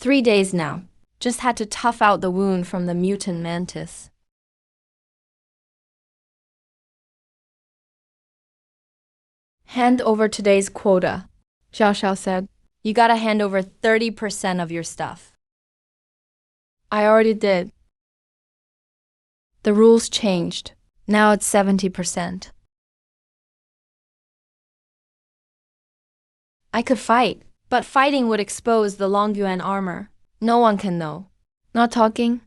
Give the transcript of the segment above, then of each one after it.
3 days now. Just had to tough out the wound from the mutant mantis. Hand over today's quota, Xiao Xiao said. You gotta hand over 30% of your stuff. I already did. The rules changed. Now it's 70%. I could fight, but fighting would expose the Longyuan armor. No one can know. Not talking?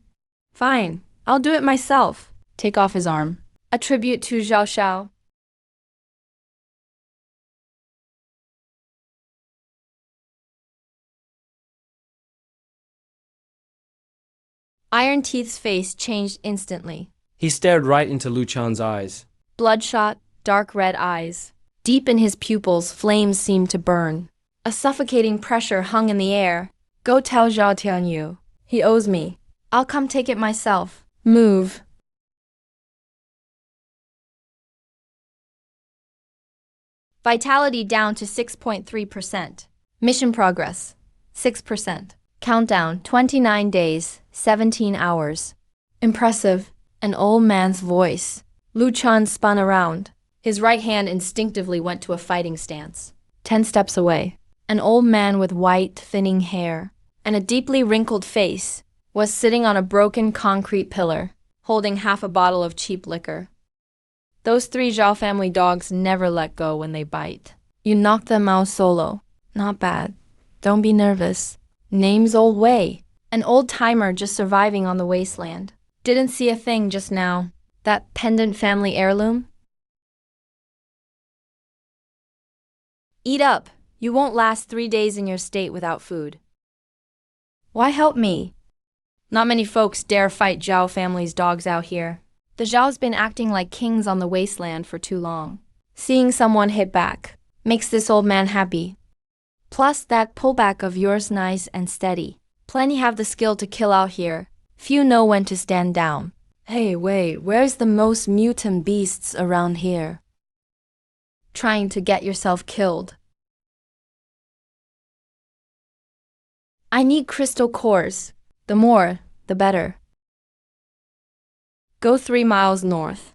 Fine, I'll do it myself. Take off his arm. A tribute to Xiao Xiao. Iron Teeth's face changed instantly. He stared right into Lu Chan's eyes. Bloodshot, dark red eyes. Deep in his pupils, flames seemed to burn. A suffocating pressure hung in the air. Go tell Zhao Tianyu. He owes me. I'll come take it myself. Move. Vitality down to 6.3%. Mission progress. 6%. Countdown 29 days, 17 hours. Impressive. An old man's voice. Lu Chan spun around. His right hand instinctively went to a fighting stance. 10 steps away. An old man with white, thinning hair and a deeply wrinkled face was sitting on a broken concrete pillar, holding half a bottle of cheap liquor. Those 3 Zhao family dogs never let go when they bite. You knocked them out solo. Not bad. Don't be nervous. Name's Old Wei. An old-timer just surviving on the wasteland. Didn't see a thing just now. That pendant family heirloom? Eat up. You won't last 3 days in your state without food. Why help me? Not many folks dare fight Zhao family's dogs out here. The Zhao's been acting like kings on the wasteland for too long. Seeing someone hit back makes this old man happy. Plus, that pullback of yours nice and steady. Plenty have the skill to kill out here. Few know when to stand down. Hey, wait, where's the most mutant beasts around here? Trying to get yourself killed. I need crystal cores. The more, the better. Go 3 miles north.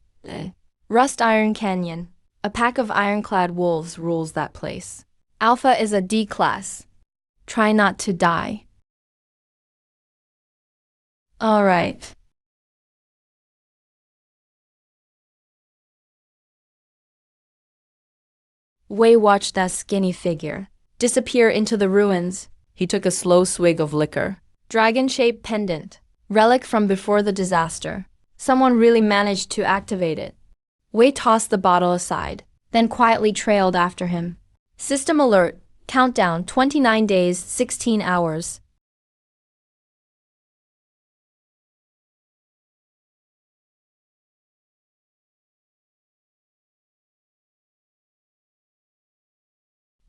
Rust Iron Canyon. A pack of ironclad wolves rules that place. Alpha is a D class. Try not to die. All right. Wei watched that skinny figure disappear into the ruins. He took a slow swig of liquor. Dragon-shaped pendant. Relic from before the disaster. Someone really managed to activate it. Wei tossed the bottle aside, then quietly trailed after him. System alert. Countdown 29 days, 16 hours.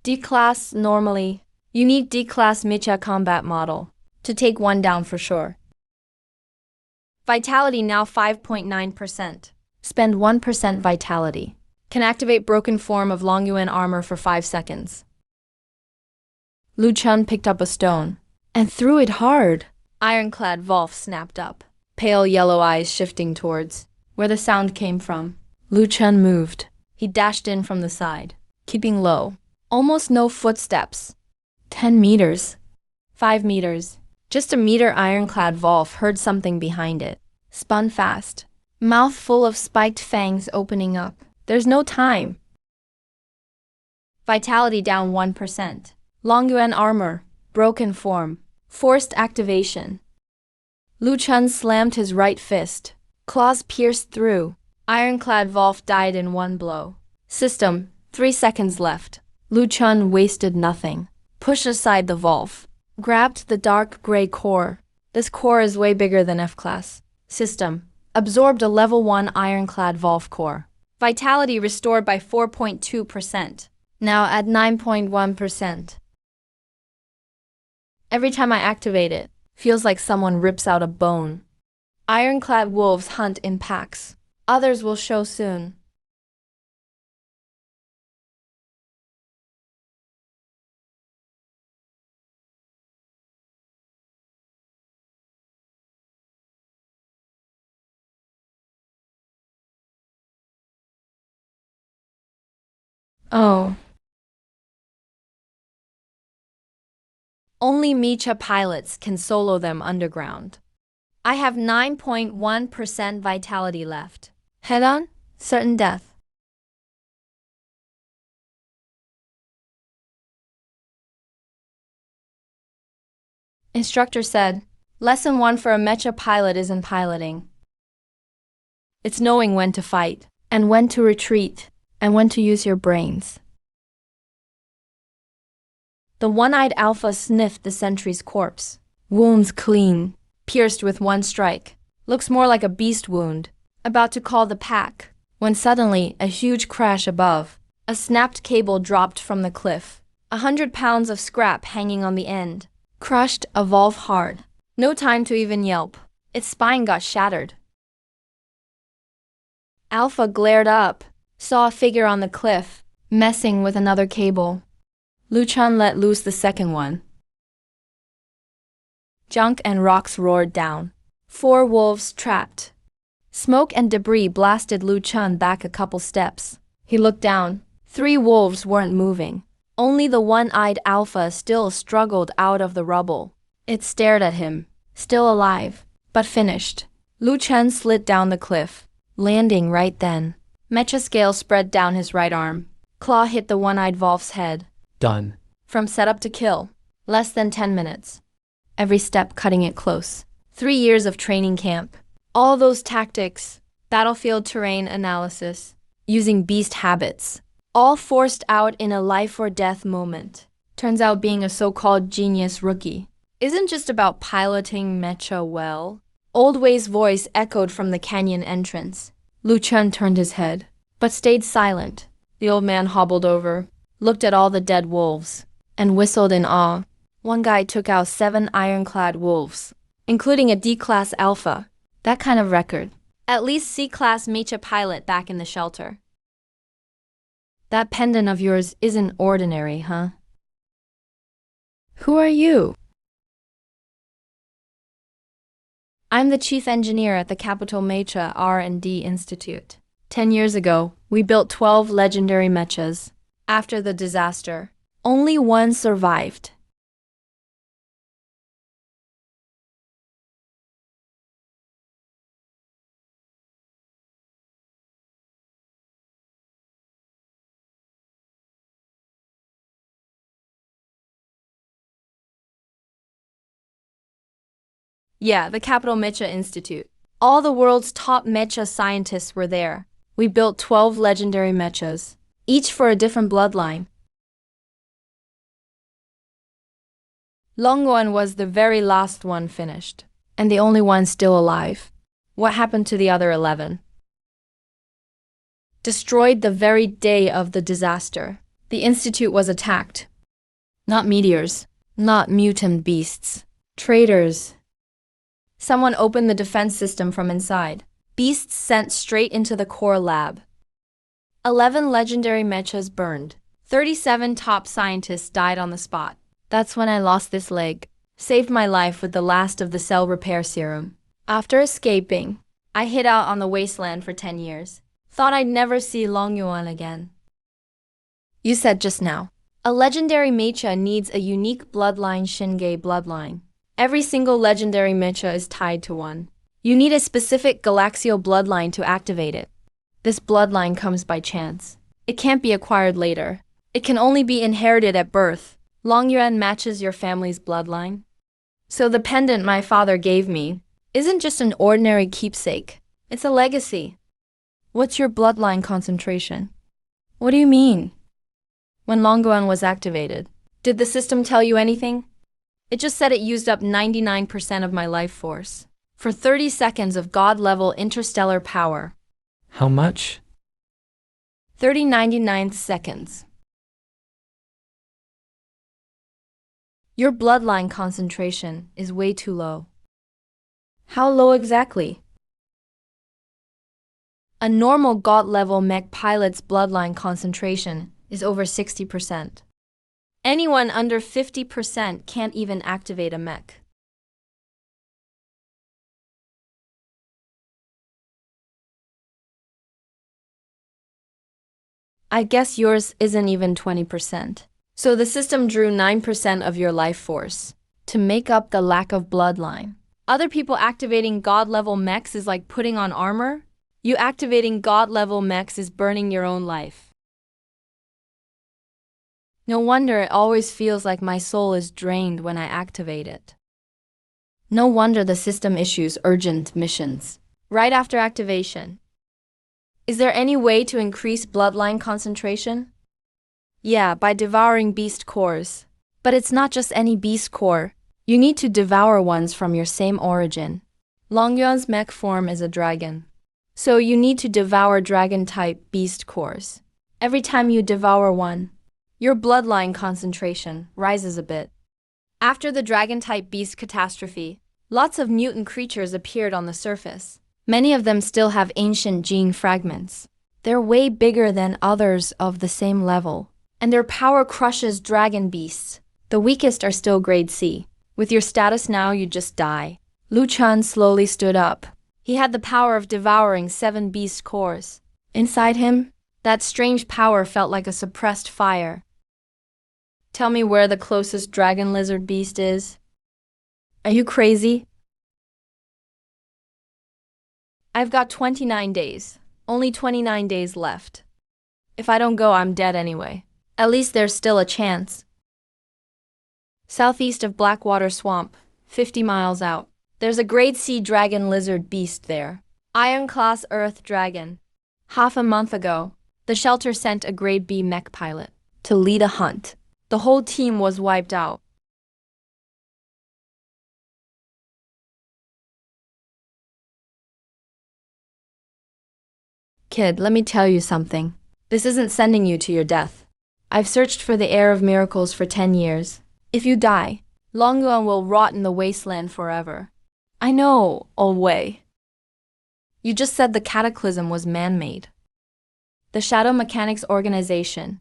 D-Class normally. You need D-Class Mecha combat model to take one down for sure. Vitality now 5.9%. Spend 1% vitality. Can activate broken form of Longyuan armor for 5 seconds. Lu Chun picked up a stone and threw it hard. Ironclad Volf snapped up, pale yellow eyes shifting towards where the sound came from. Lu Chun moved. He dashed in from the side, keeping low. Almost no footsteps. 10 meters. 5 meters. Just a meter ironclad Volf heard something behind it. Spun fast. Mouth full of spiked fangs opening up. There's no time. Vitality down 1%. Longyuan armor. Broken form. Forced activation. Lu Chun slammed his right fist. Claws pierced through. Ironclad Volf died in one blow. System. 3 seconds left. Lu Chun wasted nothing. Pushed aside the Volf. Grabbed the dark gray core. This core is way bigger than F-Class. System. Absorbed a level 1 ironclad Volf core. Vitality restored by 4.2%. Now at 9.1%. Every time I activate it, feels like someone rips out a bone. Ironclad wolves hunt in packs. Others will show soon. Oh. Only Mecha pilots can solo them underground. I have 9.1% vitality left. Head on, certain death. Instructor said, Lesson 1 for a Mecha pilot isn't piloting. It's knowing when to fight, and when to retreat, and when to use your brains. The one-eyed Alpha sniffed the sentry's corpse. Wounds clean, pierced with one strike. Looks more like a beast wound, about to call the pack, when suddenly a huge crash above. A snapped cable dropped from the cliff. 100 pounds of scrap hanging on the end. Crushed a valve hard. No time to even yelp. Its spine got shattered. Alpha glared up, saw a figure on the cliff, messing with another cable. Lu Chun let loose the second one. Junk and rocks roared down. 4 wolves trapped. Smoke and debris blasted Lu Chun back a couple steps. He looked down. 3 wolves weren't moving. Only the one-eyed Alpha still struggled out of the rubble. It stared at him, still alive, but finished. Lu Chun slid down the cliff, landing right then. Mecha scale spread down his right arm. Claw hit the one-eyed Volf's head. Done. From setup to kill, less than 10 minutes. Every step cutting it close. 3 years of training camp. All those tactics, battlefield terrain analysis, using beast habits, all forced out in a life-or-death moment. Turns out being a so-called genius rookie isn't just about piloting Mecha well. Old Wei's voice echoed from the canyon entrance. Lu Chun turned his head, but stayed silent. The old man hobbled over, looked at all the dead wolves, and whistled in awe. One guy took out 7 ironclad wolves, including a D-class Alpha. That kind of record. At least C-class Mecha pilot back in the shelter. That pendant of yours isn't ordinary, huh? Who are you? I'm the chief engineer at the Capital Mecha R&D Institute. 10 years ago, we built 12 legendary mechas. After the disaster, only one survived. Yeah, the Capital Mecha Institute. All the world's top mecha scientists were there. We built 12 legendary mechas, each for a different bloodline. Longguan was the very last one finished, and the only one still alive. What happened to the other 11? Destroyed the very day of the disaster. The Institute was attacked. Not meteors, not mutant beasts. Traitors. Someone opened the defense system from inside. Beasts sent straight into the core lab. 11 legendary mechas burned. 37 top scientists died on the spot. That's when I lost this leg. Saved my life with the last of the cell repair serum. After escaping, I hid out on the wasteland for 10 years. Thought I'd never see Longyuan again. You said just now, a legendary mecha needs a unique bloodline Shingei bloodline. Every single legendary mecha is tied to one. You need a specific galaxial bloodline to activate it. This bloodline comes by chance. It can't be acquired later. It can only be inherited at birth. Longyuan matches your family's bloodline. So the pendant my father gave me isn't just an ordinary keepsake. It's a legacy. What's your bloodline concentration? What do you mean? When Longyuan was activated, did the system tell you anything? It just said it used up 99% of my life force. For 30 seconds of God-level interstellar power. How much? 30/99 seconds. Your bloodline concentration is way too low. How low exactly? A normal God-level mech pilot's bloodline concentration is over 60%. Anyone under 50% can't even activate a mech. I guess yours isn't even 20%. So the system drew 9% of your life force to make up the lack of bloodline. Other people activating God-level mechs is like putting on armor. You activating God-level mechs is burning your own life. No wonder it always feels like my soul is drained when I activate it. No wonder the system issues urgent missions right after activation. Is there any way to increase bloodline concentration? Yeah, by devouring beast cores. But it's not just any beast core. You need to devour ones from your same origin. Longyuan's mech form is a dragon. So you need to devour dragon-type beast cores. Every time you devour one, your bloodline concentration rises a bit. After the dragon-type beast catastrophe, lots of mutant creatures appeared on the surface. Many of them still have ancient gene fragments. They're way bigger than others of the same level, and their power crushes dragon beasts. The weakest are still grade C. With your status now, you just die. Lu Chun slowly stood up. He had the power of devouring 7 beast cores. Inside him, that strange power felt like a suppressed fire. Tell me where the closest dragon lizard beast is. Are you crazy? I've got 29 days. Only 29 days left. If I don't go, I'm dead anyway. At least there's still a chance. Southeast of Blackwater Swamp, 50 miles out. There's a grade C dragon lizard beast there. Iron-class Earth Dragon. Half a month ago, the shelter sent a grade B mech pilot to lead a hunt. The whole team was wiped out. Kid, let me tell you something. This isn't sending you to your death. I've searched for the heir of miracles for 10 years. If you die, Longyuan will rot in the wasteland forever. I know, old Wei. You just said the cataclysm was man-made. The Shadow Mechanics Organization.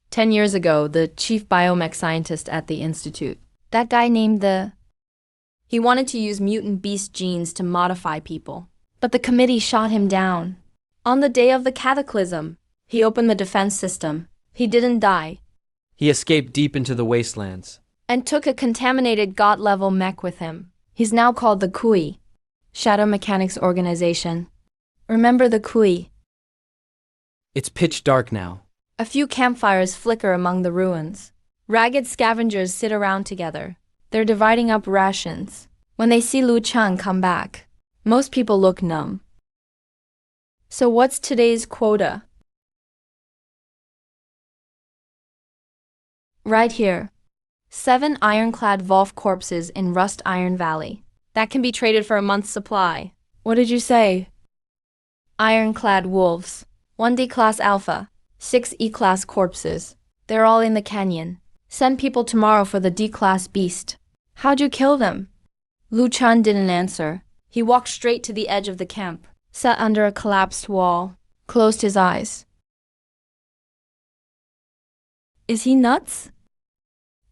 10 years ago, the chief biomech scientist at the Institute. That guy named He wanted to use mutant beast genes to modify people. But the committee shot him down. On the day of the cataclysm, he opened the defense system. He didn't die. He escaped deep into the wastelands. And took a contaminated God-level mech with him. He's now called the Kui, Shadow Mechanics Organization. Remember the Kui? It's pitch dark now. A few campfires flicker among the ruins. Ragged scavengers sit around together. They're dividing up rations. When they see Lu Chun come back, most people look numb. So what's today's quota? Right here. 7 ironclad Volf corpses in Rust Iron Valley. That can be traded for a month's supply. What did you say? Ironclad wolves. 1 D-class alpha. 6 E-class corpses. They're all in the canyon. Send people tomorrow for the D-class beast. How'd you kill them? Lu Chun didn't answer. He walked straight to the edge of the camp, sat under a collapsed wall, closed his eyes. Is he nuts?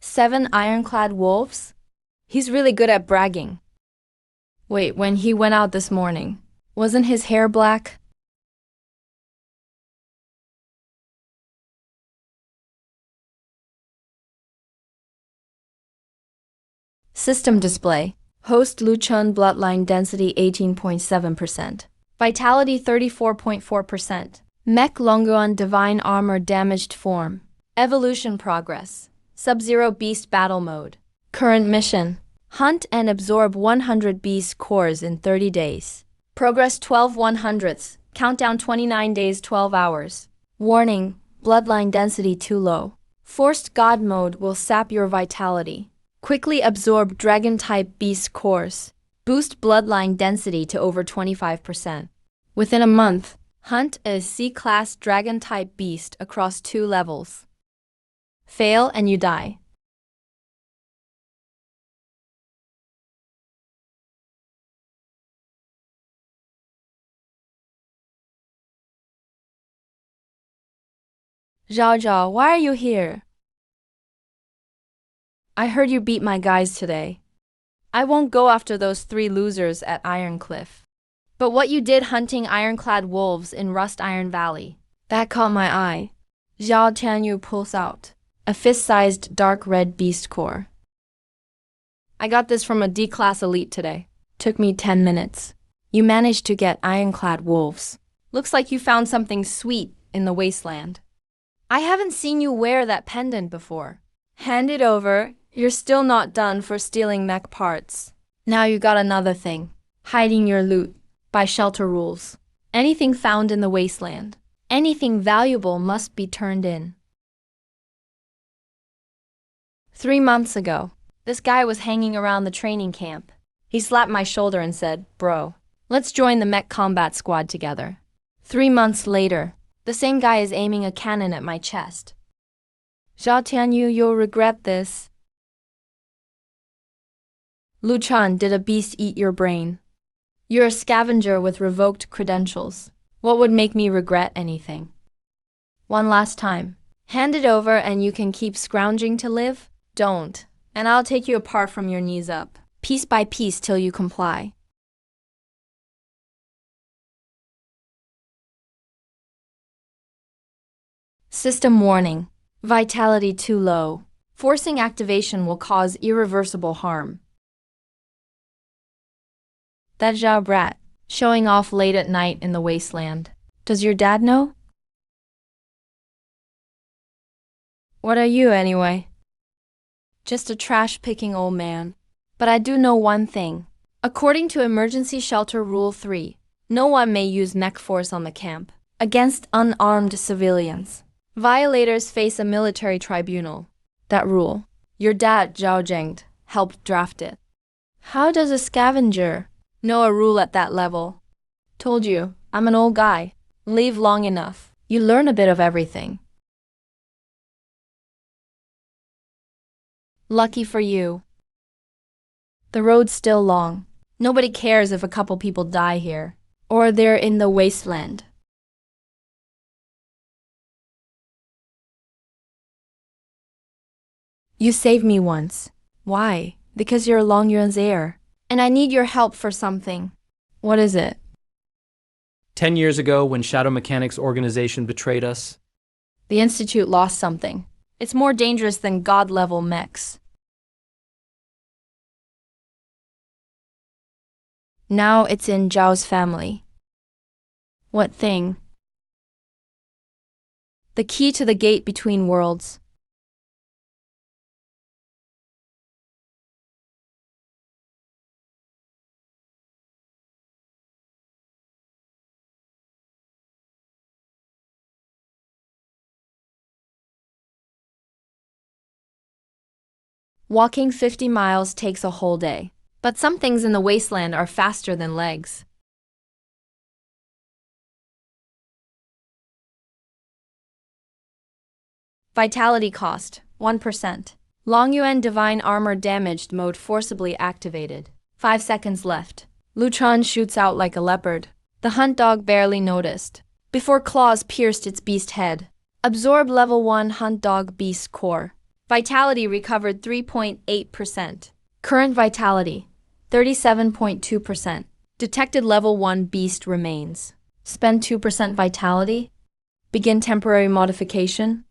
7 ironclad wolves? He's really good at bragging. Wait, when he went out this morning, wasn't his hair black? System display. Host Lu Chun bloodline density 18.7%. Vitality 34.4%. Mech Longyuan divine armor damaged form. Evolution progress. Sub-Zero beast battle mode. Current mission. Hunt and absorb 100 beast cores in 30 days. Progress 12 100ths. Countdown 29 days 12 hours. Warning, bloodline density too low. Forced God mode will sap your vitality. Quickly absorb dragon-type beast cores. Boost bloodline density to over 25%. Within a month, hunt a C-class dragon-type beast across 2 levels. Fail and you die. Zhao Zhao, why are you here? I heard you beat my guys today. I won't go after those 3 losers at Iron Cliff. But what you did hunting ironclad wolves in Rust Iron Valley, that caught my eye. Zhao Tianyu pulls out a fist-sized dark red beast core. I got this from a D-class elite today. Took me 10 minutes. You managed to get ironclad wolves. Looks like you found something sweet in the wasteland. I haven't seen you wear that pendant before. Hand it over. You're still not done for stealing mech parts. Now you got another thing. Hiding your loot. By shelter rules. Anything found in the wasteland, anything valuable must be turned in. 3 months ago, this guy was hanging around the training camp. He slapped my shoulder and said, "Bro, let's join the mech combat squad together." 3 months later, the same guy is aiming a cannon at my chest. Zhao Tianyu, you'll regret this. Lu Chan, did a beast eat your brain? You're a scavenger with revoked credentials. What would make me regret anything? One last time. Hand it over and you can keep scrounging to live? Don't, and I'll take you apart from your knees up, piece by piece till you comply. System warning. Vitality too low. Forcing activation will cause irreversible harm. That Zhao brat, showing off late at night in the wasteland. Does your dad know? What are you anyway? Just a trash-picking old man. But I do know one thing. According to Emergency Shelter Rule 3, no one may use mech force on the camp against unarmed civilians. Violators face a military tribunal. That rule, your dad, Zhao Zhengde, helped draft it. How does a scavenger know a rule at that level? Told you, I'm an old guy. Live long enough. You learn a bit of everything. Lucky for you. The road's still long. Nobody cares if a couple people die here, or they're in the wasteland. You saved me once. Why? Because you're Long Yuan's heir, and I need your help for something. What is it? 10 years ago, when Shadow Mechanics organization betrayed us, The Institute lost something. It's more dangerous than god-level mechs. Now it's in Zhao's family. What thing? The key to the gate between worlds. Walking 50 miles takes a whole day. But some things in the wasteland are faster than legs. Vitality cost, 1%. Long Yuan Divine Armor Damaged mode forcibly activated. 5 seconds left. Lu Chan shoots out like a leopard. The hunt dog barely noticed, before claws pierced its beast head. Absorb level 1 hunt dog beast core. Vitality recovered 3.8%. Current vitality, 37.2%. Detected level 1 beast remains. Spend 2% vitality. Begin temporary modification.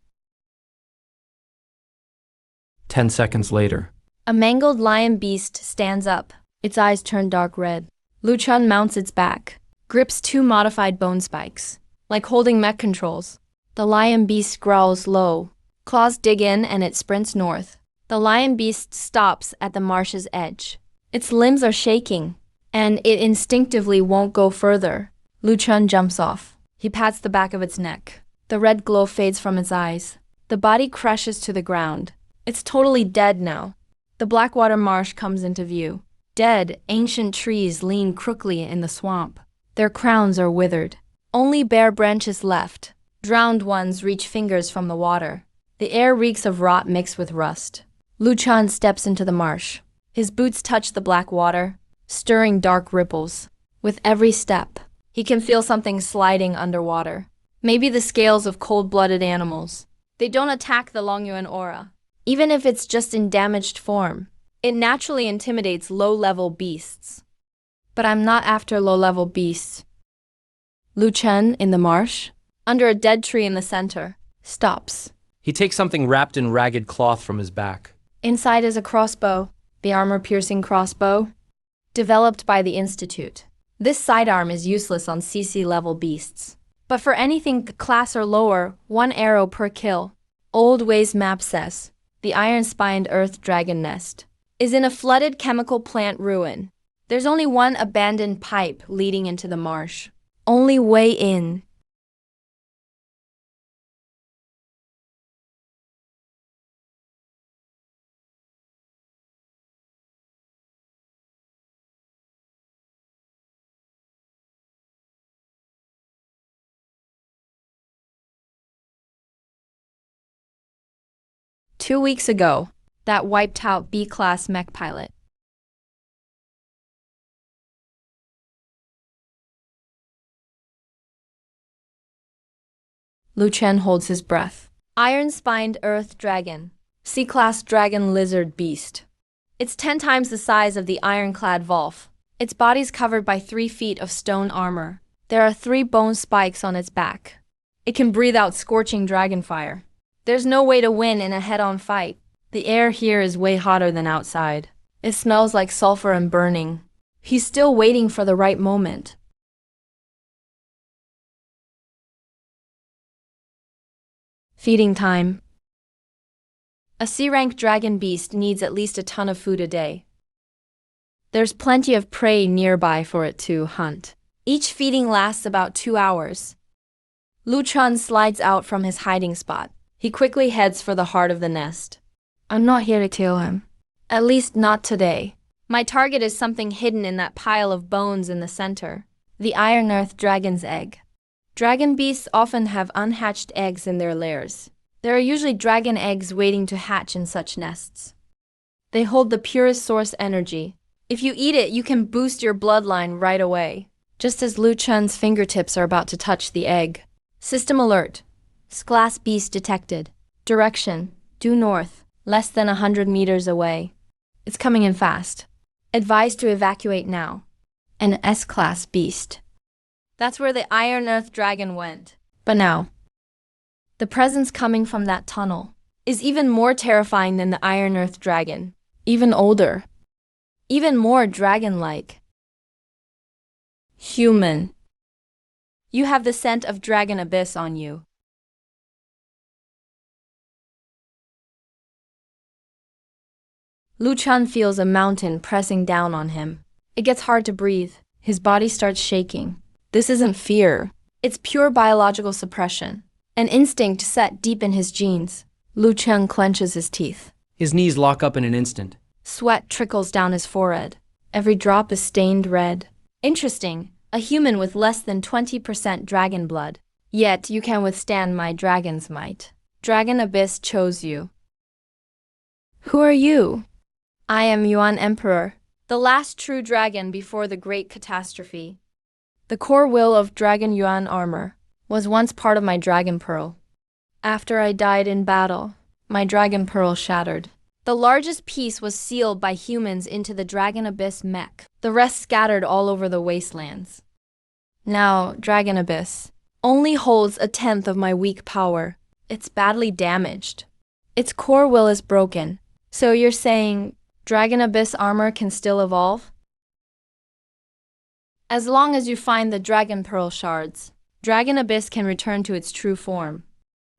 10 seconds later. A mangled lion beast stands up. Its eyes turn dark red. Lu Chun mounts its back, grips 2 modified bone spikes, like holding mech controls. The lion beast growls low. Claws dig in and it sprints north. The lion beast stops at the marsh's edge. Its limbs are shaking, and it instinctively won't go further. Lu Chun jumps off. He pats the back of its neck. The red glow fades from its eyes. The body crashes to the ground. It's totally dead now. The Blackwater Marsh comes into view. Dead, ancient trees lean crookily in the swamp. Their crowns are withered. Only bare branches left. Drowned ones reach fingers from the water. The air reeks of rot mixed with rust. Lu Chan steps into the marsh. His boots touch the black water, stirring dark ripples. With every step, he can feel something sliding underwater. Maybe the scales of cold-blooded animals. They don't attack the Long Yuan aura. Even if it's just in damaged form, it naturally intimidates low-level beasts. But I'm not after low-level beasts. Lu Chen, in the marsh, under a dead tree in the center, stops. He takes something wrapped in ragged cloth from his back. Inside is a crossbow, the armor-piercing crossbow, developed by the Institute. This sidearm is useless on CC-level beasts. But for anything class or lower, 1 arrow per kill. Old Ways map says, the iron-spined earth dragon nest is in a flooded chemical plant ruin. There's only one abandoned pipe leading into the marsh. Only way in. Two weeks ago, that wiped out B-class mech pilot. Lu Chen holds his breath. Iron-spined earth dragon. C-class dragon lizard beast. It's 10 times the size of the ironclad Wolf. Its body's covered by 3 feet of stone armor. There are 3 bone spikes on its back. It can breathe out scorching dragon fire. There's no way to win in a head-on fight. The air here is way hotter than outside. It smells like sulfur and burning. He's still waiting for the right moment. Feeding time. A C-rank dragon beast needs at least a ton of food a day. There's plenty of prey nearby for it to hunt. Each feeding lasts about 2 hours. Lu Chen slides out from his hiding spot. He quickly heads for the heart of the nest. I'm not here to kill him. At least not today. My target is something hidden in that pile of bones in the center. The Iron Earth Dragon's egg. Dragon beasts often have unhatched eggs in their lairs. There are usually dragon eggs waiting to hatch in such nests. They hold the purest source energy. If you eat it, you can boost your bloodline right away. Just as Lu Chen's fingertips are about to touch the egg. System alert. Glass beast detected. Direction, due north, less than 100 meters away. It's coming in fast. Advised to evacuate now. An S-class beast. That's where the Iron Earth Dragon went. But now, the presence coming from that tunnel is even more terrifying than the Iron Earth Dragon. Even older. Even more dragon-like. Human. You have the scent of Dragon Abyss on you. Lu Chen feels a mountain pressing down on him. It gets hard to breathe. His body starts shaking. This isn't fear. It's pure biological suppression. An instinct set deep in his genes. Lu Chen clenches his teeth. His knees lock up in an instant. Sweat trickles down his forehead. Every drop is stained red. Interesting. A human with less than 20% dragon blood. Yet you can withstand my dragon's might. Dragon Abyss chose you. Who are you? I am Yuan Emperor, the last true dragon before the great catastrophe. The core will of Dragon Yuan armor was once part of my dragon pearl. After I died in battle, my dragon pearl shattered. The largest piece was sealed by humans into the Dragon Abyss mech, the rest scattered all over the wastelands. Now, Dragon Abyss only holds 1/10 of my weak power. It's badly damaged. Its core will is broken. So you're saying Dragon Abyss armor can still evolve? As long as you find the Dragon Pearl shards, Dragon Abyss can return to its true form.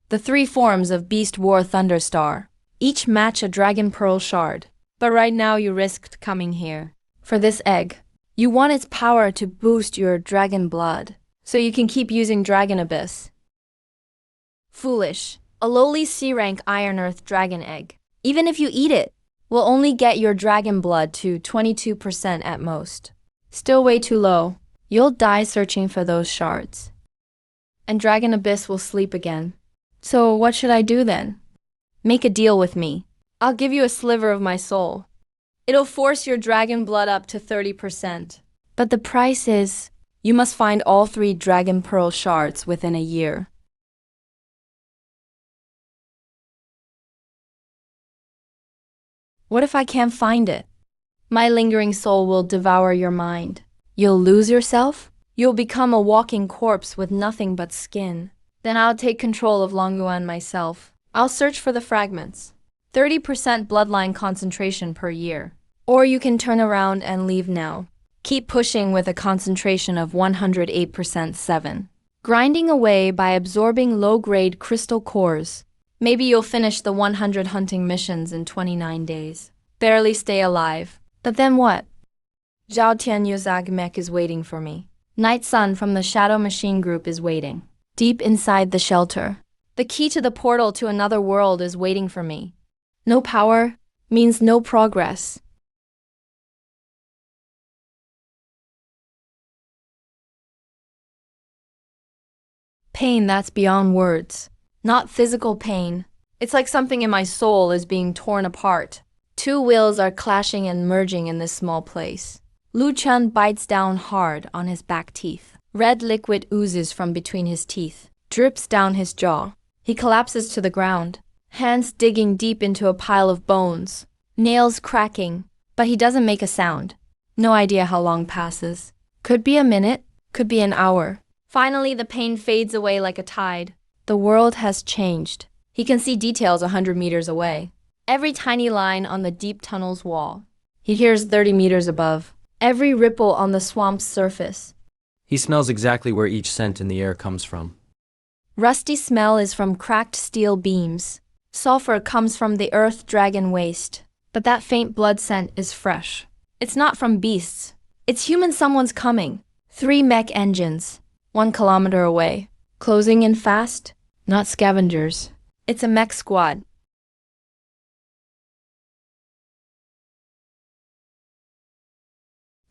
The 3 forms of Beast War Thunderstar each match a Dragon Pearl shard. But right now you risked coming here. For this egg, you want its power to boost your dragon blood, so you can keep using Dragon Abyss. Foolish. A lowly C-rank Iron Earth Dragon egg, even if you eat it, will only get your dragon blood to 22% at most. Still way too low. You'll die searching for those shards. And Dragon Abyss will sleep again. So what should I do then? Make a deal with me. I'll give you a sliver of my soul. It'll force your dragon blood up to 30%. But the price is, you must find all 3 Dragon Pearl shards within a year. What if I can't find it? My lingering soul will devour your mind. You'll lose yourself? You'll become a walking corpse with nothing but skin. Then I'll take control of Longyuan myself. I'll search for the fragments. 30% bloodline concentration per year. Or you can turn around and leave now. Keep pushing with a concentration of 108% 7. Grinding away by absorbing low-grade crystal cores. Maybe you'll finish the 100 hunting missions in 29 days. Barely stay alive. But then what? Zhao Tianyuzag Mech is waiting for me. Night Sun from the Shadow Machine Group is waiting. Deep inside the shelter. The key to the portal to another world is waiting for me. No power means no progress. Pain that's beyond words. Not physical pain. It's like something in my soul is being torn apart. Two wills are clashing and merging in this small place. Lu Chun bites down hard on his back teeth. Red liquid oozes from between his teeth, drips down his jaw. He collapses to the ground, hands digging deep into a pile of bones, nails cracking, but he doesn't make a sound. No idea how long passes. Could be a minute, could be an hour. Finally, the pain fades away like a tide. The world has changed. He can see details 100 meters away. Every tiny line on the deep tunnel's wall. He hears 30 meters above. Every ripple on the swamp's surface. He smells exactly where each scent in the air comes from. Rusty smell is from cracked steel beams. Sulfur comes from the earth dragon waste. But that faint blood scent is fresh. It's not from beasts. It's human. Someone's coming. 3 mech engines. 1 kilometer away. Closing in fast. Not scavengers. It's a mech squad.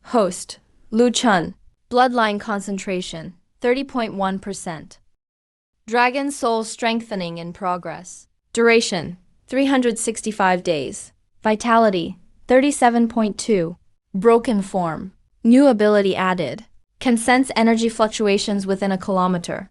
Host, Lu Chun. Bloodline concentration, 30.1%. Dragon soul strengthening in progress. Duration, 365 days. Vitality, 37.2. Broken form. New ability added. Can sense energy fluctuations within a kilometer.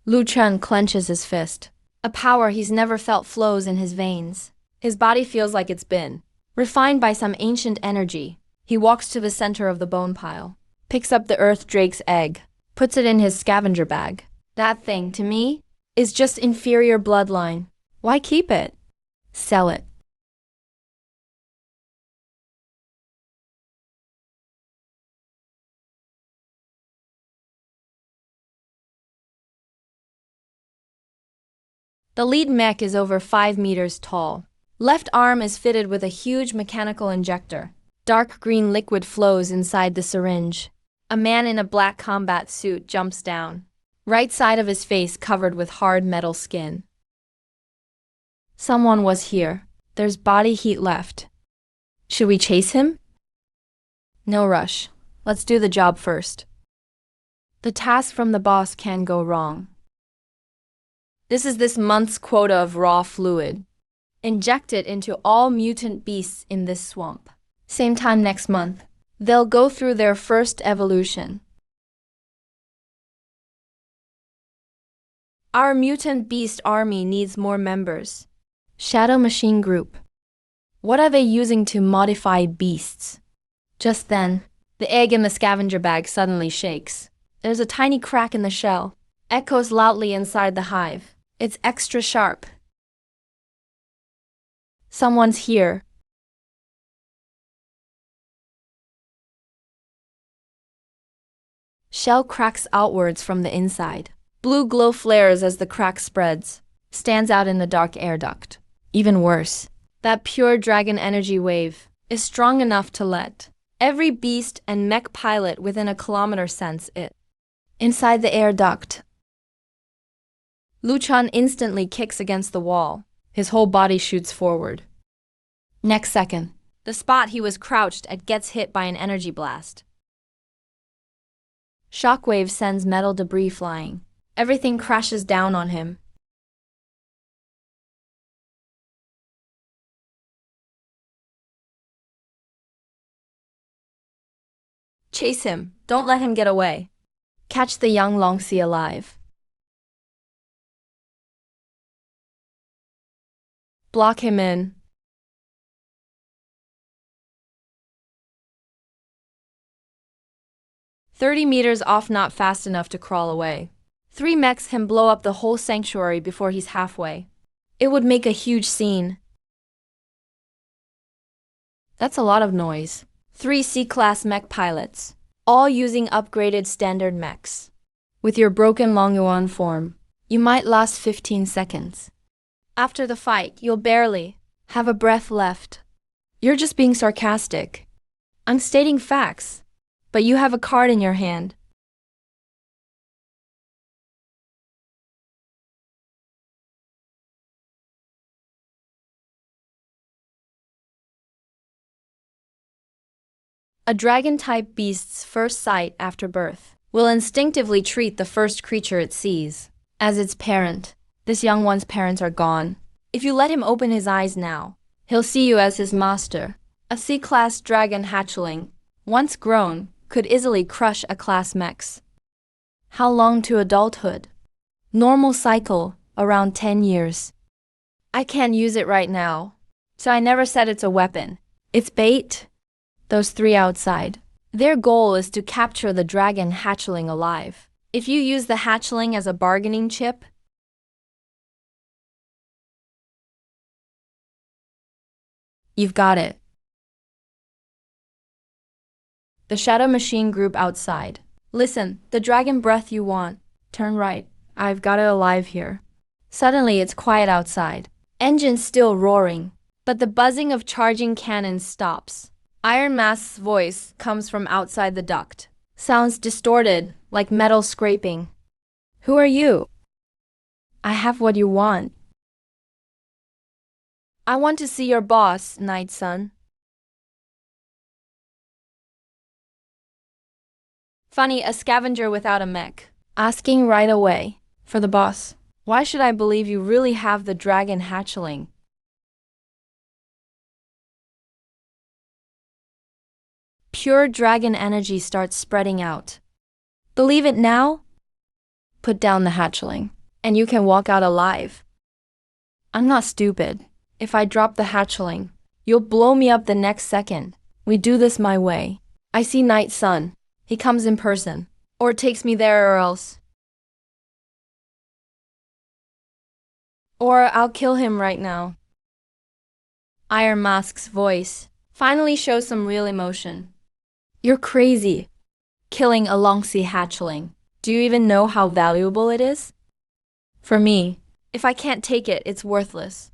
Lu Chun clenches his fist. A power he's never felt flows in his veins. His body feels like it's been refined by some ancient energy. He walks to the center of the bone pile. Picks up the earth drake's egg, puts it in his scavenger bag. That thing, to me, is just inferior bloodline. Why keep it? Sell it. The lead mech is over 5 meters tall. Left arm is fitted with a huge mechanical injector. Dark green liquid flows inside the syringe. A man in a black combat suit jumps down. Right side of his face covered with hard metal skin. Someone was here. There's body heat left. Should we chase him? No rush. Let's do the job first. The task from the boss can go wrong. This is this month's quota of raw fluid. Inject it into all mutant beasts in this swamp. Same time next month. They'll go through their first evolution. Our mutant beast army needs more members. Shadow Machine Group. What are they using to modify beasts? Just then, the egg in the scavenger bag suddenly shakes. There's a tiny crack in the shell. Echoes loudly inside the hive. It's extra sharp. Someone's here. Shell cracks outwards from the inside. Blue glow flares as the crack spreads. Stands out in the dark air duct. Even worse, that pure dragon energy wave is strong enough to let every beast and mech pilot within a kilometer sense it. Inside the air duct, Lu Chun instantly kicks against the wall. His whole body shoots forward. Next second, the spot he was crouched at gets hit by an energy blast. Shockwave sends metal debris flying. Everything crashes down on him. Chase him. Don't let him get away. Catch the young Longxi alive. Block him in. 30 meters off, not fast enough to crawl away. 3 mechs can blow up the whole sanctuary before he's halfway. It would make a huge scene. That's a lot of noise. 3 C-class mech pilots, all using upgraded standard mechs. With your broken Longyuan form, you might last 15 seconds. After the fight, you'll barely have a breath left. You're just being sarcastic. I'm stating facts, but you have a card in your hand. A dragon-type beast's first sight after birth will instinctively treat the first creature it sees as its parent. This young one's parents are gone. If you let him open his eyes now, he'll see you as his master. A C-class dragon hatchling, once grown, could easily crush a class mechs. How long to adulthood? Normal cycle, around 10 years. I can't use it right now, so I never said it's a weapon. It's bait. Those 3 outside. Their goal is to capture the dragon hatchling alive. If you use the hatchling as a bargaining chip, you've got it. The Shadow Machine group outside. Listen, the dragon breath you want. Turn right. I've got it alive here. Suddenly it's quiet outside. Engines still roaring, but the buzzing of charging cannons stops. Iron Mask's voice comes from outside the duct. Sounds distorted, like metal scraping. Who are you? I have what you want. I want to see your boss, Night Sun. Funny, a scavenger without a mech. Asking right away. For the boss. Why should I believe you really have the dragon hatchling? Pure dragon energy starts spreading out. Believe it now? Put down the hatchling, and you can walk out alive. I'm not stupid. If I drop the hatchling, you'll blow me up the next second. We do this my way. I see Night Sun. He comes in person, or takes me there or else. Or I'll kill him right now. Iron Mask's voice finally shows some real emotion. You're crazy. Killing a Longxi hatchling. Do you even know how valuable it is? For me, if I can't take it, it's worthless.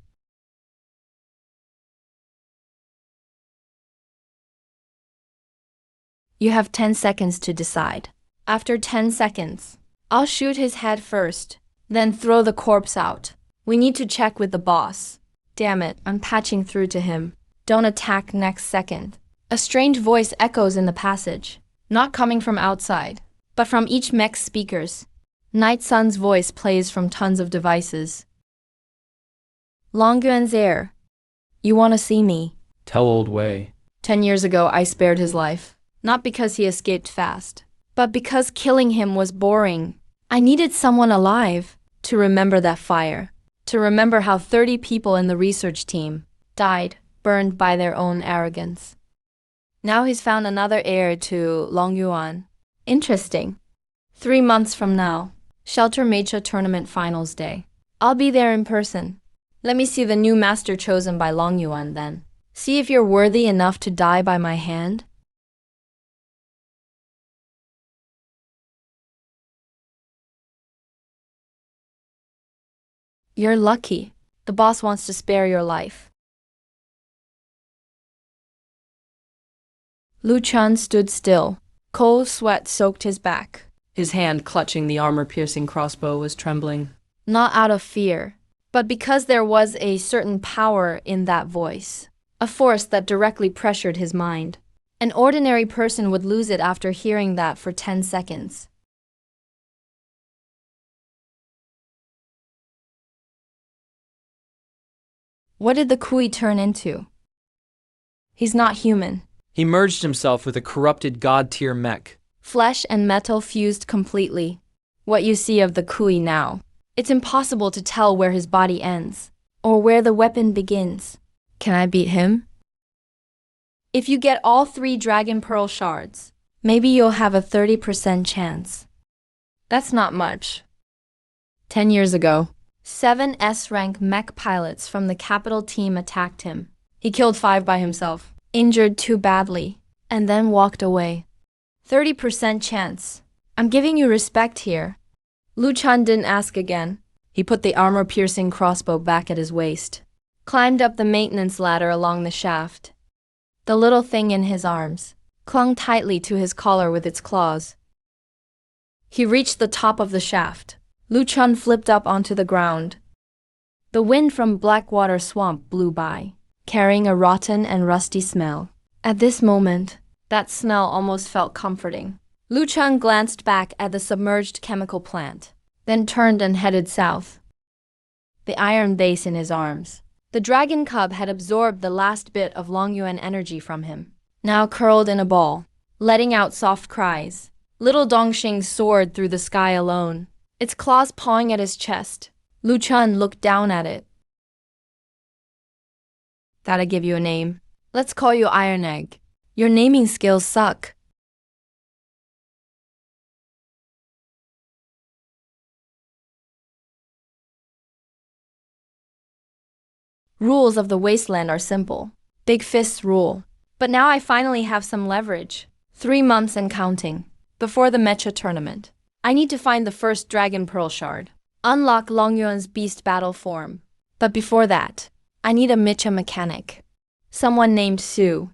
You have 10 seconds to decide. After 10 seconds, I'll shoot his head first, then throw the corpse out. We need to check with the boss. Damn it, I'm patching through to him. Don't attack next second. A strange voice echoes in the passage, not coming from outside, but from each mech's speakers. Night Sun's voice plays from tons of devices. Longyuan's heir. You want to see me? Tell old Wei. 10 years ago, I spared his life. Not because he escaped fast, but because killing him was boring. I needed someone alive to remember that fire, to remember how 30 people in the research team died, burned by their own arrogance. Now he's found another heir to Longyuan. Interesting. 3 months from now, Shelter Mecha Tournament Finals Day. I'll be there in person. Let me see the new master chosen by Longyuan then. See if you're worthy enough to die by my hand. You're lucky. The boss wants to spare your life. Lu Chun stood still. Cold sweat soaked his back. His hand clutching the armor-piercing crossbow was trembling. Not out of fear, but because there was a certain power in that voice. A force that directly pressured his mind. An ordinary person would lose it after hearing that for 10 seconds. What did the Kui turn into? He's not human. He merged himself with a corrupted god-tier mech. Flesh and metal fused completely. What you see of the Kui now. It's impossible to tell where his body ends, or where the weapon begins. Can I beat him? If you get all 3 Dragon Pearl shards, Maybe you'll have a 30% chance. That's not much. 10 years ago, 7 S-rank mech pilots from the capital team attacked him. He killed 5 by himself, injured 2 badly, and then walked away. 30% chance. I'm giving you respect here. Lu Chun didn't ask again. He put the armor-piercing crossbow back at his waist, climbed up the maintenance ladder along the shaft. The little thing in his arms clung tightly to his collar with its claws. He reached the top of the shaft. Lu Chun flipped up onto the ground. The wind from Blackwater Swamp blew by, carrying a rotten and rusty smell. At this moment, that smell almost felt comforting. Lu Chun glanced back at the submerged chemical plant, then turned and headed south. The iron base in his arms. The dragon cub had absorbed the last bit of Longyuan energy from him, now curled in a ball, letting out soft cries. Little Dongxing soared through the sky alone, its claws pawing at his chest. Lu Chun looked down at it. Gotta give you a name. Let's call you Iron Egg. Your naming skills suck. Rules of the wasteland are simple. Big fists rule. But now I finally have some leverage. 3 months and counting. Before the Mecha tournament. I need to find the first Dragon Pearl Shard. Unlock Longyuan's beast battle form. But before that, I need a Mecha mechanic. Someone named Su.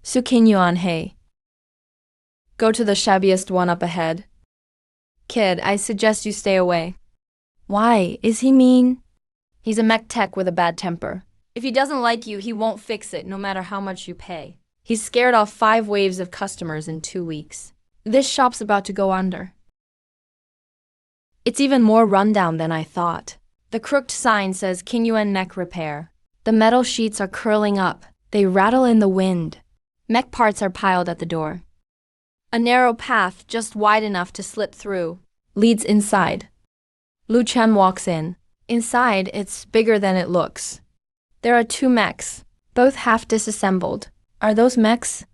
Su Qingyuan, hey. Go to the shabbiest one up ahead. Kid, I suggest you stay away. Why? Is he mean? He's a mech tech with a bad temper. If he doesn't like you, he won't fix it no matter how much you pay. He's scared off 5 waves of customers in 2 weeks. This shop's about to go under. It's even more rundown than I thought. The crooked sign says Qingyuan Neck Repair. The metal sheets are curling up. They rattle in the wind. Mech parts are piled at the door. A narrow path, just wide enough to slip through, leads inside. Lu Chun walks in. Inside, it's bigger than it looks. There are 2 mechs, both half disassembled. Are those mechs?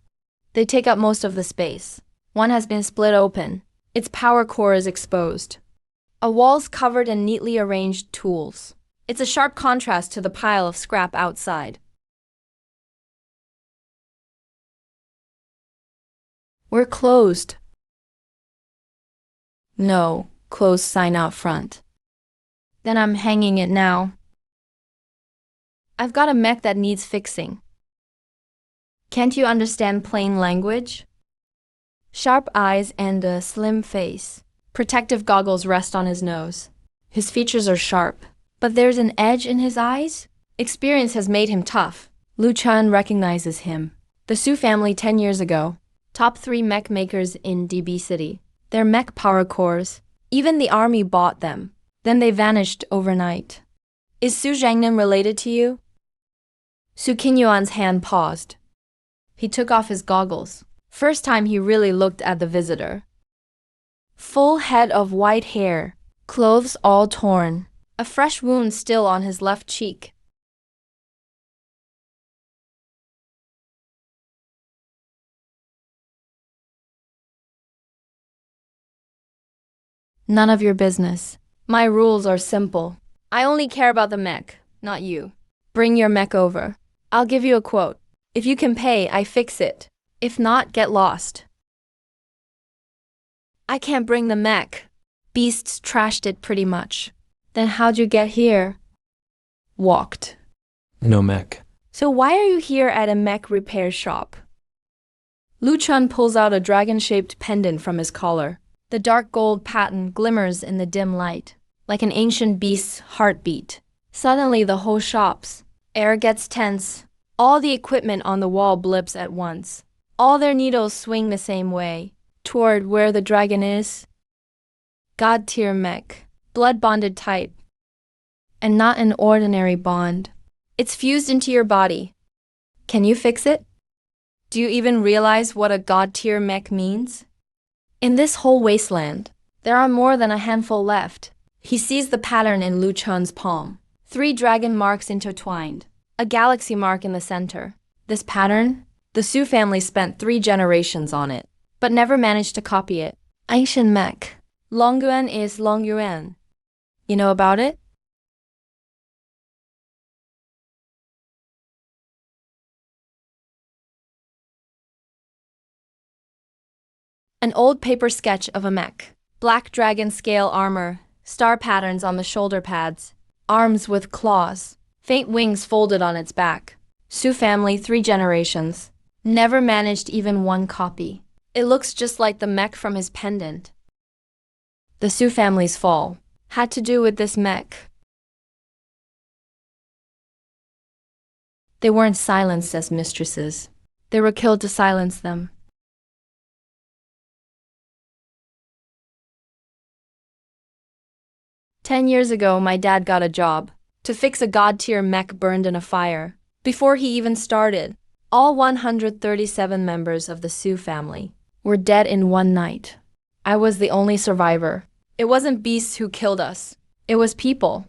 They take up most of the space. One has been split open. Its power core is exposed. A wall's covered in neatly arranged tools. It's a sharp contrast to the pile of scrap outside. We're closed. No, closed sign out front. Then I'm hanging it now. I've got a mech that needs fixing. Can't you understand plain language? Sharp eyes and a slim face. Protective goggles rest on his nose. His features are sharp, but there's an edge in his eyes. Experience has made him tough. Lu Chun recognizes him. The Su family 10 years ago. Top 3 mech makers in DB City. They're mech power cores. Even the army bought them. Then they vanished overnight. Is Su Zhangnan related to you? Su Qingyuan's hand paused. He took off his goggles. First time he really looked at the visitor. Full head of white hair, clothes all torn, a fresh wound still on his left cheek. None of your business. My rules are simple. I only care about the mech, not you. Bring your mech over. I'll give you a quote. If you can pay, I fix it. If not, get lost. I can't bring the mech. Beasts trashed it pretty much. Then how'd you get here? Walked. No mech. So why are you here at a mech repair shop? Lu Chun pulls out a dragon-shaped pendant from his collar. The dark gold pattern glimmers in the dim light, like an ancient beast's heartbeat. Suddenly the whole shop's air gets tense. All the equipment on the wall blips at once. All their needles swing the same way, toward where the dragon is. God-tier mech, blood-bonded tight. And not an ordinary bond. It's fused into your body. Can you fix it? Do you even realize what a god-tier mech means? In this whole wasteland, There are more than a handful left. He sees the pattern in Lu Chun's palm. 3 dragon marks intertwined. A galaxy mark in the center. This pattern? The Su family spent 3 generations on it, but never managed to copy it. Ancient mech. Longyuan is Longyuan. You know about it? An old paper sketch of a mech. Black dragon scale armor, star patterns on the shoulder pads, arms with claws, faint wings folded on its back. Su family 3 generations. Never managed even 1 copy. It looks just like the mech from his pendant. The Su family's fall had to do with this mech. They weren't silenced as mistresses. They were killed to silence them. "10 years ago, my dad got a job to fix a god-tier mech burned in a fire. Before he even started, all 137 members of the Su family were dead in one night. I was the only survivor. It wasn't beasts who killed us. It was people.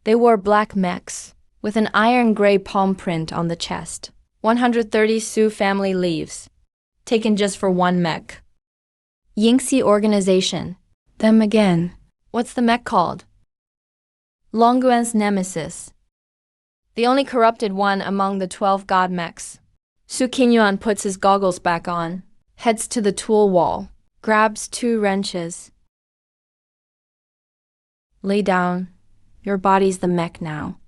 They wore black mechs with an iron-gray palm print on the chest. 130 Su family leaves, taken just for 1 mech. Yingxi organization. Them again. What's the mech called? Longyuan's nemesis. The only corrupted one among the 12 god mechs. Su Qingyuan puts his goggles back on, heads to the tool wall, grabs 2 wrenches. Lay down. Your body's the mech now.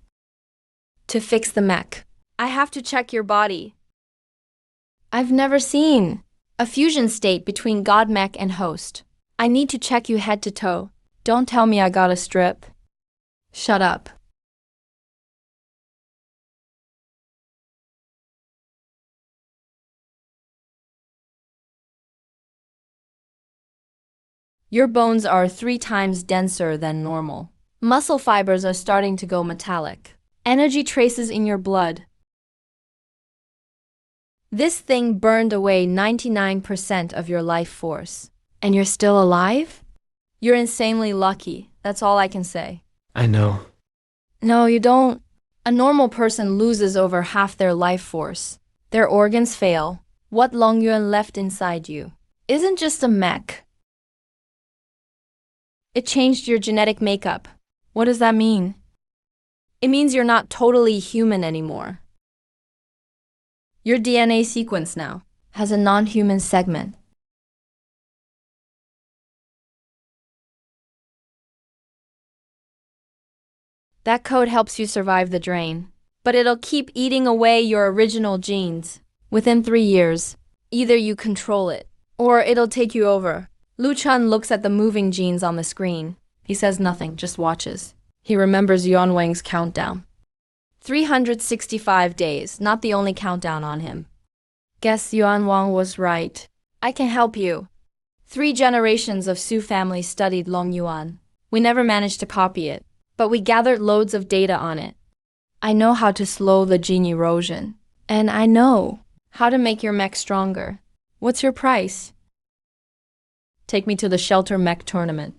To fix the mech, I have to check your body. I've never seen a fusion state between god mech and host. I need to check you head to toe. Don't tell me I got a strip. Shut up. Your bones are 3 times denser than normal. Muscle fibers are starting to go metallic. Energy traces in your blood. This thing burned away 99% of your life force. And you're still alive? You're insanely lucky. That's all I can say. I know. No, you don't. A normal person loses over half their life force. Their organs fail. What Longyuan left inside you isn't just a mech. It changed your genetic makeup. What does that mean? It means you're not totally human anymore. Your DNA sequence now has a non-human segment. That code helps you survive the drain, but it'll keep eating away your original genes. Within 3 years, either you control it, or it'll take you over. Lu Chun looks at the moving genes on the screen. He says nothing, just watches. He remembers Yuan Wang's countdown. 365 days, not the only countdown on him. Guess Yuan Wang was right. I can help you. 3 generations of Su family studied Longyuan. We never managed to copy it, but we gathered loads of data on it. I know how to slow the gene erosion, and I know how to make your mech stronger. What's your price? Take me to the Shelter Mech tournament.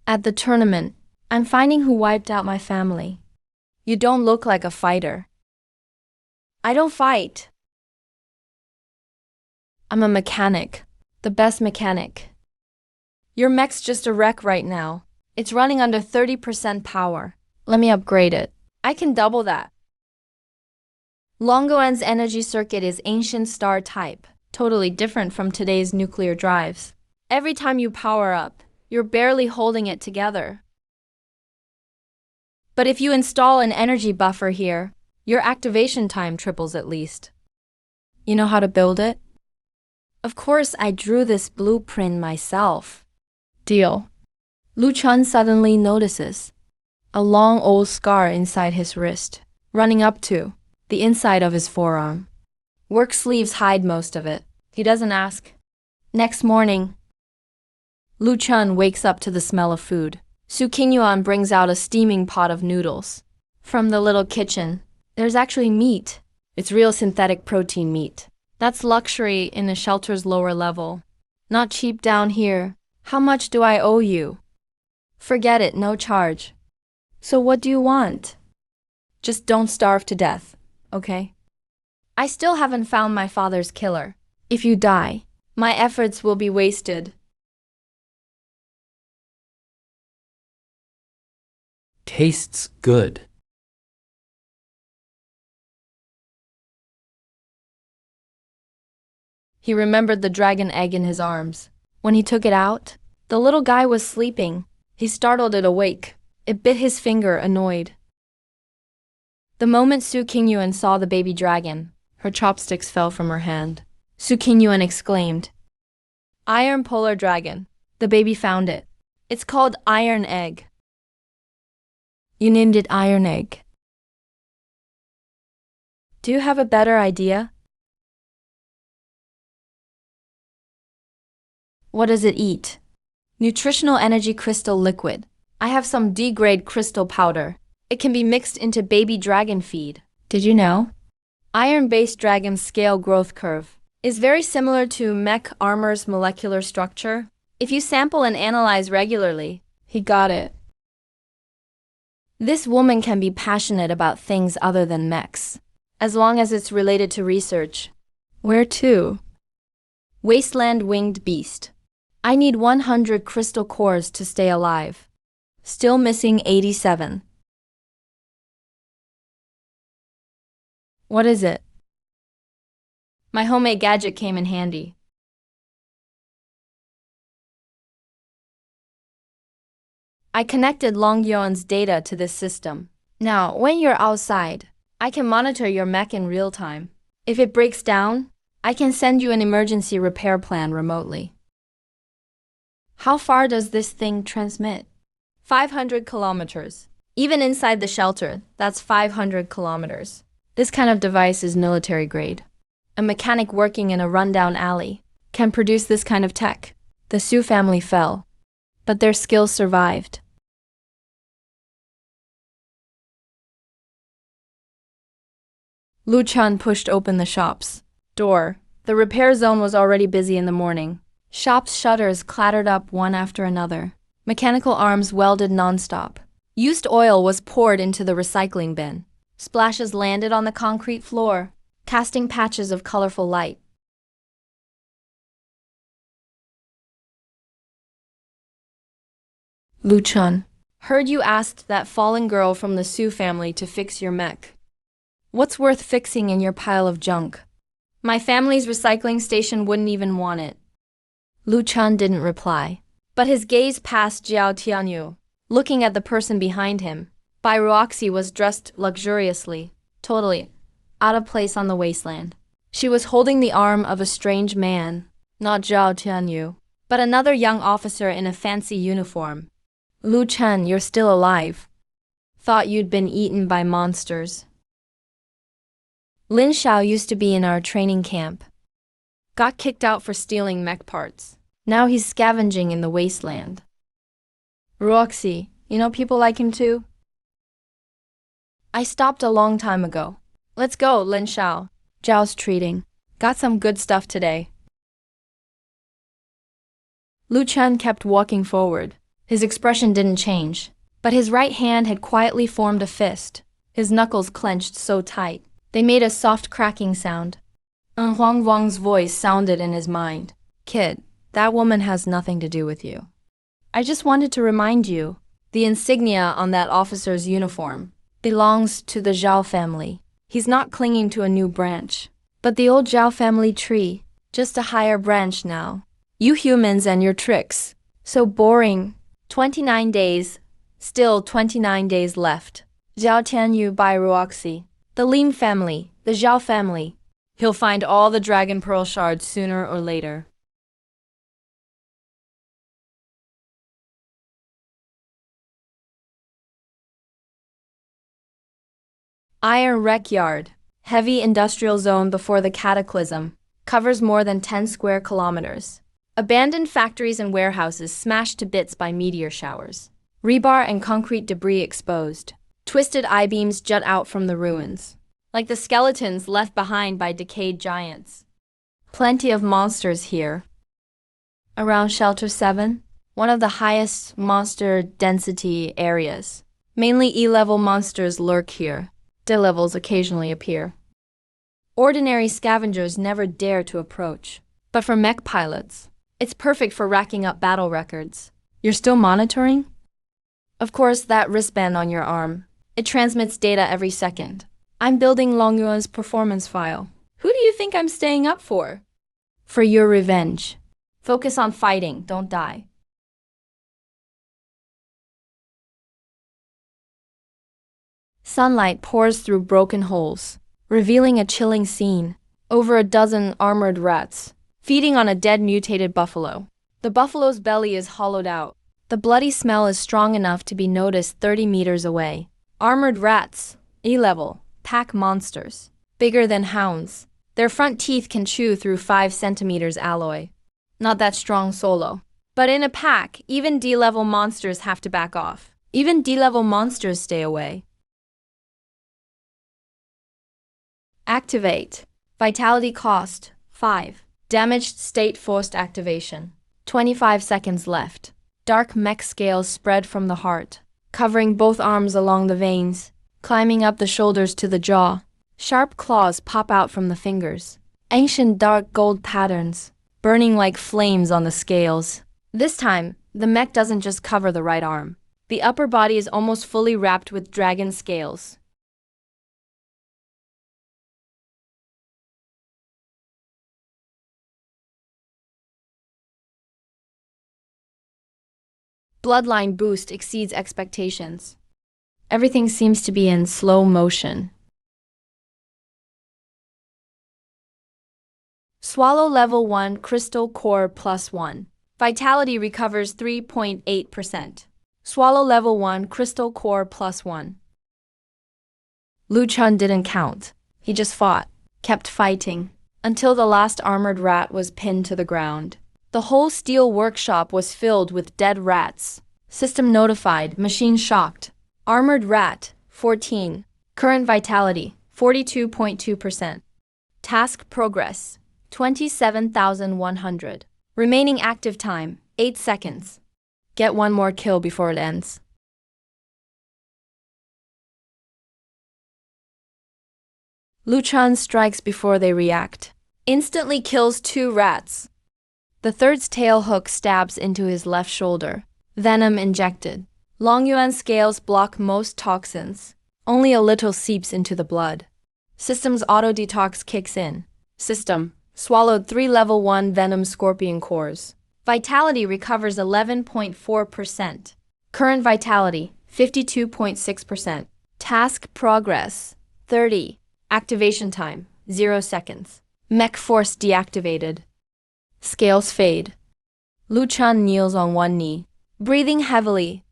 At the tournament, I'm finding who wiped out my family. You don't look like a fighter. I don't fight. I'm a mechanic, the best mechanic. Your mech's just a wreck right now. It's running under 30% power. Let me upgrade it. I can double that. Longyuan's energy circuit is ancient star type, totally different from today's nuclear drives. Every time you power up, you're barely holding it together. But if you install an energy buffer here, your activation time triples at least. You know how to build it? Of course, I drew this blueprint myself. Deal. Lu Chun suddenly notices a long old scar inside his wrist, running up to the inside of his forearm. Work sleeves hide most of it. He doesn't ask. Next morning, Lu Chun wakes up to the smell of food. Su Qingyuan brings out a steaming pot of noodles. From the little kitchen, there's actually meat. It's real synthetic protein meat. That's luxury in the shelter's lower level. Not cheap down here. How much do I owe you? Forget it, no charge. So what do you want? Just don't starve to death, okay? I still haven't found my father's killer. If you die, my efforts will be wasted. Tastes good. He remembered the dragon egg in his arms. When he took it out, the little guy was sleeping. He startled it awake. It bit his finger, annoyed. The moment Su Qingyuan saw the baby dragon, her chopsticks fell from her hand. Su Qingyuan exclaimed, "Iron polar dragon." The baby found it. It's called Iron Egg. You named it Iron Egg. Do you have a better idea? What does it eat? Nutritional energy crystal liquid. I have some D-grade crystal powder. It can be mixed into baby dragon feed. Did you know? Iron-based dragon scale growth curve is very similar to Mech armor's molecular structure. If you sample and analyze regularly, he got it. This woman can be passionate about things other than mechs, as long as it's related to research. Where to? Wasteland winged beast. I need 100 crystal cores to stay alive. Still missing 87. What is it? My homemade gadget came in handy. I connected Longyuan's data to this system. Now, when you're outside, I can monitor your mech in real time. If it breaks down, I can send you an emergency repair plan remotely. How far does this thing transmit? 500 kilometers. Even inside the shelter, that's 500 kilometers. This kind of device is military grade. A mechanic working in a rundown alley can produce this kind of tech. The Su family fell, but their skills survived. Lu Chun pushed open the shop's door. The repair zone was already busy in the morning. Shop's shutters clattered up one after another. Mechanical arms welded nonstop. Used oil was poured into the recycling bin. Splashes landed on the concrete floor, casting patches of colorful light. Lu Chun, heard you asked that fallen girl from the Su family to fix your mech. What's worth fixing in your pile of junk? My family's recycling station wouldn't even want it. Lu Chun didn't reply, but his gaze passed Jiao Tianyu, looking at the person behind him. Bai Ruoxi was dressed luxuriously, totally out of place on the wasteland. She was holding the arm of a strange man, not Jiao Tianyu, but another young officer in a fancy uniform. Lu Chun, you're still alive. Thought you'd been eaten by monsters. Lin Xiao used to be in our training camp. Got kicked out for stealing mech parts. Now he's scavenging in the wasteland. Ruoxi, you know people like him too? I stopped a long time ago. Let's go, Lin Xiao. Zhao's treating. Got some good stuff today. Lu Chun kept walking forward. His expression didn't change, but his right hand had quietly formed a fist. His knuckles clenched so tight, they made a soft cracking sound. Huang Wang's voice sounded in his mind. Kid, that woman has nothing to do with you. I just wanted to remind you, the insignia on that officer's uniform belongs to the Zhao family. He's not clinging to a new branch, but the old Zhao family tree, just a higher branch now. You humans and your tricks. So boring. 29 days. Still 29 days left. Zhao Tianyu Bai Ruoxi. The Lin family, the Zhao family. He'll find all the dragon pearl shards sooner or later. Iron Wreck Yard, heavy industrial zone before the cataclysm, covers more than 10 square kilometers. Abandoned factories and warehouses smashed to bits by meteor showers. Rebar and concrete debris exposed. Twisted I-beams jut out from the ruins, like the skeletons left behind by decayed giants. Plenty of monsters here. Around Shelter 7, one of the highest monster density areas. Mainly E-level monsters lurk here. D-levels occasionally appear. Ordinary scavengers never dare to approach. But for mech pilots, it's perfect for racking up battle records. You're still monitoring? Of course, that wristband on your arm. It transmits data every second. I'm building Longyuan's performance file. Who do you think I'm staying up for? For your revenge. Focus on fighting, don't die. Sunlight pours through broken holes, revealing a chilling scene. Over a dozen armored rats, feeding on a dead mutated buffalo. The buffalo's belly is hollowed out. The bloody smell is strong enough to be noticed 30 meters away. Armored rats, E-level, pack monsters, bigger than hounds. Their front teeth can chew through 5 centimeters alloy. Not that strong solo. But in a pack, even D-level monsters have to back off. Even D-level monsters stay away. Activate. Vitality cost, 5. Damaged state forced activation. 25 seconds left. Dark mech scales spread from the heart, covering both arms along the veins, climbing up the shoulders to the jaw. Sharp claws pop out from the fingers. Ancient dark gold patterns, burning like flames on the scales. This time, the mech doesn't just cover the right arm. The upper body is almost fully wrapped with dragon scales. Bloodline boost exceeds expectations. Everything seems to be in slow motion. Swallow level 1 crystal core +1. Vitality recovers 3.8%. Swallow level 1 crystal core +1. Lu Chun didn't count. He just fought, kept fighting, until the last armored rat was pinned to the ground. The whole steel workshop was filled with dead rats. System notified, machine shocked. Armored rat, 14. Current vitality, 42.2%. Task progress, 27,100. Remaining active time, 8 seconds. Get one more kill before it ends. Lu Chun strikes before they react. Instantly kills 2 rats. The third's tail hook stabs into his left shoulder. Venom injected. Longyuan scales block most toxins. Only a little seeps into the blood. System's auto-detox kicks in. System. Swallowed 3 level 1 venom scorpion cores. Vitality recovers 11.4%. Current vitality, 52.6%. Task progress, 30. Activation time, 0 seconds. Mech force deactivated. Scales fade. Lu Chun kneels on one knee, breathing heavily.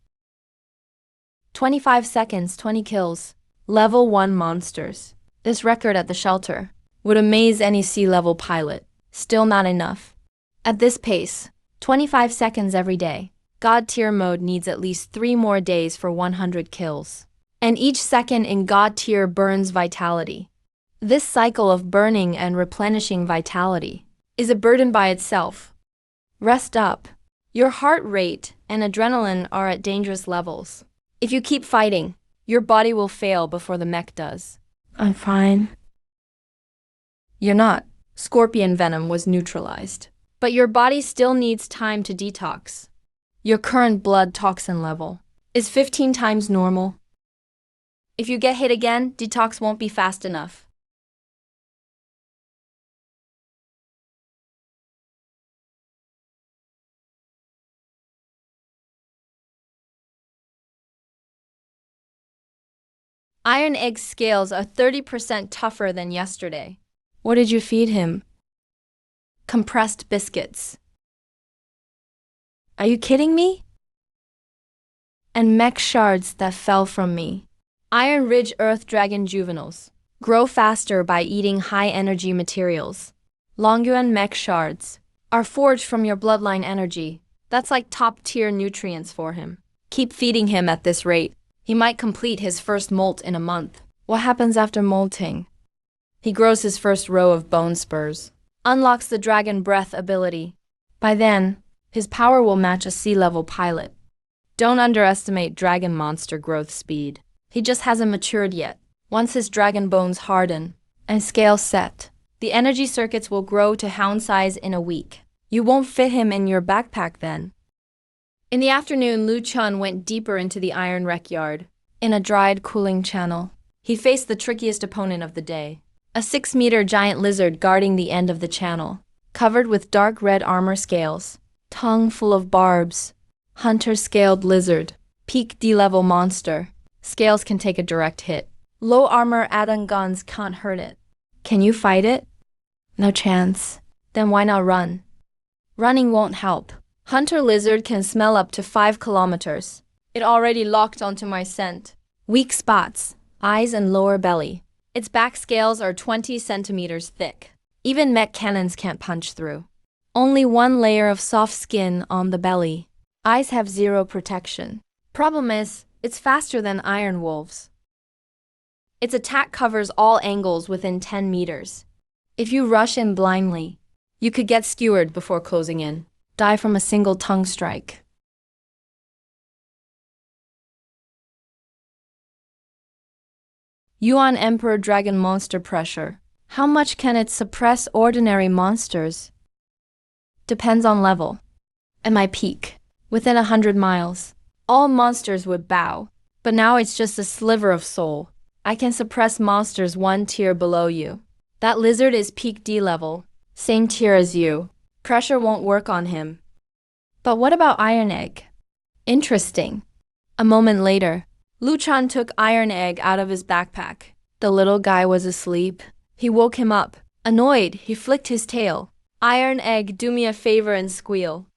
25 seconds, 20 kills. Level 1 monsters. This record at the shelter would amaze any C-level pilot. Still not enough. At this pace, 25 seconds every day. God tier mode needs at least 3 more days for 100 kills. And each second in God tier burns vitality. This cycle of burning and replenishing vitality is a burden by itself. Rest up. Your heart rate and adrenaline are at dangerous levels. If you keep fighting, your body will fail before the mech does. I'm fine. You're not. Scorpion venom was neutralized. But your body still needs time to detox. Your current blood toxin level is 15 times normal. If you get hit again, detox won't be fast enough. Iron egg scales are 30% tougher than yesterday. What did you feed him? Compressed biscuits. Are you kidding me? And mech shards that fell from me. Iron Ridge Earth Dragon juveniles grow faster by eating high-energy materials. Longyuan mech shards are forged from your bloodline energy. That's like top-tier nutrients for him. Keep feeding him at this rate. He might complete his first molt in a month. What happens after molting? He grows his first row of bone spurs. Unlocks the dragon breath ability. By then, His power will match a sea-level pilot. Don't underestimate dragon monster growth speed. He just hasn't matured yet. Once his dragon bones harden and scales set, the energy circuits will grow to hound size in a week. You won't fit him in your backpack then. In the afternoon, Lu Chun went deeper into the iron wreck yard. In a dried, cooling channel, he faced the trickiest opponent of the day. A 6-meter giant lizard guarding the end of the channel, covered with dark red armor scales, tongue full of barbs. Hunter-scaled lizard, peak D-level monster. Scales can take a direct hit. Low armor add-on guns can't hurt it. Can you fight it? No chance. Then why not run? Running won't help. Hunter lizard can smell up to 5 kilometers. It already locked onto my scent. Weak spots, eyes and lower belly. Its back scales are 20 centimeters thick. Even mech cannons can't punch through. Only one layer of soft skin on the belly. Eyes have zero protection. Problem is, it's faster than iron wolves. Its attack covers all angles within 10 meters. If you rush in blindly, you could get skewered before closing in. Die from a single tongue strike. Yuan Emperor Dragon Monster Pressure. How much can it suppress ordinary monsters? Depends on level. At my peak, within 100 miles, all monsters would bow. But now it's just a sliver of soul. I can suppress monsters 1 tier below you. That lizard is peak D level, same tier as you. Pressure won't work on him. But what about Iron Egg? Interesting. A moment later, Lu Chan took Iron Egg out of his backpack. The little guy was asleep. He woke him up. Annoyed, he flicked his tail. Iron Egg, do me a favor and squeal.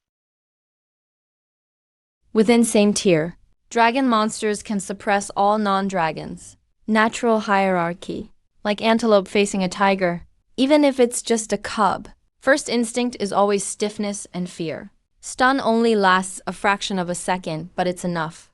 Within same tier, dragon monsters can suppress all non-dragons. Natural hierarchy. Like antelope facing a tiger. Even if it's just a cub, first instinct is always stiffness and fear. Stun only lasts a fraction of a second, but it's enough.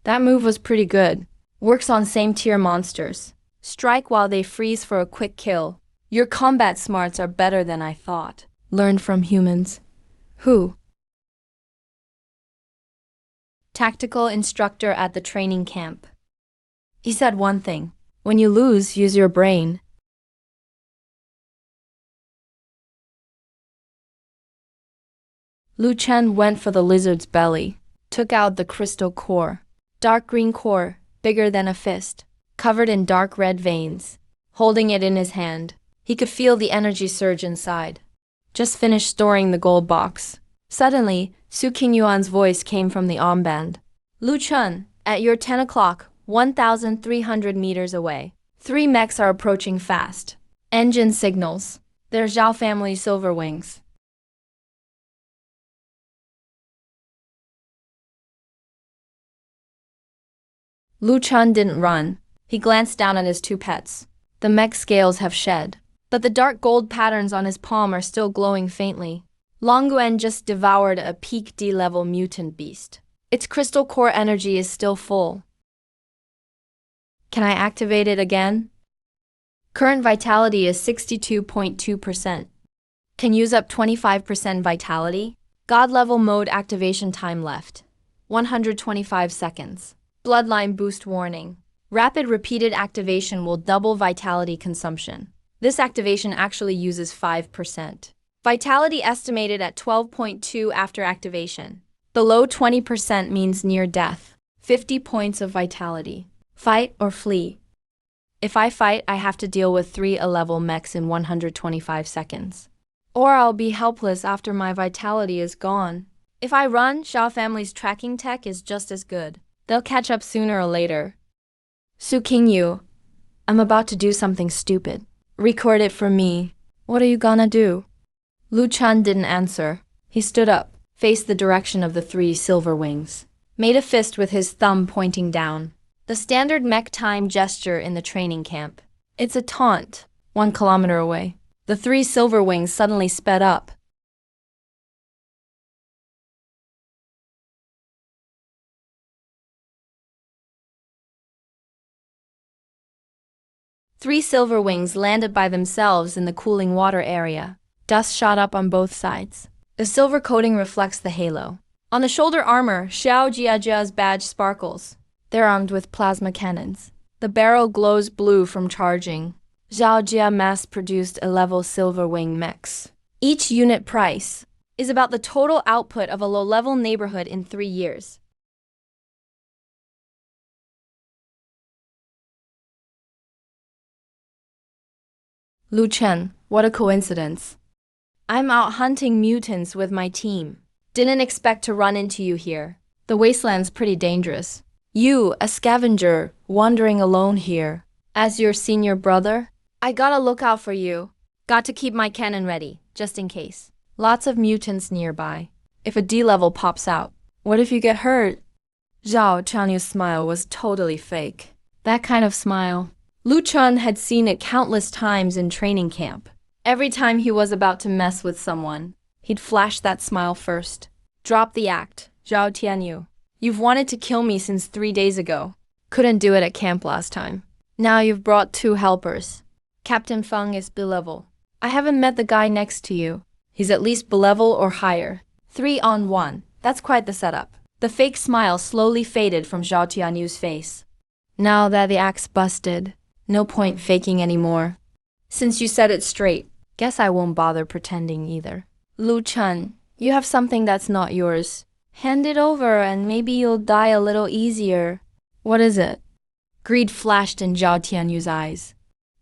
That move was pretty good. Works on same tier monsters. Strike while they freeze for a quick kill. Your combat smarts are better than I thought. Learned from humans. Who? Tactical instructor at the training camp. He said one thing. When you lose, use your brain. Lu Chen went for the lizard's belly. Took out the crystal core. Dark green core, bigger than a fist, covered in dark red veins. Holding it in his hand, he could feel the energy surge inside. Just finished storing the gold box. Suddenly, Su Qingyuan's voice came from the armband. Lu Chun, at your 10 o'clock, 1,300 meters away. 3 mechs are approaching fast. Engine signals. They're Zhao family silver wings. Lu Chun didn't run. He glanced down at his 2 pets. The mech scales have shed, but the dark gold patterns on his palm are still glowing faintly. Longuan just devoured a peak D-level mutant beast. Its crystal core energy is still full. Can I activate it again? Current vitality is 62.2%. Can use up 25% vitality? God level mode activation time left. 125 seconds. Bloodline boost warning. Rapid repeated activation will double vitality consumption. This activation actually uses 5%. Vitality estimated at 12.2 after activation. Below 20% means near death. 50 points of vitality. Fight or flee. If I fight, I have to deal with 3 A-level mechs in 125 seconds. Or I'll be helpless after my vitality is gone. If I run, Xiao family's tracking tech is just as good. They'll catch up sooner or later. Su Qingyu, I'm about to do something stupid. Record it for me. What are you gonna do? Lu Chun didn't answer. He stood up, faced the direction of the 3 silver wings. Made a fist with his thumb pointing down. The standard mech time gesture in the training camp. It's a taunt. 1 kilometer away. The 3 silver wings suddenly sped up. Three silver wings landed by themselves in the cooling water area. Dust shot up on both sides. The silver coating reflects the halo. On the shoulder armor, Xiao Jiajia's badge sparkles. They're armed with plasma cannons. The barrel glows blue from charging. Xiao Jia mass-produced a level silver wing mechs. Each unit price is about the total output of a low-level neighborhood in 3 years. Lu Chen, what a coincidence. I'm out hunting mutants with my team. Didn't expect to run into you here. The wasteland's pretty dangerous. You, a scavenger, wandering alone here. As your senior brother, I gotta look out for you. Got to keep my cannon ready, just in case. Lots of mutants nearby. If a D-level pops out, what if you get hurt? Zhao Chanyu's smile was totally fake. That kind of smile. Lu Chun had seen it countless times in training camp. Every time he was about to mess with someone, he'd flash that smile first. Drop the act, Zhao Tianyu. You've wanted to kill me since 3 days ago. Couldn't do it at camp last time. Now you've brought 2 helpers. Captain Feng is B-level. I haven't met the guy next to you. He's at least B-level or higher. 3 on 1. That's quite the setup. The fake smile slowly faded from Zhao Tianyu's face. Now that the act's busted, no point faking anymore. Since you said it straight, guess I won't bother pretending either. Lu Chen, you have something that's not yours. Hand it over and maybe you'll die a little easier. What is it? Greed flashed in Zhao Tianyu's eyes.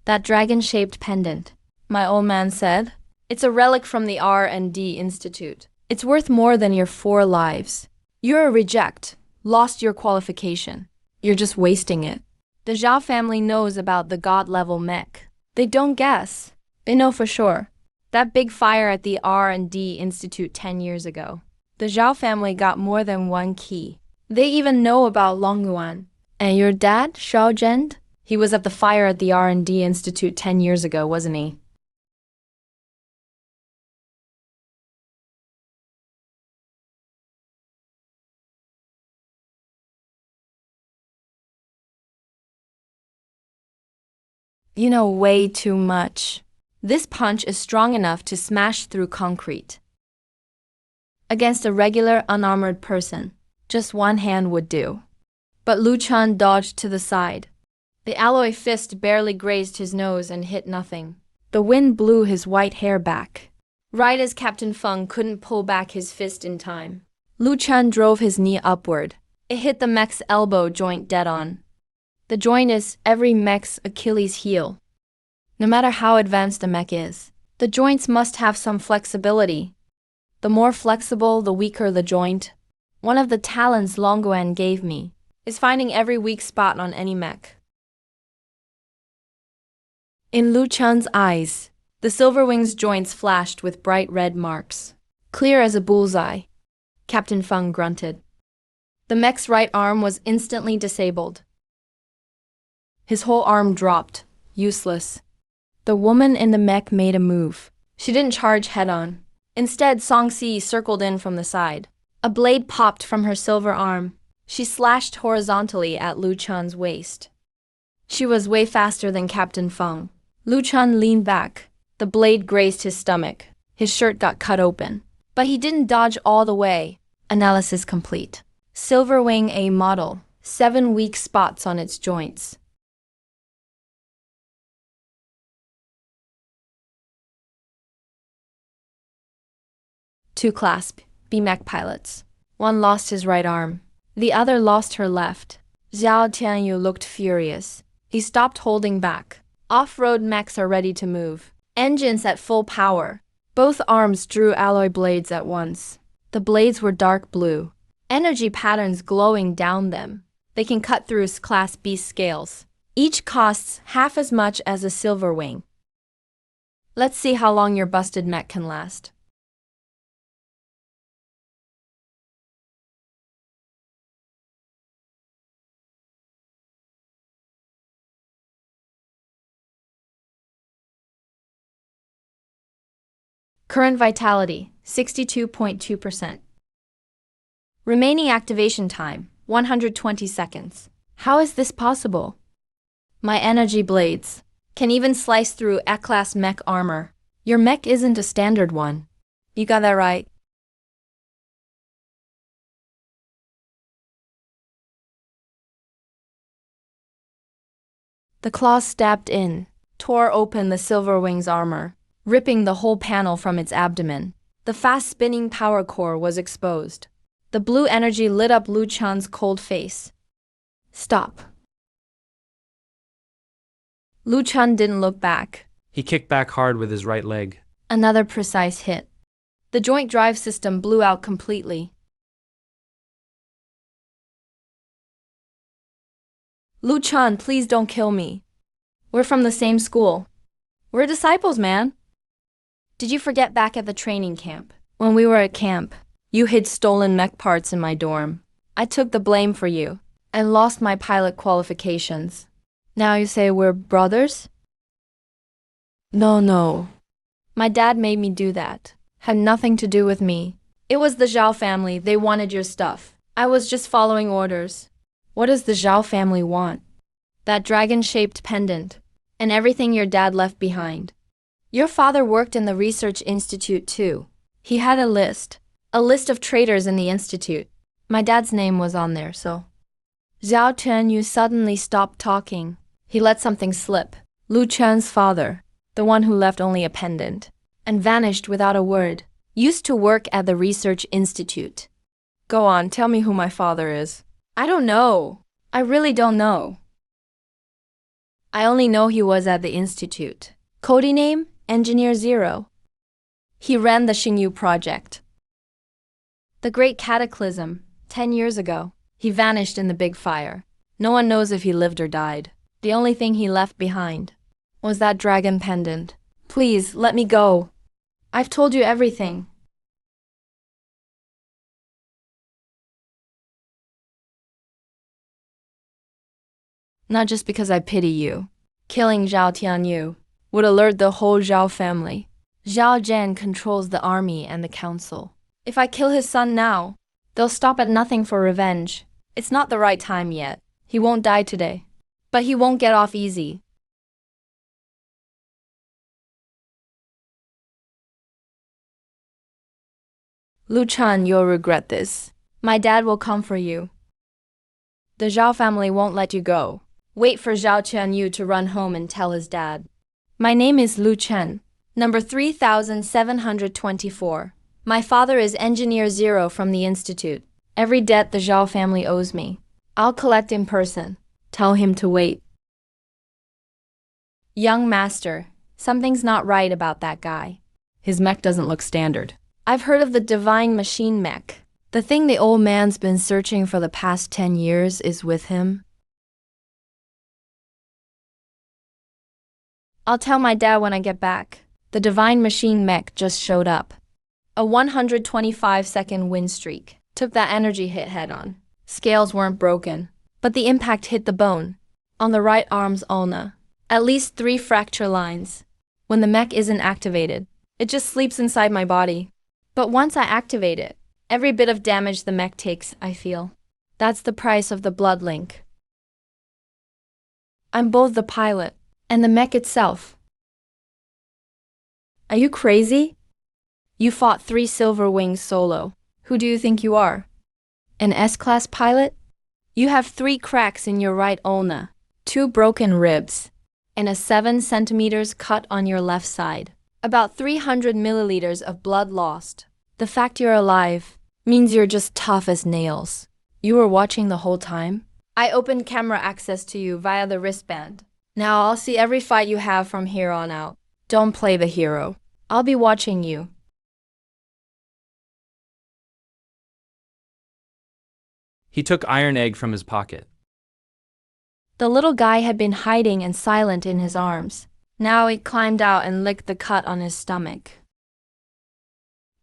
That dragon-shaped pendant, my old man said. It's a relic from the R&D Institute. It's worth more than your 4 lives. You're a reject, lost your qualification. You're just wasting it. The Zhao family knows about the god-level mech. They don't guess. They know for sure. That big fire at the R&D Institute 10 years ago. The Zhao family got more than 1 key. They even know about Longyuan. And your dad, Xiao Zhend? He was at the fire at the R&D Institute 10 years ago, wasn't he? You know way too much. This punch is strong enough to smash through concrete. Against a regular, unarmored person, just 1 hand would do. But Lu Chun dodged to the side. The alloy fist barely grazed his nose and hit nothing. The wind blew his white hair back. Right as Captain Feng couldn't pull back his fist in time, Lu Chun drove his knee upward. It hit the mech's elbow joint dead on. The joint is every mech's Achilles heel. No matter how advanced a mech is, the joints must have some flexibility. The more flexible, the weaker the joint. One of the talents Longyuan gave me is finding every weak spot on any mech. In Lu Chun's eyes, the silver wing's joints flashed with bright red marks. Clear as a bullseye. Captain Feng grunted. The mech's right arm was instantly disabled. His whole arm dropped, useless. The woman in the mech made a move. She didn't charge head-on. Instead, Songxi circled in from the side. A blade popped from her silver arm. She slashed horizontally at Lu Chun's waist. She was way faster than Captain Feng. Lu Chun leaned back. The blade grazed his stomach. His shirt got cut open. But he didn't dodge all the way. Analysis complete. Silver Wing A model. 7 weak spots on its joints. Two clasp, B-mech pilots. One lost his right arm. The other lost her left. Zhao Tianyu looked furious. He stopped holding back. Off-road mechs are ready to move. Engines at full power. Both arms drew alloy blades at once. The blades were dark blue. Energy patterns glowing down them. They can cut through Class B scales. Each costs half as much as a silver wing. Let's see how long your busted mech can last. Current vitality, 62.2%. Remaining activation time, 120 seconds. How is this possible? My energy blades can even slice through A-class mech armor. Your mech isn't a standard one. You got that right. The claws stabbed in, tore open the Silver Wing's armor, ripping the whole panel from its abdomen. The fast-spinning power core was exposed. The blue energy lit up Lu Chan's cold face. Stop. Lu Chan didn't look back. He kicked back hard with his right leg. Another precise hit. The joint drive system blew out completely. Lu Chan, please don't kill me. We're from the same school. We're disciples, man. Did you forget back at the training camp? When we were at camp, you hid stolen mech parts in my dorm. I took the blame for you and lost my pilot qualifications. Now you say we're brothers? No. My dad made me do that. Had nothing to do with me. It was the Zhao family. They wanted your stuff. I was just following orders. What does the Zhao family want? That dragon-shaped pendant and everything your dad left behind. Your father worked in the research institute too. He had a list of traitors in the institute. My dad's name was on there, so. Zhao Chen, suddenly stopped talking. He let something slip. Lu Chen's father, the one who left only a pendant, and vanished without a word, used to work at the research institute. Go on, tell me who my father is. I don't know. I really don't know. I only know he was at the institute. Code name, Engineer Zero. He ran the Xingyu project. The Great Cataclysm, 10 years ago. He vanished in the big fire. No one knows if he lived or died. The only thing he left behind was that dragon pendant. Please, let me go. I've told you everything. Not just because I pity you. Killing Zhao Tianyu would alert the whole Zhao family. Zhao Zhen controls the army and the council. If I kill his son now, they'll stop at nothing for revenge. It's not the right time yet. He won't die today. But he won't get off easy. Lu Chan, you'll regret this. My dad will come for you. The Zhao family won't let you go. Wait for Zhao Qianyu to run home and tell his dad. My name is Lu Chen, number 3724. My father is Engineer Zero from the Institute. Every debt the Zhao family owes me, I'll collect in person. Tell him to wait. Young master, something's not right about that guy. His mech doesn't look standard. I've heard of the divine machine mech. The thing the old man's been searching for the past 10 years is with him. I'll tell my dad when I get back. The divine machine mech just showed up. A 125-second win streak. Took that energy hit head-on. Scales weren't broken, but the impact hit the bone. On the right arm's ulna. At least 3 fracture lines. When the mech isn't activated, it just sleeps inside my body. But once I activate it, every bit of damage the mech takes, I feel. That's the price of the blood link. I'm both the pilot and the mech itself. Are you crazy? You fought 3 Silver Wings solo. Who do you think you are? An S-class pilot? You have 3 cracks in your right ulna, 2 broken ribs, and a 7 centimeters cut on your left side. About 300 milliliters of blood lost. The fact you're alive means you're just tough as nails. You were watching the whole time? I opened camera access to you via the wristband. Now I'll see every fight you have from here on out. Don't play the hero. I'll be watching you. He took Iron Egg from his pocket. The little guy had been hiding and silent in his arms. Now he climbed out and licked the cut on his stomach.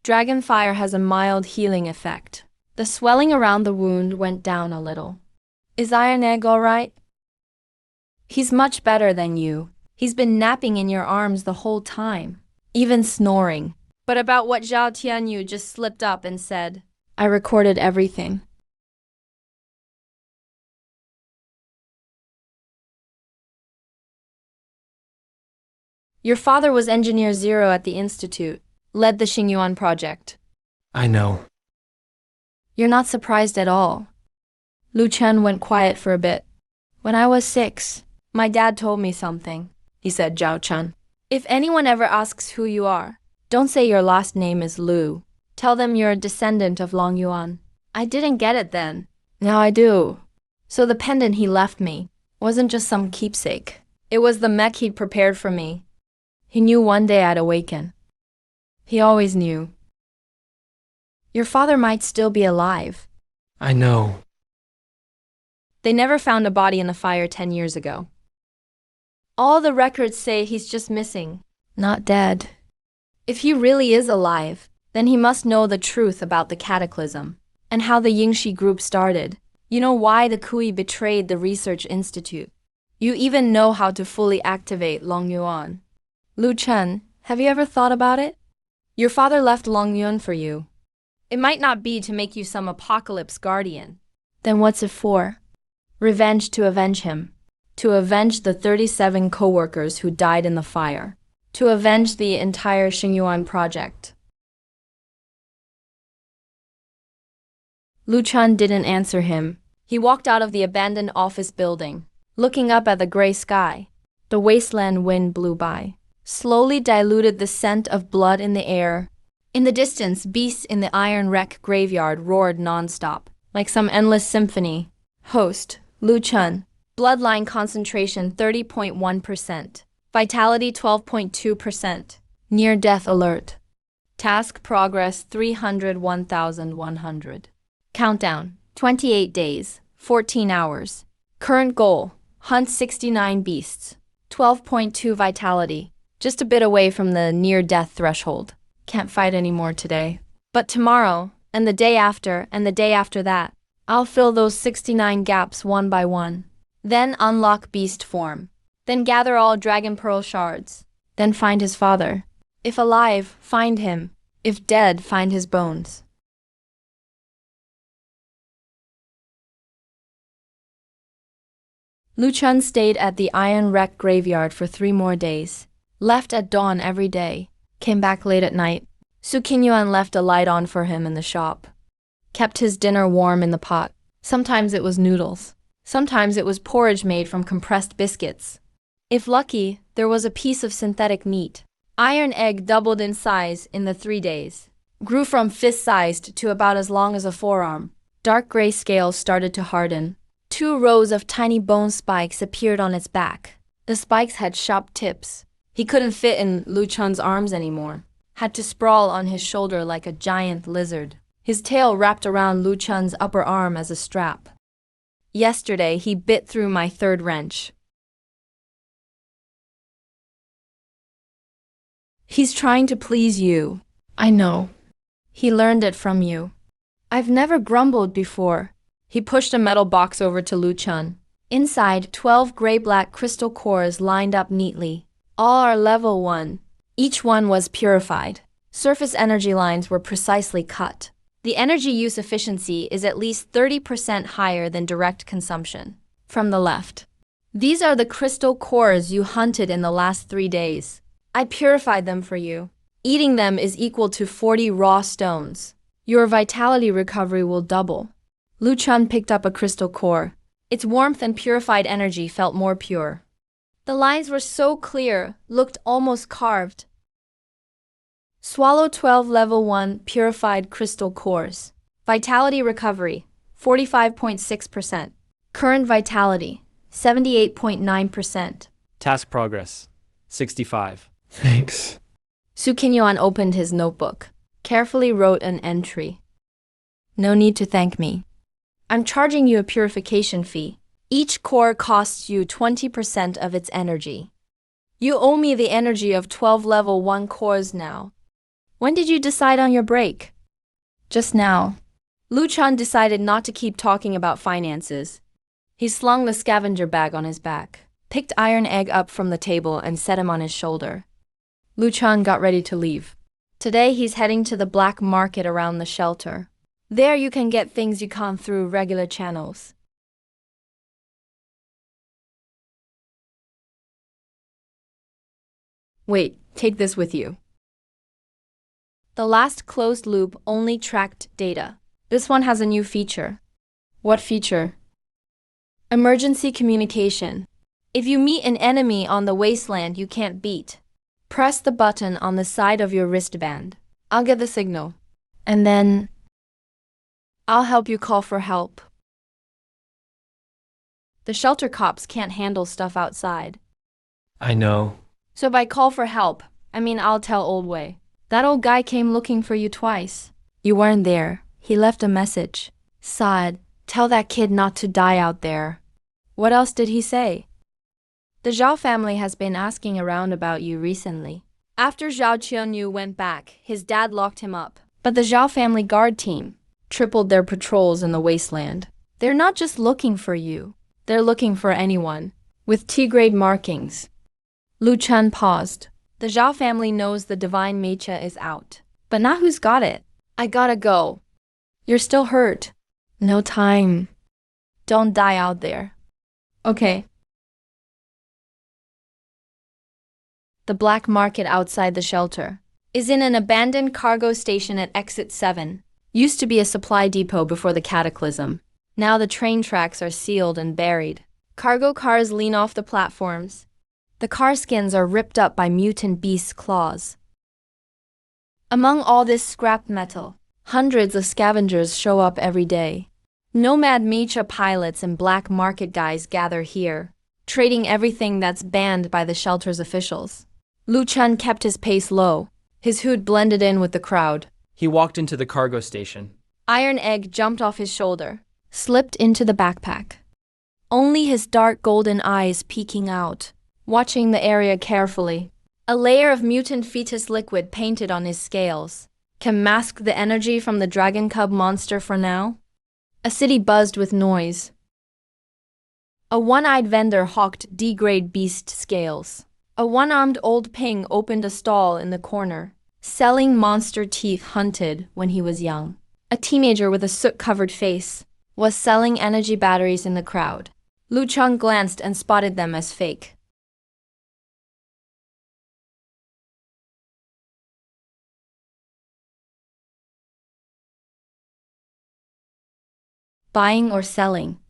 Dragonfire has a mild healing effect. The swelling around the wound went down a little. Is Iron Egg all right? He's much better than you. He's been napping in your arms the whole time, even snoring. But about what Zhao Tianyu just slipped up and said. I recorded everything. Your father was Engineer Zero at the Institute, led the Xingyuan project. I know. You're not surprised at all. Lu Chen went quiet for a bit. When I was 6, my dad told me something, he said, Zhao Chen. If anyone ever asks who you are, don't say your last name is Lu. Tell them you're a descendant of Long Yuan. I didn't get it then. Now I do. So the pendant he left me wasn't just some keepsake. It was the mech he'd prepared for me. He knew one day I'd awaken. He always knew. Your father might still be alive. I know. They never found a body in the fire 10 years ago. All the records say he's just missing, not dead. If he really is alive, then he must know the truth about the cataclysm and how the Yingxi group started. You know why the Kui betrayed the research institute. You even know how to fully activate Long Yuan. Lu Chen, have you ever thought about it? Your father left Long Yuan for you. It might not be to make you some apocalypse guardian. Then what's it for? Revenge to avenge him. To avenge the 37 co-workers who died in the fire. To avenge the entire Xingyuan project. Lu Chen didn't answer him. He walked out of the abandoned office building, looking up at the gray sky. The wasteland wind blew by, slowly diluted the scent of blood in the air. In the distance, beasts in the iron wreck graveyard roared non-stop, like some endless symphony. Host, Lu Chen. Bloodline concentration 30.1%. Vitality 12.2%. Near-death alert. Task progress 301,100. Countdown 28 days, 14 hours. Current goal, hunt 69 beasts. 12.2 vitality, just a bit away from the near-death threshold. Can't fight anymore today. But tomorrow, and the day after, and the day after that, I'll fill those 69 gaps one by one. Then unlock beast form. Then gather all dragon pearl shards. Then find his father. If alive, find him. If dead, find his bones. Lu Chen stayed at the iron wreck graveyard for 3 more days. Left at dawn every day. Came back late at night. Su Qingyuan left a light on for him in the shop. Kept his dinner warm in the pot. Sometimes it was noodles. Sometimes it was porridge made from compressed biscuits. If lucky, there was a piece of synthetic meat. Iron egg doubled in size in the 3 days. Grew from fist-sized to about as long as a forearm. Dark gray scales started to harden. 2 rows of tiny bone spikes appeared on its back. The spikes had sharp tips. He couldn't fit in Lu Chen's arms anymore. Had to sprawl on his shoulder like a giant lizard. His tail wrapped around Lu Chen's upper arm as a strap. Yesterday, he bit through my 3rd wrench. He's trying to please you. I know. He learned it from you. I've never grumbled before. He pushed a metal box over to Lu Chen. Inside, 12 gray-black crystal cores lined up neatly. All are level 1. Each one was purified. Surface energy lines were precisely cut. The energy use efficiency is at least 30% higher than direct consumption. From the left. These are the crystal cores you hunted in the last 3 days. I purified them for you. Eating them is equal to 40 raw stones. Your vitality recovery will double. Lu Chen picked up a crystal core. Its warmth and purified energy felt more pure. The lines were so clear, looked almost carved. Swallow 12 level 1 purified crystal cores. Vitality recovery, 45.6%. Current vitality, 78.9%. Task progress 65. Thanks. Su Qingyuan opened his notebook, carefully wrote an entry. No need to thank me. I'm charging you a purification fee. Each core costs you 20% of its energy. You owe me the energy of 12 level 1 cores now. When did you decide on your break? Just now. Lu Chen decided not to keep talking about finances. He slung the scavenger bag on his back, picked Iron Egg up from the table and set him on his shoulder. Lu Chen got ready to leave. Today he's heading to the black market around the shelter. There you can get things you can't through regular channels. Wait, take this with you. The last closed loop only tracked data. This one has a new feature. What feature? Emergency communication. If you meet an enemy on the wasteland you can't beat, press the button on the side of your wristband. I'll get the signal. And then I'll help you call for help. The shelter cops can't handle stuff outside. I know. So by call for help, I mean I'll tell Old Way. That old guy came looking for you twice. You weren't there. He left a message. Saad, tell that kid not to die out there. What else did he say? The Zhao family has been asking around about you recently. After Zhao Qianyu went back, his dad locked him up. But the Zhao family guard team tripled their patrols in the wasteland. They're not just looking for you. They're looking for anyone with T-grade markings. Lu Chen paused. The Zhao family knows the divine Mecha is out. But not who's got it. I gotta go. You're still hurt. No time. Don't die out there. Okay. The black market outside the shelter is in an abandoned cargo station at exit 7. Used to be a supply depot before the cataclysm. Now the train tracks are sealed and buried. Cargo cars lean off the platforms. The car skins are ripped up by mutant beasts' claws. Among all this scrap metal, hundreds of scavengers show up every day. Nomad Mecha pilots and black market guys gather here, trading everything that's banned by the shelter's officials. Lu Chen kept his pace low. His hood blended in with the crowd. He walked into the cargo station. Iron Egg jumped off his shoulder, slipped into the backpack. Only his dark golden eyes peeking out, watching the area carefully. A layer of mutant fetus liquid painted on his scales. Can mask the energy from the dragon cub monster for now? A city buzzed with noise. A one-eyed vendor hawked D-grade beast scales. A one-armed old ping opened a stall in the corner, selling monster teeth hunted when he was young. A teenager with a soot-covered face was selling energy batteries in the crowd. Lu Cheng glanced and spotted them as fake. Buying or selling?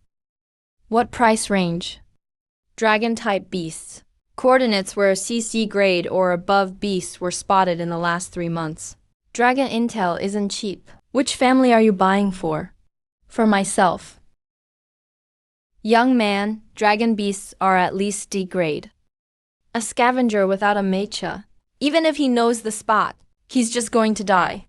What price range? Dragon-type beasts. Coordinates where CC grade or above beasts were spotted in the last 3 months. Dragon intel isn't cheap. Which family are you buying for? For myself. Young man, dragon beasts are at least D grade. A scavenger without a mecha. Even if he knows the spot, he's just going to die.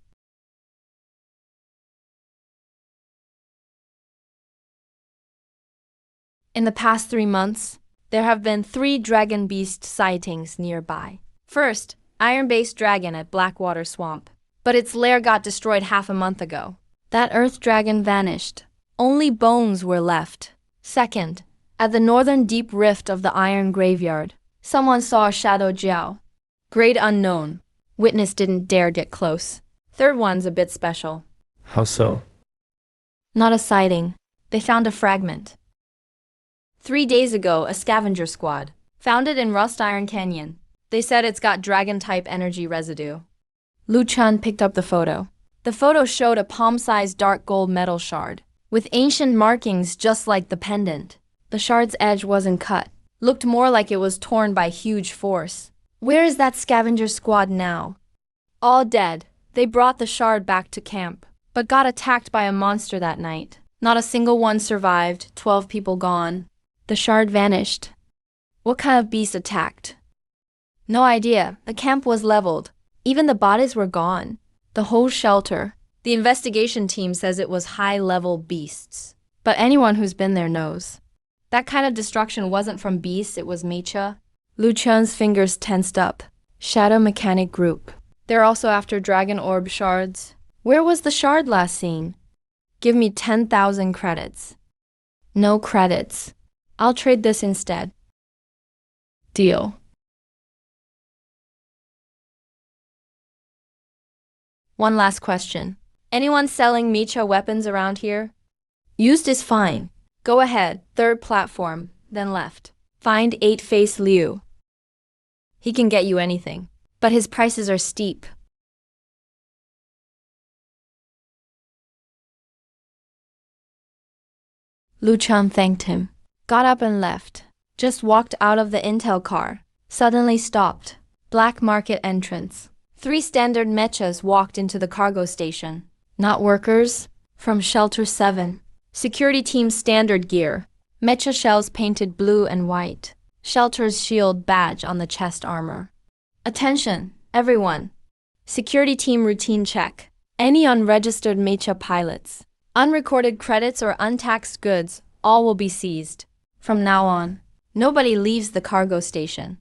In the past 3 months, there have been 3 dragon beast sightings nearby. First, iron-based dragon at Blackwater Swamp. But its lair got destroyed half a month ago. That earth dragon vanished. Only bones were left. Second, at the northern deep rift of the Iron Graveyard, someone saw a shadow jiao. Grade unknown. Witness didn't dare get close. Third one's a bit special. How so? Not a sighting. They found a fragment. 3 days ago, a scavenger squad found it in Rust Iron Canyon. They said it's got dragon-type energy residue. Lu Chen picked up the photo. The photo showed a palm-sized dark gold metal shard, with ancient markings just like the pendant. The shard's edge wasn't cut. Looked more like it was torn by huge force. Where is that scavenger squad now? All dead. They brought the shard back to camp, but got attacked by a monster that night. Not a single one survived, 12 people gone. The shard vanished. What kind of beast attacked? No idea. The camp was leveled. Even the bodies were gone. The whole shelter. The investigation team says it was high-level beasts. But anyone who's been there knows. That kind of destruction wasn't from beasts, it was Mecha. Lu Chen's fingers tensed up. Shadow Mechanic Group. They're also after Dragon Orb shards. Where was the shard last seen? Give me 10,000 credits. No credits. I'll trade this instead. Deal. One last question. Anyone selling Mecha weapons around here? Used is fine. Go ahead, third platform, then left. Find 8-Face Liu. He can get you anything, but his prices are steep. Lu Chun thanked him, got up and left. Just walked out of the Intel car. Suddenly stopped. Black market entrance. 3 standard mechas walked into the cargo station. Not workers. From Shelter 7. Security team standard gear. Mecha shells painted blue and white. Shelter's shield badge on the chest armor. Attention, everyone. Security team routine check. Any unregistered Mecha pilots, unrecorded credits or untaxed goods, all will be seized. From now on, nobody leaves the cargo station.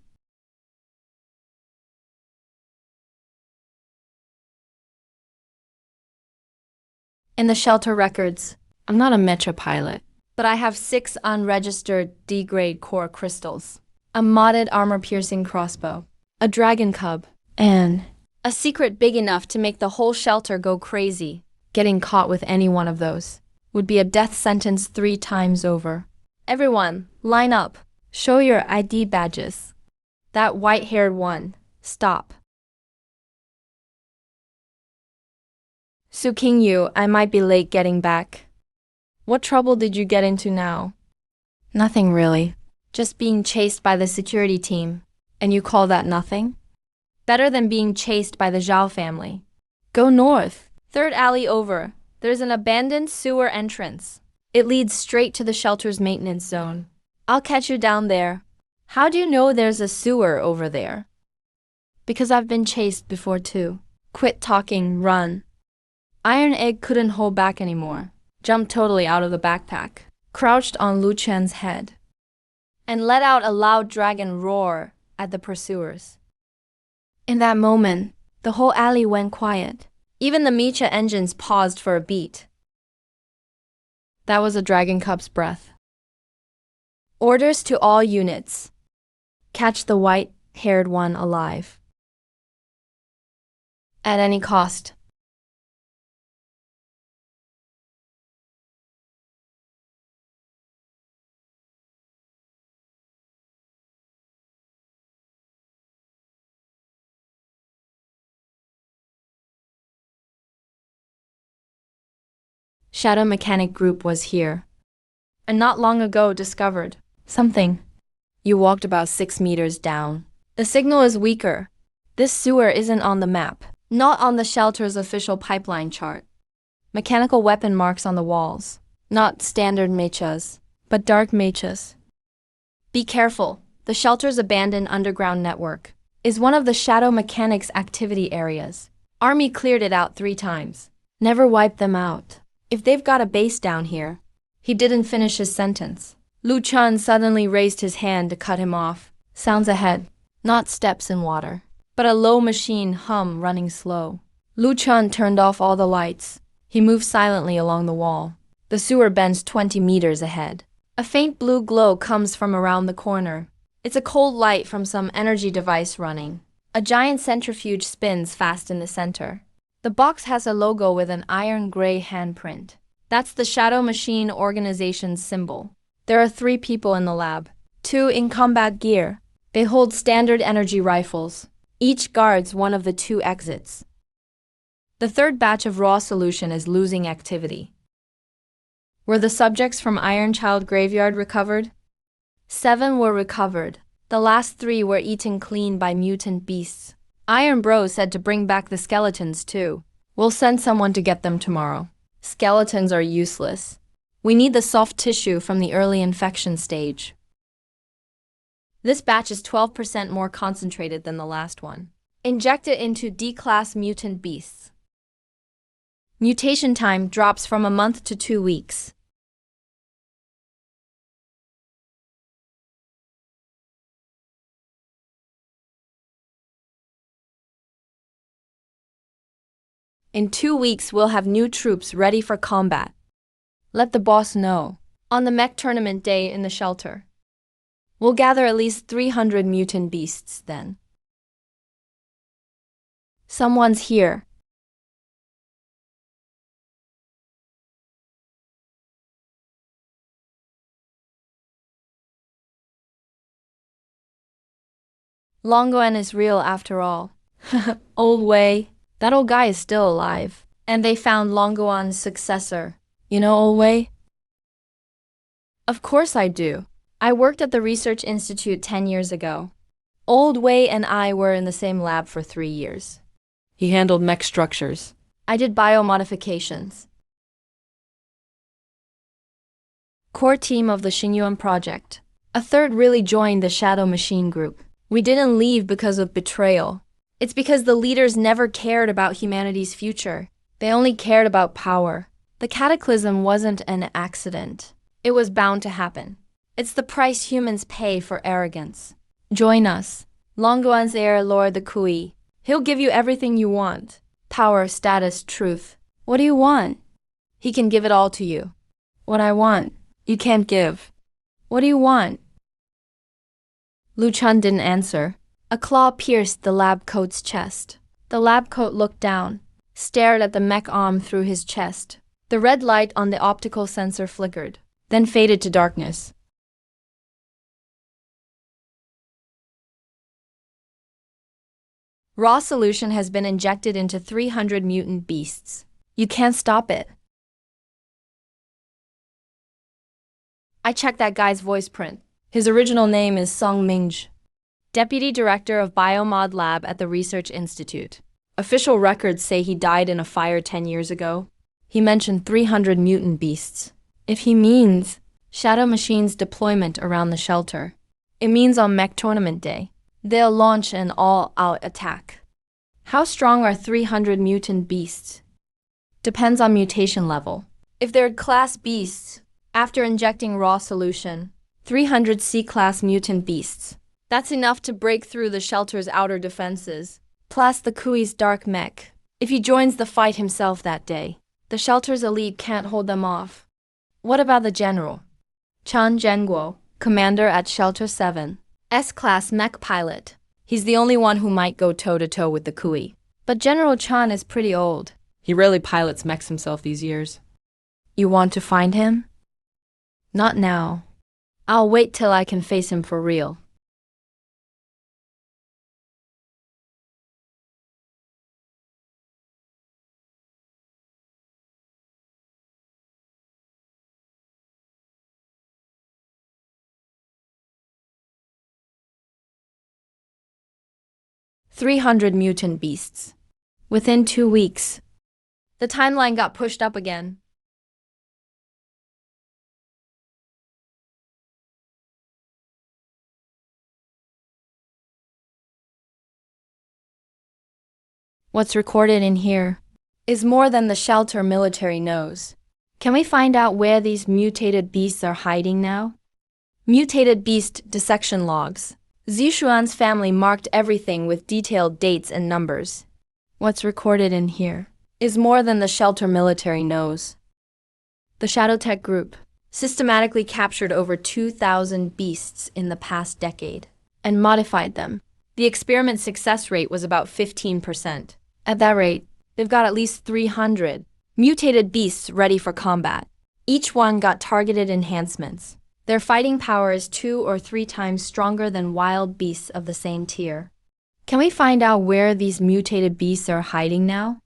In the shelter records, I'm not a Mecha pilot, but I have 6 unregistered D-grade core crystals, a modded armor-piercing crossbow, a dragon cub, and a secret big enough to make the whole shelter go crazy. Getting caught with any one of those would be a death sentence 3 times over. Everyone, line up. Show your ID badges. That white-haired one, stop. Su Qingyu, I might be late getting back. What trouble did you get into now? Nothing really. Just being chased by the security team. And you call that nothing? Better than being chased by the Zhao family. Go north. 3rd alley over. There's an abandoned sewer entrance. It leads straight to the shelter's maintenance zone. I'll catch you down there. How do you know there's a sewer over there? Because I've been chased before too. Quit talking, run. Iron Egg couldn't hold back anymore. Jumped totally out of the backpack. Crouched on Lu Chen's head. And let out a loud dragon roar at the pursuers. In that moment, the whole alley went quiet. Even the Mecha engines paused for a beat. That was a dragon cub's breath. Orders to all units. Catch the white-haired one alive. At any cost. Shadow Mechanic Group was here. And not long ago discovered something. You walked about 6 meters down. The signal is weaker. This sewer isn't on the map. Not on the shelter's official pipeline chart. Mechanical weapon marks on the walls. Not standard mechas, but dark mechas. Be careful. The shelter's abandoned underground network is one of the Shadow Mechanics activity areas. Army cleared it out 3 times. Never wiped them out. If they've got a base down here. He didn't finish his sentence. Lu Chun suddenly raised his hand to cut him off. Sounds ahead. Not steps in water, but a low machine hum running slow. Lu Chun turned off all the lights. He moved silently along the wall. The sewer bends 20 meters ahead. A faint blue glow comes from around the corner. It's a cold light from some energy device running. A giant centrifuge spins fast in the center. The box has a logo with an iron gray handprint. That's the Shadow Machine Organization's symbol. There are 3 people in the lab, 2 in combat gear. They hold standard energy rifles. Each guards one of the 2 exits. The 3rd batch of raw solution is losing activity. Were the subjects from Iron Child Graveyard recovered? 7 were recovered. The last 3 were eaten clean by mutant beasts. Iron Bro said to bring back the skeletons too. We'll send someone to get them tomorrow. Skeletons are useless. We need the soft tissue from the early infection stage. This batch is 12% more concentrated than the last one. Inject it into D-class mutant beasts. Mutation time drops from a month to 2 weeks. In 2 weeks, we'll have new troops ready for combat. Let the boss know. On the mech tournament day in the shelter. We'll gather at least 300 mutant beasts then. Someone's here. Longoan is real after all. Old Wei. That old guy is still alive. And they found Longoan's successor. You know Old Wei? Of course I do. I worked at the Research Institute 10 years ago. Old Wei and I were in the same lab for 3 years. He handled mech structures. I did biomodifications. Core team of the Xinyuan project. A third really joined the Shadow Machine group. We didn't leave because of betrayal. It's because the leaders never cared about humanity's future. They only cared about power. The cataclysm wasn't an accident. It was bound to happen. It's the price humans pay for arrogance. Join us. Longoan's heir, Lord the Kui. He'll give you everything you want. Power, status, truth. What do you want? He can give it all to you. What I want, you can't give. What do you want? Lu Chun didn't answer. A claw pierced the lab coat's chest. The lab coat looked down, stared at the mech arm through his chest. The red light on the optical sensor flickered, then faded to darkness. Raw solution has been injected into 300 mutant beasts. You can't stop it. I checked that guy's voice print. His original name is Song Minj, Deputy Director of Biomod Lab at the Research Institute. Official records say he died in a fire 10 years ago. He mentioned 300 mutant beasts. If he means Shadow Machine's deployment around the shelter, it means on Mech Tournament Day, they'll launch an all-out attack. How strong are 300 mutant beasts? Depends on mutation level. If they're class beasts, after injecting raw solution, 300 C-class mutant beasts. That's enough to break through the shelter's outer defenses. Plus the Kui's dark mech. If he joins the fight himself that day, the shelter's elite can't hold them off. What about the general? Chan Zhenguo, commander at Shelter 7. S-class mech pilot. He's the only one who might go toe-to-toe with the Kui. But General Chan is pretty old. He rarely pilots mechs himself these years. You want to find him? Not now. I'll wait till I can face him for real. "300 mutant beasts. Within 2 weeks." The timeline got pushed up again. What's recorded in here is more than the shelter military knows. Can we find out where these mutated beasts are hiding now? Mutated beast dissection logs. Zishuan's family marked everything with detailed dates and numbers. What's recorded in here is more than the shelter military knows. The Shadowtech group systematically captured over 2,000 beasts in the past decade and modified them. The experiment success rate was about 15%. At that rate, they've got at least 300 mutated beasts ready for combat. Each one got targeted enhancements. Their fighting power is 2 or 3 times stronger than wild beasts of the same tier. Can we find out where these mutated beasts are hiding now?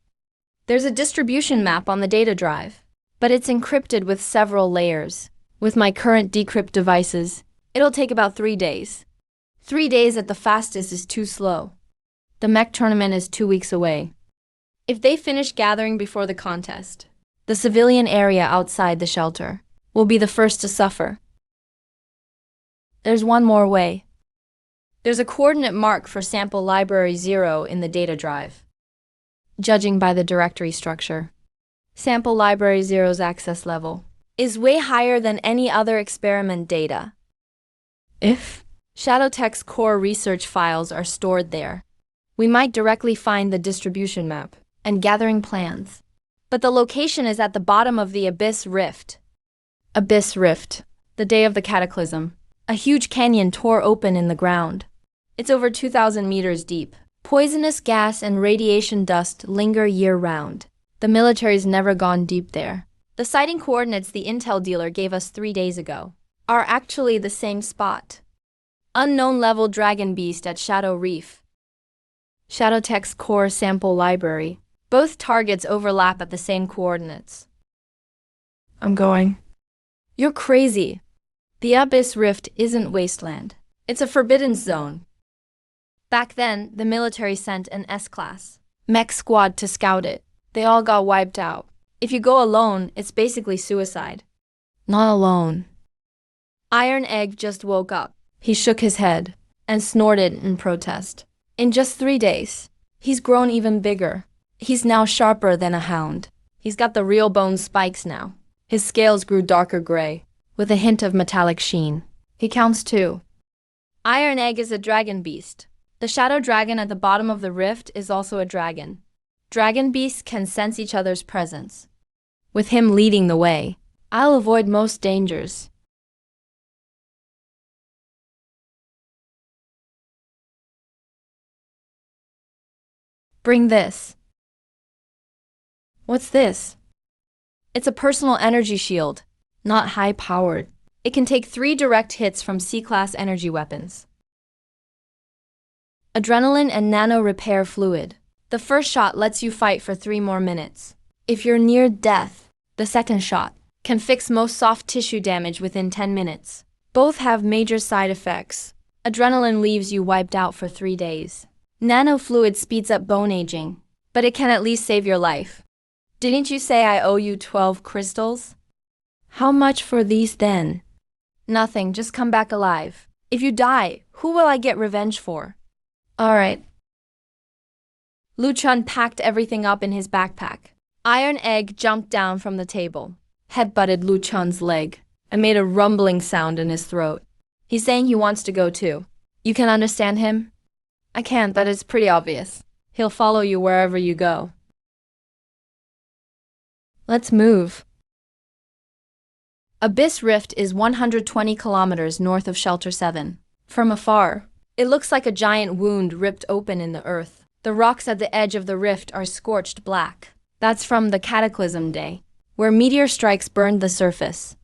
There's a distribution map on the data drive, but it's encrypted with several layers. With my current decrypt devices, it'll take about 3 days. 3 days at the fastest is too slow. The mech tournament is 2 weeks away. If they finish gathering before the contest, the civilian area outside the shelter will be the first to suffer. There's one more way. There's a coordinate mark for sample library 0 in the data drive. Judging by the directory structure, sample library 0's access level is way higher than any other experiment data. If Shadowtech's core research files are stored there, we might directly find the distribution map and gathering plans. But the location is at the bottom of the Abyss Rift. Abyss Rift, the day of the cataclysm. A huge canyon tore open in the ground. It's over 2,000 meters deep. Poisonous gas and radiation dust linger year-round. The military's never gone deep there. The sighting coordinates the intel dealer gave us 3 days ago are actually the same spot. Unknown level dragon beast at Shadow Reef. Shadowtech's core sample library. Both targets overlap at the same coordinates. I'm going. You're crazy. The Abyss Rift isn't wasteland. It's a forbidden zone. Back then, the military sent an S-class mech squad to scout it. They all got wiped out. If you go alone, it's basically suicide. Not alone. Iron Egg just woke up. He shook his head and snorted in protest. In just 3 days, he's grown even bigger. He's now sharper than a hound. He's got the real bone spikes now. His scales grew darker gray, with a hint of metallic sheen. He counts 2. Iron Egg is a dragon beast. The shadow dragon at the bottom of the rift is also a dragon. Dragon beasts can sense each other's presence. With him leading the way, I'll avoid most dangers. Bring this. What's this? It's a personal energy shield, not high-powered. It can take 3 direct hits from C-class energy weapons. Adrenaline and nano repair fluid. The first shot lets you fight for 3 more minutes. If you're near death, the second shot can fix most soft tissue damage within 10 minutes. Both have major side effects. Adrenaline leaves you wiped out for 3 days. Nano fluid speeds up bone aging, but it can at least save your life. Didn't you say I owe you 12 crystals? How much for these then? Nothing, just come back alive. If you die, who will I get revenge for? Alright. Lu Chun packed everything up in his backpack. Iron Egg jumped down from the table, headbutted Lu Chun's leg, and made a rumbling sound in his throat. He's saying he wants to go too. You can understand him? I can't, but it's pretty obvious. He'll follow you wherever you go. Let's move. Abyss Rift is 120 kilometers north of Shelter 7. From afar, it looks like a giant wound ripped open in the earth. The rocks at the edge of the rift are scorched black. That's from the Cataclysm Day, where meteor strikes burned the surface.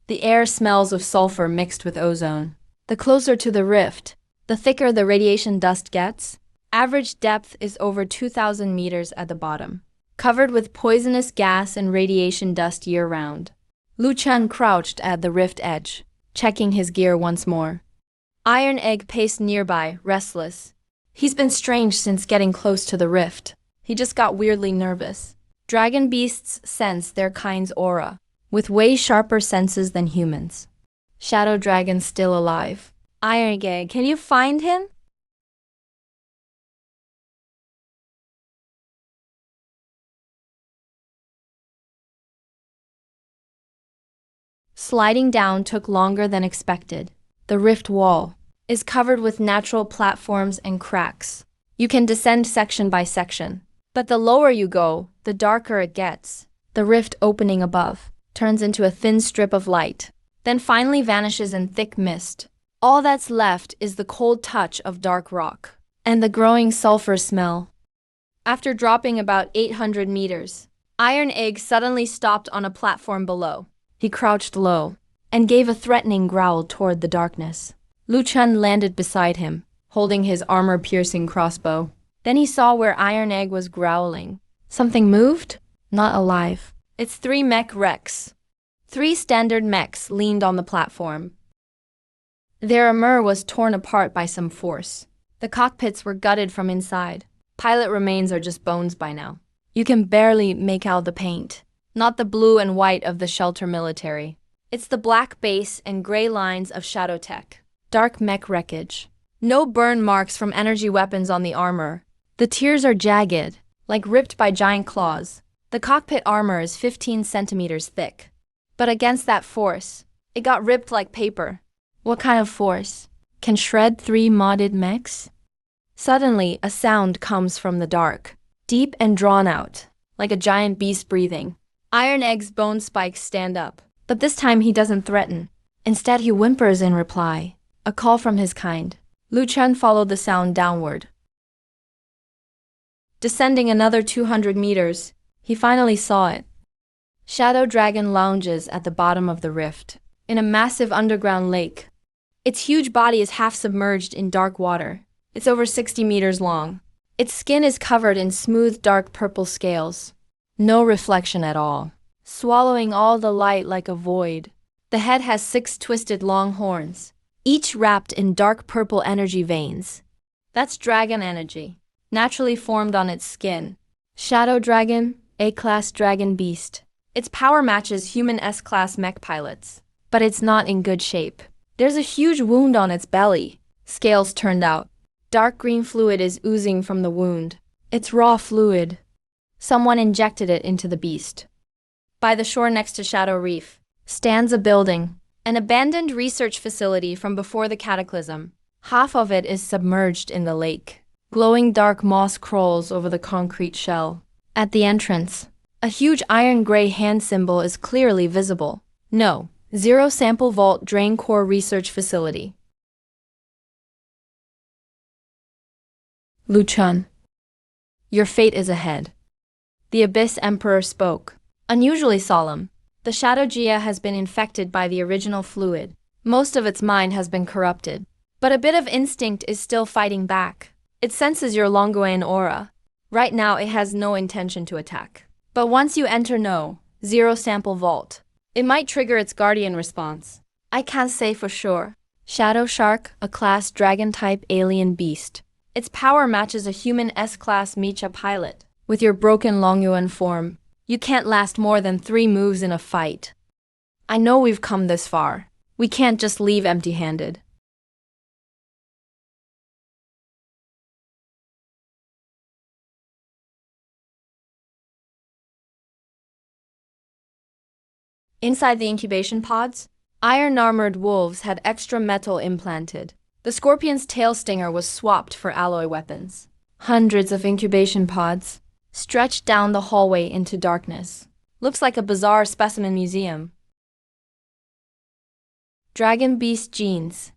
The air smells of sulfur mixed with ozone. The closer to the rift, the thicker the radiation dust gets. Average depth is over 2,000 meters at the bottom, covered with poisonous gas and radiation dust year-round. Lu Chun crouched at the rift edge, checking his gear once more. Iron Egg paced nearby, restless. He's been strange since getting close to the rift. He just got weirdly nervous. Dragon beasts sense their kind's aura, with way sharper senses than humans. Shadow Dragon's still alive. Iron Egg, can you find him? Sliding down took longer than expected. The rift wall is covered with natural platforms and cracks. You can descend section by section, but the lower you go, the darker it gets. The rift opening above turns into a thin strip of light, then finally vanishes in thick mist. All that's left is the cold touch of dark rock and the growing sulfur smell. After dropping about 800 meters, Iron Egg suddenly stopped on a platform below. He crouched low and gave a threatening growl toward the darkness. Lu Chun landed beside him, holding his armor-piercing crossbow. Then he saw where Iron Egg was growling. Something moved? Not alive. It's 3 mech wrecks. 3 standard mechs leaned on the platform. Their armor was torn apart by some force. The cockpits were gutted from inside. Pilot remains are just bones by now. You can barely make out the paint. Not the blue and white of the Shelter military. It's the black base and gray lines of Shadowtech. Dark mech wreckage. No burn marks from energy weapons on the armor. The tiers are jagged, like ripped by giant claws. The cockpit armor is 15 centimeters thick. But against that force, it got ripped like paper. What kind of force can shred 3 modded mechs? Suddenly, a sound comes from the dark, deep and drawn out, like a giant beast breathing. Iron Egg's bone spikes stand up, but this time he doesn't threaten. Instead, he whimpers in reply, a call from his kind. Lu Chun followed the sound downward. Descending another 200 meters, he finally saw it. Shadow Dragon lounges at the bottom of the rift, in a massive underground lake. Its huge body is half submerged in dark water. It's over 60 meters long. Its skin is covered in smooth dark purple scales. No reflection at all, swallowing all the light like a void. The head has 6 twisted long horns, each wrapped in dark purple energy veins. That's dragon energy, naturally formed on its skin. Shadow Dragon, A-class dragon beast. Its power matches human S-class mech pilots, but it's not in good shape. There's a huge wound on its belly, scales turned out. Dark green fluid is oozing from the wound. It's raw fluid. Someone injected it into the beast. By the shore next to Shadow Reef stands a building, an abandoned research facility from before the cataclysm. Half of it is submerged in the lake. Glowing dark moss crawls over the concrete shell. At the entrance, a huge iron-gray hand symbol is clearly visible. No, Zero Sample Vault Drain Core Research Facility. Lu Chun, your fate is ahead. The Abyss Emperor spoke, unusually solemn. The Shadow Jia has been infected by the original fluid. Most of its mind has been corrupted, but a bit of instinct is still fighting back. It senses your Longuan aura. Right now it has no intention to attack. But once you enter Zero Sample Vault, it might trigger its guardian response. I can't say for sure. Shadow Shark, a class dragon-type alien beast. Its power matches a human S-class Mecha pilot. With your broken Longyuan form, you can't last more than 3 moves in a fight. I know we've come this far. We can't just leave empty-handed. Inside the incubation pods, iron-armored wolves had extra metal implanted. The scorpion's tail stinger was swapped for alloy weapons. Hundreds of incubation pods stretched down the hallway into darkness. Looks like a bizarre specimen museum. Dragon beast genes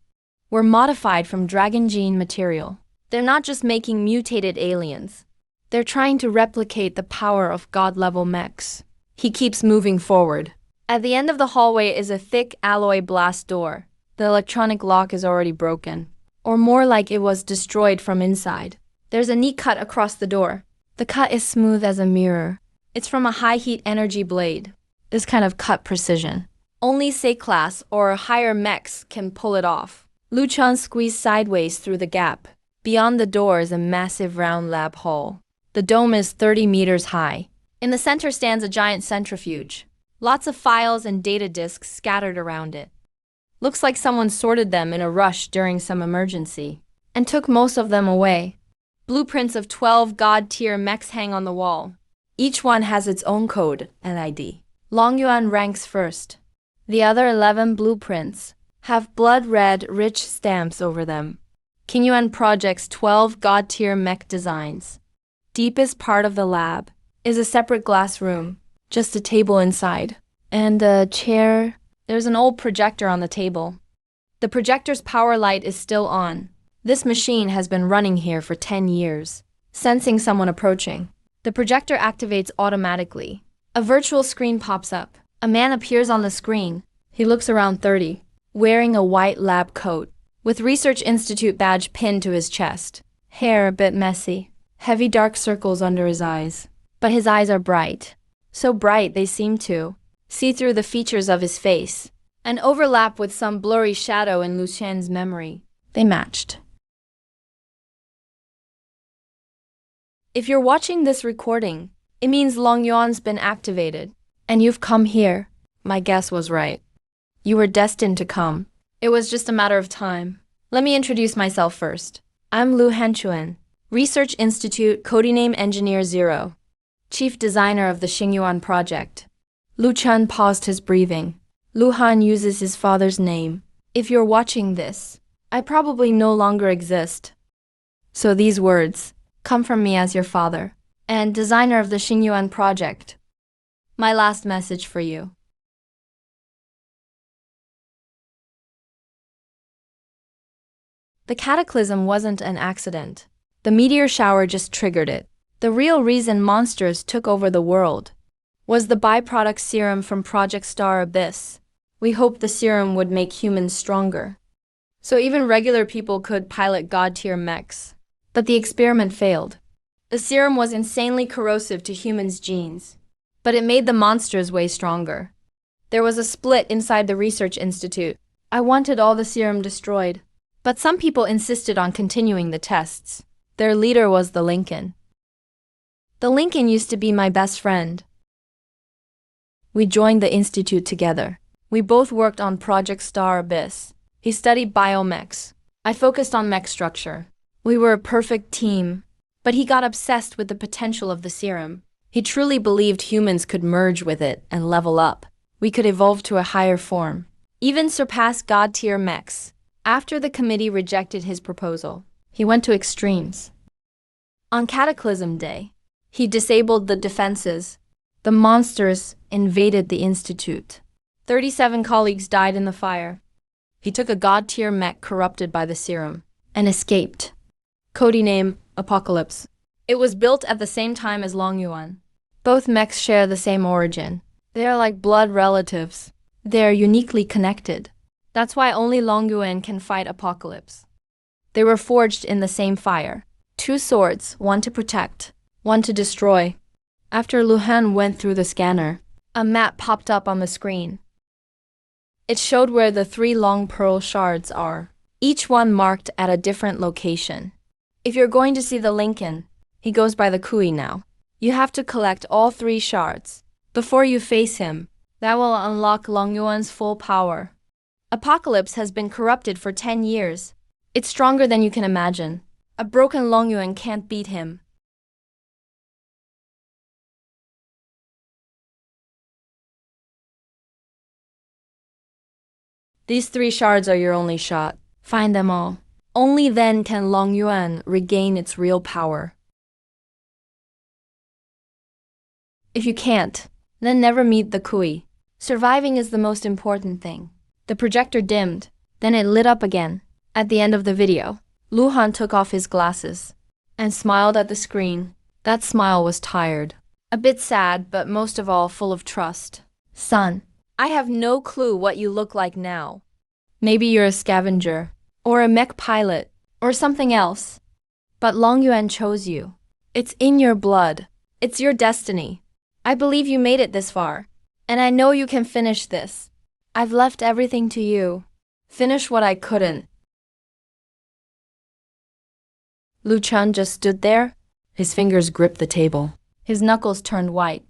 were modified from dragon gene material. They're not just making mutated aliens. They're trying to replicate the power of god-level mechs. He keeps moving forward. At the end of the hallway is a thick alloy blast door. The electronic lock is already broken, or more like it was destroyed from inside. There's a neat cut across the door. The cut is smooth as a mirror. It's from a high-heat energy blade. This kind of cut precision. Only C-class or higher mechs can pull it off. Lu Chun squeezed sideways through the gap. Beyond the door is a massive round lab hall. The dome is 30 meters high. In the center stands a giant centrifuge. Lots of files and data disks scattered around it. Looks like someone sorted them in a rush during some emergency and took most of them away. Blueprints of 12 god-tier mechs hang on the wall. Each one has its own code and ID. Longyuan ranks first. The other 11 blueprints have blood-red, rich stamps over them. Qingyuan projects 12 god-tier mech designs. Deepest part of the lab is a separate glass room. Just a table inside. And a chair. There's an old projector on the table. The projector's power light is still on. This machine has been running here for 10 years, sensing someone approaching. The projector activates automatically. A virtual screen pops up. A man appears on the screen. He looks around 30, wearing a white lab coat, with Research Institute badge pinned to his chest. Hair a bit messy. Heavy dark circles under his eyes. But his eyes are bright. So bright they seem to see through the features of his face and overlap with some blurry shadow in Lu Chen's memory. They matched. If you're watching this recording, it means Longyuan's been activated, and you've come here. My guess was right. You were destined to come. It was just a matter of time. Let me introduce myself first. I'm Lu Hanchuan, Research Institute Codename Engineer 0. Chief designer of the Xingyuan project. Lu Chun paused his breathing. Lu Han uses his father's name. If you're watching this, I probably no longer exist. So these words come from me as your father and designer of the Xingyuan project. My last message for you. The cataclysm wasn't an accident. The meteor shower just triggered it. The real reason monsters took over the world was the byproduct serum from Project Star Abyss. We hoped the serum would make humans stronger, So even regular people could pilot god-tier mechs. But the experiment failed. The serum was insanely corrosive to humans' genes, but it made the monsters way stronger. There was a split inside the research institute. I wanted all the serum destroyed, but some people insisted on continuing the tests. Their leader was the Lincoln. The Lincoln used to be my best friend. We joined the institute together. We both worked on Project Star Abyss. He studied biomechs. I focused on mech structure. We were a perfect team, but he got obsessed with the potential of the serum. He truly believed humans could merge with it and level up. We could evolve to a higher form, even surpass god-tier mechs. After the committee rejected his proposal, he went to extremes. On Cataclysm Day, he disabled the defenses. The monsters invaded the institute. 37 colleagues died in the fire. He took a god-tier mech corrupted by the serum and escaped. Code name Apocalypse. It was built at the same time as Long Yuan. Both mechs share the same origin. They are like blood relatives. They are uniquely connected. That's why only Long Yuan can fight Apocalypse. They were forged in the same fire. 2 swords, one to protect, one to destroy. After Luhan went through the scanner, a map popped up on the screen. It showed where the 3 long pearl shards are, each one marked at a different location. If you're going to see the Lincoln, he goes by the Kui now. You have to collect all 3 shards before you face him. That will unlock Long Yuan's full power. Apocalypse has been corrupted for 10 years. It's stronger than you can imagine. A broken Long Yuan can't beat him. These 3 shards are your only shot. Find them all. Only then can Long Yuan regain its real power. If you can't, then never meet the Kui. Surviving is the most important thing. The projector dimmed, then it lit up again. At the end of the video, Luhan took off his glasses and smiled at the screen. That smile was tired. A bit sad, but most of all full of trust. Son, I have no clue what you look like now. Maybe you're a scavenger, or a mech pilot, or something else. But Long Yuan chose you. It's in your blood. It's your destiny. I believe you made it this far, and I know you can finish this. I've left everything to you. Finish what I couldn't. Lu Chun just stood there. His fingers gripped the table. His knuckles turned white.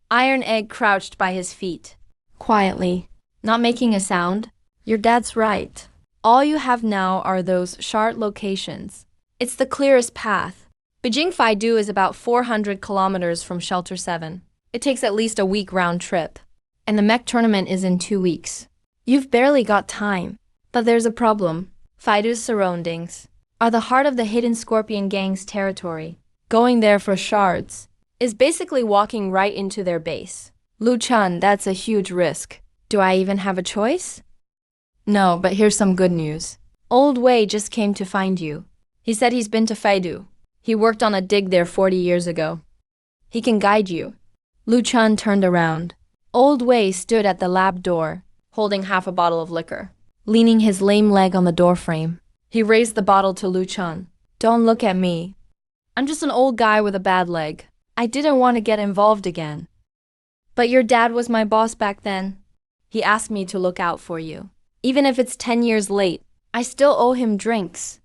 Iron Egg crouched by his feet, quietly, not making a sound. Your dad's right. All you have now are those shard locations. It's the clearest path. Beijing Faidu is about 400 kilometers from Shelter 7. It takes at least a week round trip. And the mech tournament is in 2 weeks. You've barely got time. But there's a problem. Faidu's surroundings are the heart of the hidden Scorpion Gang's territory. Going there for shards is basically walking right into their base. Lu Chun, that's a huge risk. Do I even have a choice? No, but here's some good news. Old Wei just came to find you. He said he's been to Faidu. He worked on a dig there 40 years ago. He can guide you. Lu Chun turned around. Old Wei stood at the lab door, holding half a bottle of liquor, leaning his lame leg on the doorframe. He raised the bottle to Lu Chun. Don't look at me. I'm just an old guy with a bad leg. I didn't want to get involved again. But your dad was my boss back then. He asked me to look out for you. Even if it's 10 years late, I still owe him drinks.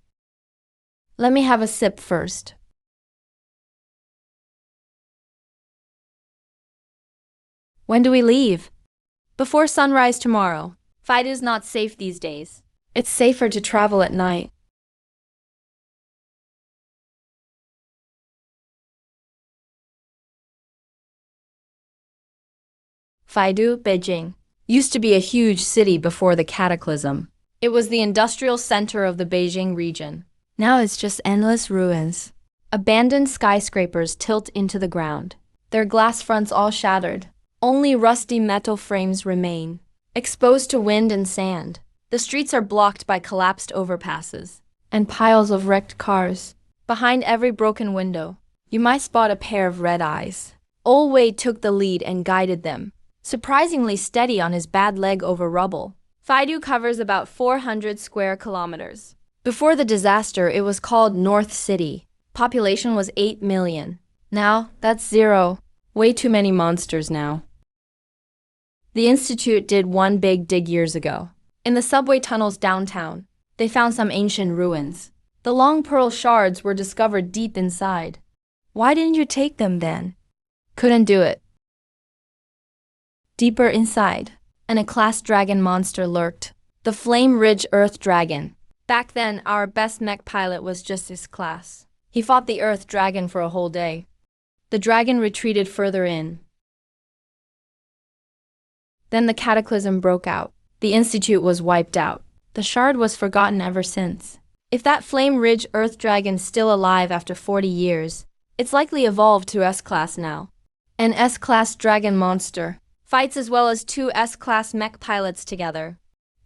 Let me have a sip first. When do we leave? Before sunrise tomorrow. Faidu's not safe these days. It's safer to travel at night. Faidu, Beijing, used to be a huge city before the cataclysm. It was the industrial center of the Beijing region. Now it's just endless ruins. Abandoned skyscrapers tilt into the ground, their glass fronts all shattered. Only rusty metal frames remain, exposed to wind and sand. The streets are blocked by collapsed overpasses and piles of wrecked cars. Behind every broken window, you might spot a pair of red eyes. Old Wei took the lead and guided them, surprisingly steady on his bad leg over rubble. Faidu covers about 400 square kilometers. Before the disaster, it was called North City. Population was 8 million. Now, that's zero. Way too many monsters now. The Institute did one big dig years ago. In the subway tunnels downtown, they found some ancient ruins. The long pearl shards were discovered deep inside. Why didn't you take them then? Couldn't do it. Deeper inside, and a class dragon monster lurked. The Flame Ridge Earth Dragon. Back then, our best mech pilot was just his class. He fought the Earth Dragon for a whole day. The dragon retreated further in. Then the cataclysm broke out. The Institute was wiped out. The shard was forgotten ever since. If that Flame Ridge Earth Dragon's still alive after 40 years, it's likely evolved to S-Class now. An S-Class dragon monster fights as well as 2 S-Class mech pilots together.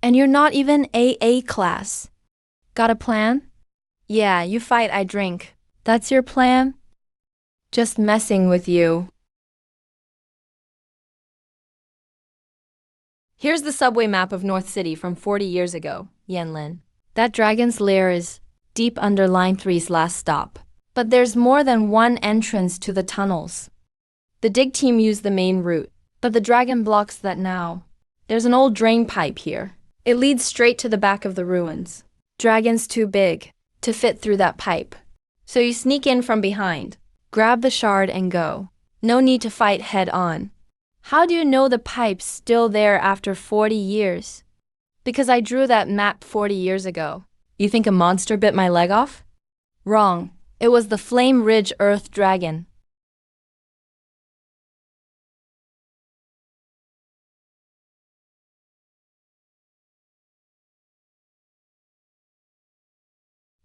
And you're not even AA class. Got a plan? Yeah, you fight, I drink. That's your plan? Just messing with you. Here's the subway map of North City from 40 years ago, Yenlin. That dragon's lair is deep under Line 3's last stop. But there's more than one entrance to the tunnels. The dig team used the main route, but the dragon blocks that now. There's an old drain pipe here. It leads straight to the back of the ruins. Dragon's too big to fit through that pipe. So you sneak in from behind, grab the shard and go. No need to fight head on. How do you know the pipe's still there after 40 years? Because I drew that map 40 years ago. You think a monster bit my leg off? Wrong. It was the Flame Ridge Earth Dragon.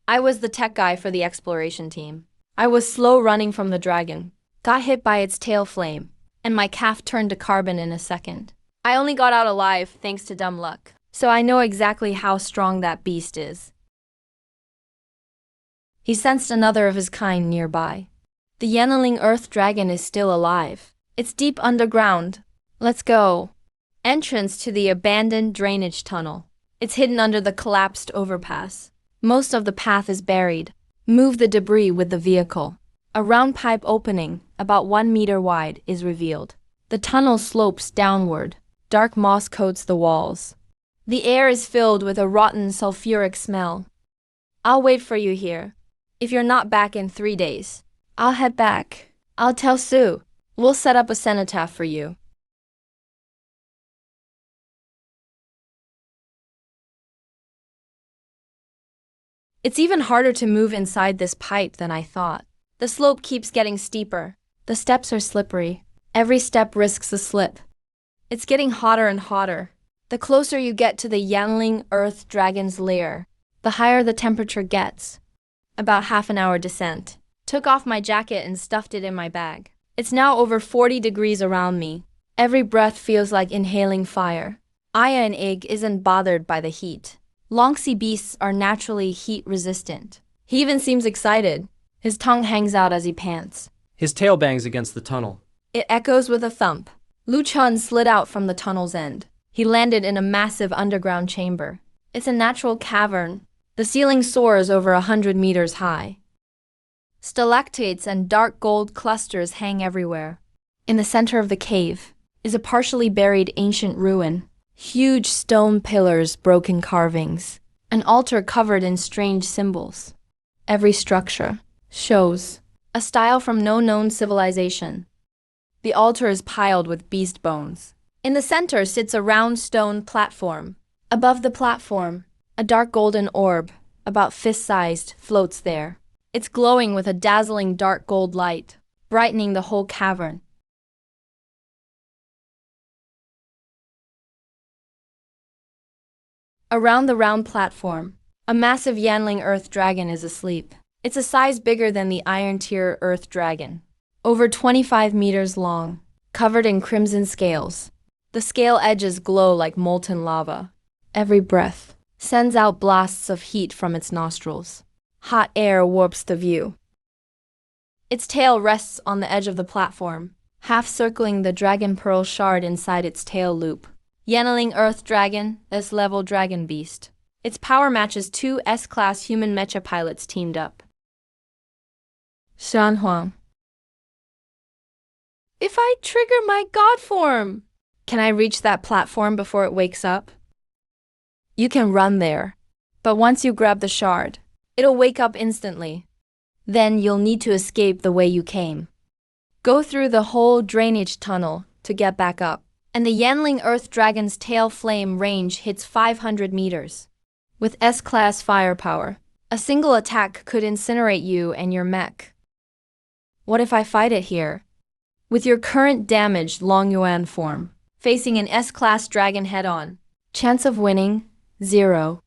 I was the tech guy for the exploration team. I was slow running from the dragon, got hit by its tail flame, and my calf turned to carbon in a second. I only got out alive thanks to dumb luck, so I know exactly how strong that beast is. He sensed another of his kind nearby. The Yenneling Earth Dragon is still alive. It's deep underground. Let's go. Entrance to the abandoned drainage tunnel. It's hidden under the collapsed overpass. Most of the path is buried. Move the debris with the vehicle. A round pipe opening, about 1 meter wide, is revealed. The tunnel slopes downward. Dark moss coats the walls. The air is filled with a rotten sulfuric smell. I'll wait for you here. If you're not back in 3 days, I'll head back. I'll tell Sue. We'll set up a cenotaph for you. It's even harder to move inside this pipe than I thought. The slope keeps getting steeper. The steps are slippery. Every step risks a slip. It's getting hotter and hotter. The closer you get to the Yanling Earth Dragon's lair, the higher the temperature gets. About half an hour descent. Took off my jacket and stuffed it in my bag. It's now over 40 degrees around me. Every breath feels like inhaling fire. Aya and Ig isn't bothered by the heat. Long-sea beasts are naturally heat-resistant. He even seems excited. His tongue hangs out as he pants. His tail bangs against the tunnel. It echoes with a thump. Lu Chun slid out from the tunnel's end. He landed in a massive underground chamber. It's a natural cavern. The ceiling soars over 100 meters high. Stalactites and dark gold clusters hang everywhere. In the center of the cave is a partially buried ancient ruin. Huge stone pillars, broken carvings. An altar covered in strange symbols. Every structure shows a style from no known civilization. The altar is piled with beast bones. In the center sits a round stone platform. Above the platform, a dark golden orb, about fist-sized, floats there. It's glowing with a dazzling dark gold light, brightening the whole cavern. Around the round platform, a massive Yanling Earth Dragon is asleep. It's a size bigger than the Iron Tier Earth Dragon. Over 25 meters long, covered in crimson scales. The scale edges glow like molten lava. Every breath sends out blasts of heat from its nostrils. Hot air warps the view. Its tail rests on the edge of the platform, half circling the dragon pearl shard inside its tail loop. Yanling Earth Dragon, S-level Dragon Beast. Its power matches two S-class human mecha pilots teamed up. Shanhuang. If I trigger my god form, can I reach that platform before it wakes up? You can run there, but once you grab the shard, it'll wake up instantly. Then you'll need to escape the way you came. Go through the whole drainage tunnel to get back up, and the Yanling Earth Dragon's tail flame range hits 500 meters. With S-class firepower, a single attack could incinerate you and your mech. What if I fight it here? With your current damaged Long Yuan form, facing an S-class dragon head-on. Chance of winning, 0.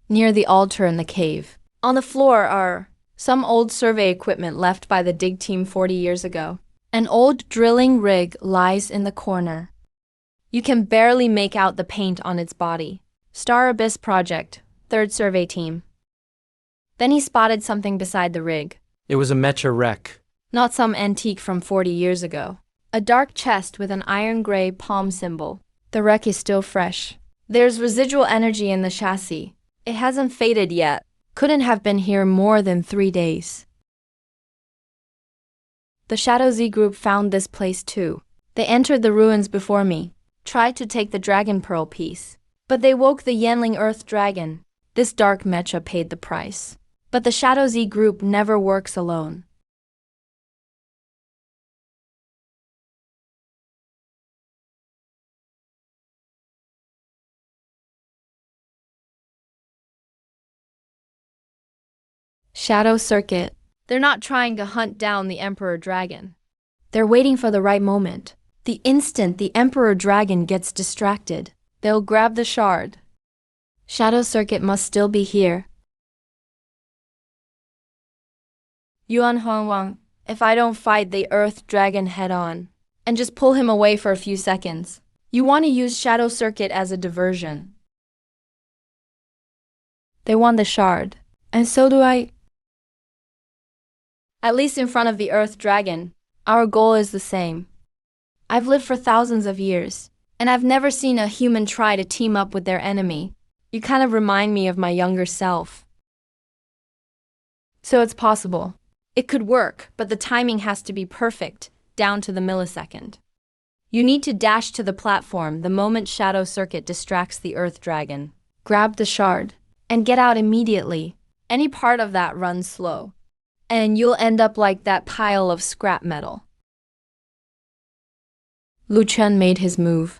Near the altar in the cave, on the floor are some old survey equipment left by the dig team 40 years ago. An old drilling rig lies in the corner. You can barely make out the paint on its body. Star Abyss Project, 3rd Survey Team. Then he spotted something beside the rig. It was a Mecha wreck. Not some antique from 40 years ago. A dark chest with an iron-gray palm symbol. The wreck is still fresh. There's residual energy in the chassis. It hasn't faded yet. Couldn't have been here more than 3 days. The Shadow Z group found this place too. They entered the ruins before me, tried to take the Dragon Pearl piece, but they woke the Yanling Earth Dragon. This dark mecha paid the price. But the Shadow Z group never works alone. Shadow Circuit. They're not trying to hunt down the Emperor Dragon. They're waiting for the right moment. The instant the Emperor Dragon gets distracted, they'll grab the shard. Shadow Circuit must still be here. Yuan Hongwang, if I don't fight the Earth Dragon head-on, and just pull him away for a few seconds, you want to use Shadow Circuit as a diversion. They want the shard, and so do I. At least in front of the Earth Dragon, our goal is the same. I've lived for thousands of years, and I've never seen a human try to team up with their enemy. You kind of remind me of my younger self. So it's possible. It could work, but the timing has to be perfect, down to the millisecond. You need to dash to the platform the moment Shadow Circuit distracts the Earth Dragon. Grab the shard, and get out immediately. Any part of that runs slow, and you'll end up like that pile of scrap metal. Lu Chen made his move.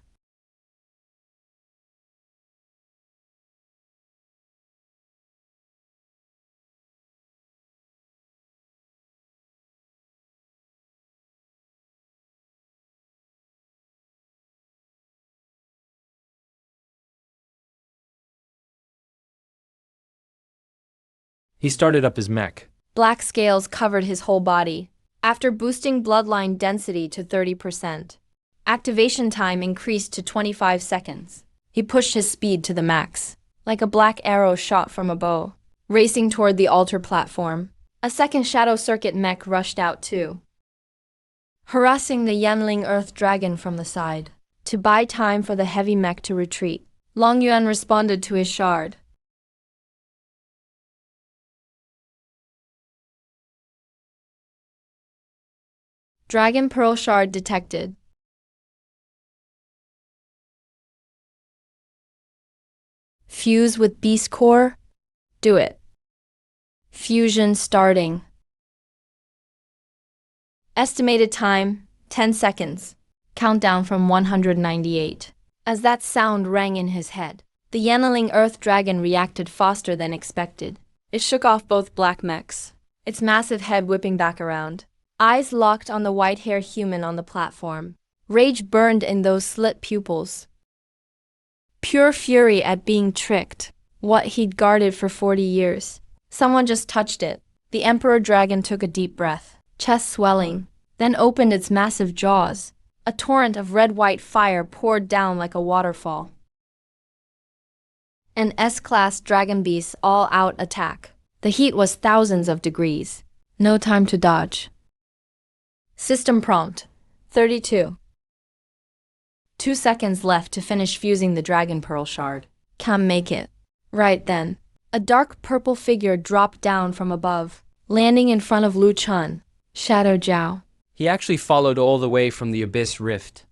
He started up his mech. Black scales covered his whole body. After boosting bloodline density to 30%, activation time increased to 25 seconds. He pushed his speed to the max, like a black arrow shot from a bow, racing toward the altar platform. A second Shadow Circuit mech rushed out too, harassing the Yanling Earth Dragon from the side. To buy time for the heavy mech to retreat, Long Yuan responded to his shard. Dragon Pearl Shard detected. Fuse with Beast Core? Do it. Fusion starting. Estimated time, 10 seconds. Countdown from 198. As that sound rang in his head, the Yanling Earth Dragon reacted faster than expected. It shook off both black mechs, its massive head whipping back around. Eyes locked on the white-haired human on the platform. Rage burned in those slit pupils. Pure fury at being tricked. What he'd guarded for 40 years. Someone just touched it. The Emperor Dragon took a deep breath, chest swelling, then opened its massive jaws. A torrent of red-white fire poured down like a waterfall. An S-class Dragon Beast all-out attack. The heat was thousands of degrees. No time to dodge. System prompt, 32. 2 seconds left to finish fusing the dragon pearl shard. Can't make it. Right then, a dark purple figure dropped down from above, landing in front of Lu Chun. Shadow Jiao. He actually followed all the way from the Abyss Rift.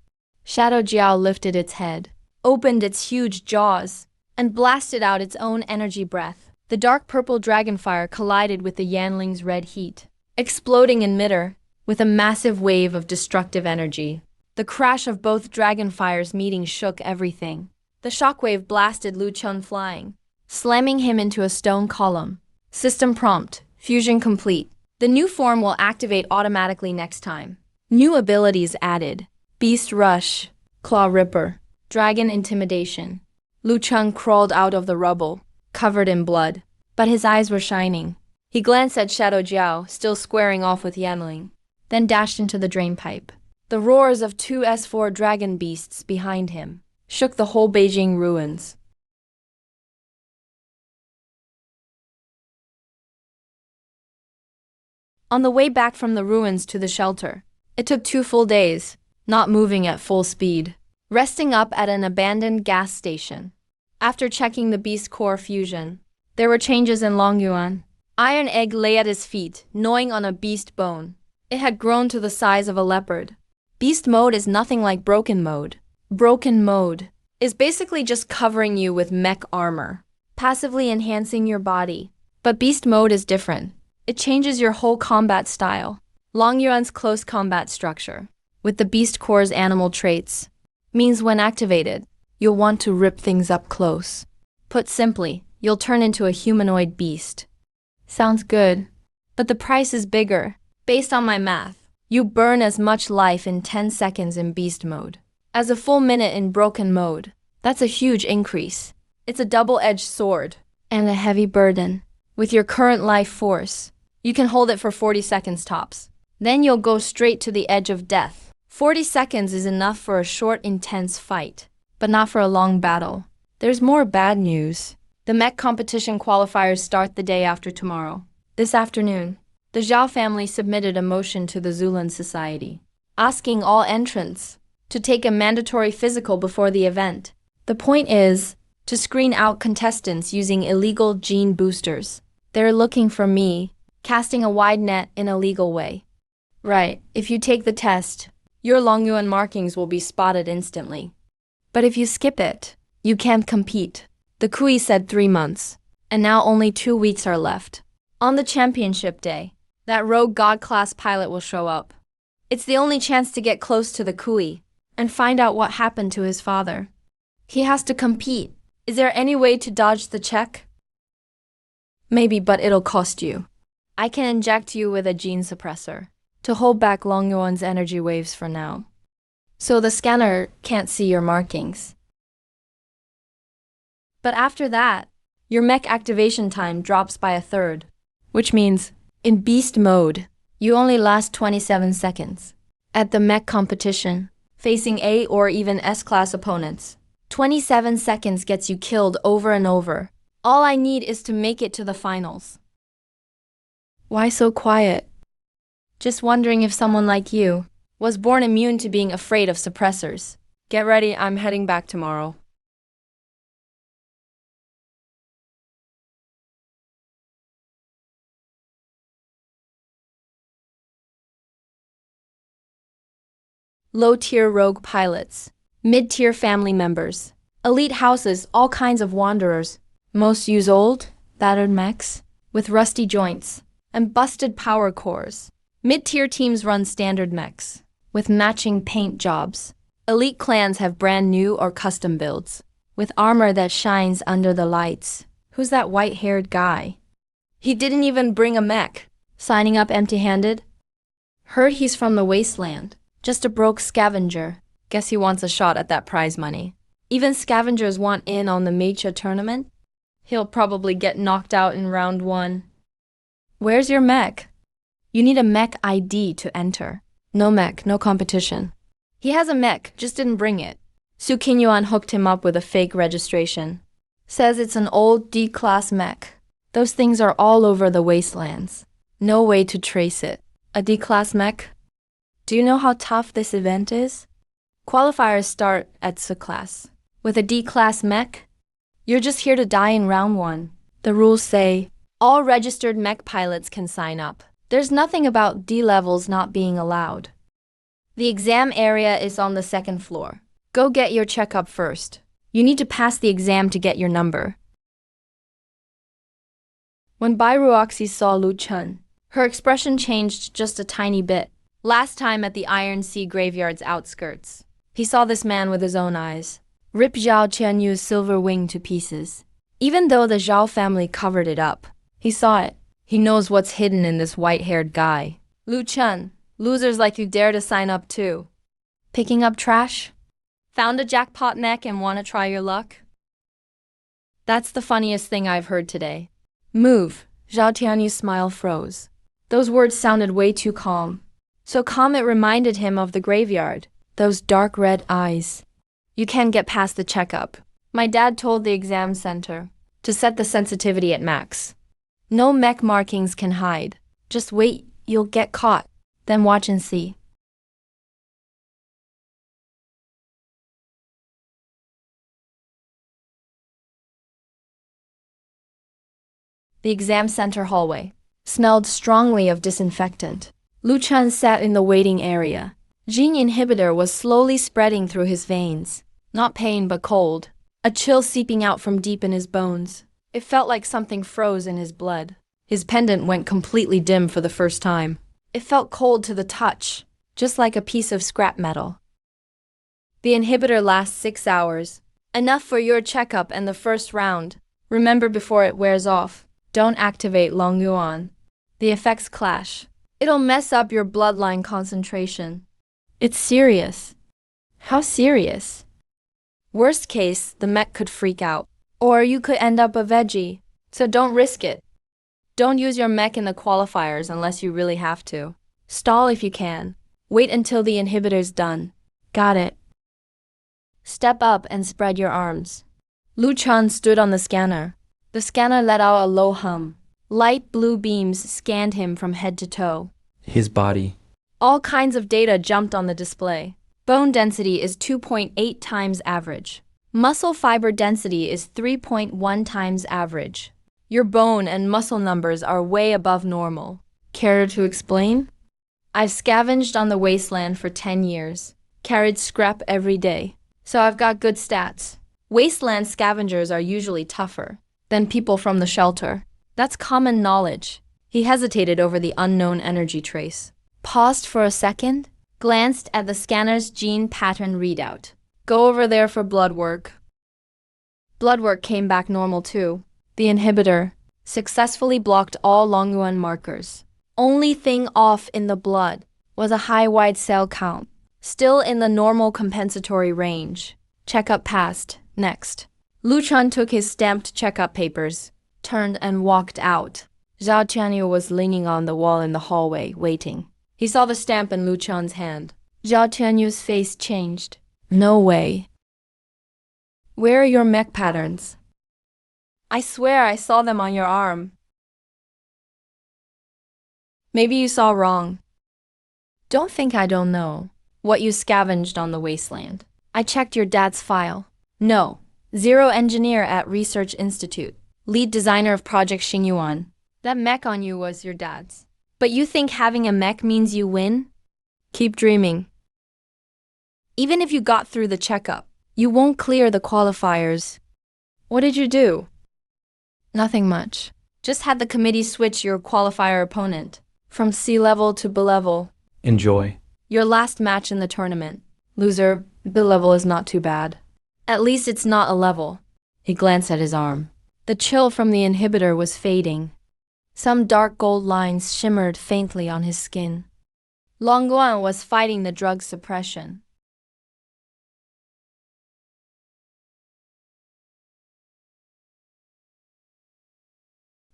Shadow Jiao lifted its head, opened its huge jaws, and blasted out its own energy breath. The dark purple dragonfire collided with the Yanling's red heat, exploding in midair with a massive wave of destructive energy. The crash of both dragonfires meeting shook everything. The shockwave blasted Lu Chun flying, slamming him into a stone column. System prompt, fusion complete. The new form will activate automatically next time. New abilities added. Beast Rush, Claw Ripper, Dragon Intimidation. Lu Chun crawled out of the rubble, covered in blood, but his eyes were shining. He glanced at Shadow Jiao, still squaring off with Yanling, then dashed into the drainpipe. The roars of two S4 dragon beasts behind him shook the whole Beijing ruins. On the way back from the ruins to the shelter, it took 2 full days, not moving at full speed, resting up at an abandoned gas station. After checking the beast core fusion, there were changes in Long Yuan. Iron Egg lay at his feet, gnawing on a beast bone. It had grown to the size of a leopard. Beast mode is nothing like broken mode. Broken mode is basically just covering you with mech armor, passively enhancing your body. But beast mode is different. It changes your whole combat style. Long Yuan's close combat structure, with the beast core's animal traits, means when activated, you'll want to rip things up close. Put simply, you'll turn into a humanoid beast. Sounds good, but the price is bigger. Based on my math, you burn as much life in 10 seconds in beast mode as a full minute in broken mode. That's a huge increase. It's a double-edged sword and a heavy burden. With your current life force, you can hold it for 40 seconds tops. Then you'll go straight to the edge of death. 40 seconds is enough for a short, intense fight, but not for a long battle. There's more bad news. The mech competition qualifiers start the day after tomorrow. This afternoon, the Zhao family submitted a motion to the Zulan Society, asking all entrants to take a mandatory physical before the event. The point is to screen out contestants using illegal gene boosters. They're looking for me, casting a wide net in a legal way. Right, if you take the test, your Longyuan markings will be spotted instantly. But if you skip it, you can't compete. The Kui said 3 months, and now only 2 weeks are left. On the championship day, that rogue god-class pilot will show up. It's the only chance to get close to the Kui and find out what happened to his father. He has to compete. Is there any way to dodge the check? Maybe, but it'll cost you. I can inject you with a gene suppressor to hold back Longyuan's energy waves for now, so the scanner can't see your markings. But after that, your mech activation time drops by 1/3, which means, in beast mode, you only last 27 seconds. At the mech competition, facing A or even S-class opponents, 27 seconds gets you killed over and over. All I need is to make it to the finals. Why so quiet? Just wondering if someone like you was born immune to being afraid of suppressors. Get ready, I'm heading back tomorrow. Low-tier rogue pilots, mid-tier family members, elite houses, all kinds of wanderers. Most use old, battered mechs with rusty joints and busted power cores. Mid-tier teams run standard mechs with matching paint jobs. Elite clans have brand new or custom builds with armor that shines under the lights. Who's that white-haired guy? He didn't even bring a mech. Signing up empty-handed? Heard he's from the wasteland. Just a broke scavenger. Guess he wants a shot at that prize money. Even scavengers want in on the Mecha tournament. He'll probably get knocked out in round 1. Where's your mech? You need a mech ID to enter. No mech, no competition. He has a mech, just didn't bring it. Su Qinyuan hooked him up with a fake registration. Says it's an old D-class mech. Those things are all over the wastelands. No way to trace it. A D-class mech? Do you know how tough this event is? Qualifiers start at C class. With a D class mech, you're just here to die in round 1. The rules say, all registered mech pilots can sign up. There's nothing about D levels not being allowed. The exam area is on the 2nd floor. Go get your checkup first. You need to pass the exam to get your number. When Bai Ruoxi saw Lu Chun, her expression changed just a tiny bit. Last time at the Iron Sea graveyard's outskirts, he saw this man with his own eyes rip Zhao Qianyu's silver wing to pieces. Even though the Zhao family covered it up, he saw it. He knows what's hidden in this white-haired guy. Lu Chun, losers like you dare to sign up too. Picking up trash? Found a jackpot mech and want to try your luck? That's the funniest thing I've heard today. Move. Zhao Tianyu's smile froze. Those words sounded way too calm. So calm it reminded him of the graveyard. Those dark red eyes. You can't get past the checkup. My dad told the exam center to set the sensitivity at max. No mech markings can hide. Just wait, you'll get caught. Then watch and see. The exam center hallway smelled strongly of disinfectant. Lu Chun sat in the waiting area. Gene inhibitor was slowly spreading through his veins. Not pain but cold. A chill seeping out from deep in his bones. It felt like something froze in his blood. His pendant went completely dim for the first time. It felt cold to the touch, just like a piece of scrap metal. The inhibitor lasts 6 hours. Enough for your checkup and the first round. Remember before it wears off. Don't activate Long Yuan. The effects clash. It'll mess up your bloodline concentration. It's serious. How serious? Worst case, the mech could freak out. Or you could end up a veggie. So don't risk it. Don't use your mech in the qualifiers unless you really have to. Stall if you can. Wait until the inhibitor's done. Got it. Step up and spread your arms. Lu Chun stood on the scanner. The scanner let out a low hum. Light blue beams scanned him from head to toe. His body. All kinds of data jumped on the display. Bone density is 2.8 times average. Muscle fiber density is 3.1 times average. Your bone and muscle numbers are way above normal. Care to explain? I've scavenged on the wasteland for 10 years. Carried scrap every day. So I've got good stats. Wasteland scavengers are usually tougher than people from the shelter. That's common knowledge. He hesitated over the unknown energy trace. Paused for a second, glanced at the scanner's gene pattern readout. Go over there for blood work. Blood work came back normal too. The inhibitor successfully blocked all Longyuan markers. Only thing off in the blood was a high white cell count, still in the normal compensatory range. Checkup passed. Next. Lu Chun took his stamped checkup papers, turned and walked out. Zhao Qianyu was leaning on the wall in the hallway, waiting. He saw the stamp in Lu Chun's hand. Zhao Qianyu's face changed. No way. Where are your mech patterns? I swear I saw them on your arm. Maybe you saw wrong. Don't think I don't know what you scavenged on the wasteland. I checked your dad's file. No. Zero engineer at Research Institute. Lead designer of Project Xingyuan. That mech on you was your dad's. But you think having a mech means you win? Keep dreaming. Even if you got through the checkup, you won't clear the qualifiers. What did you do? Nothing much. Just had the committee switch your qualifier opponent from C level to B level. Enjoy. Your last match in the tournament. Loser, B level is not too bad. At least it's not a level. He glanced at his arm. The chill from the inhibitor was fading. Some dark gold lines shimmered faintly on his skin. Longguan was fighting the drug suppression.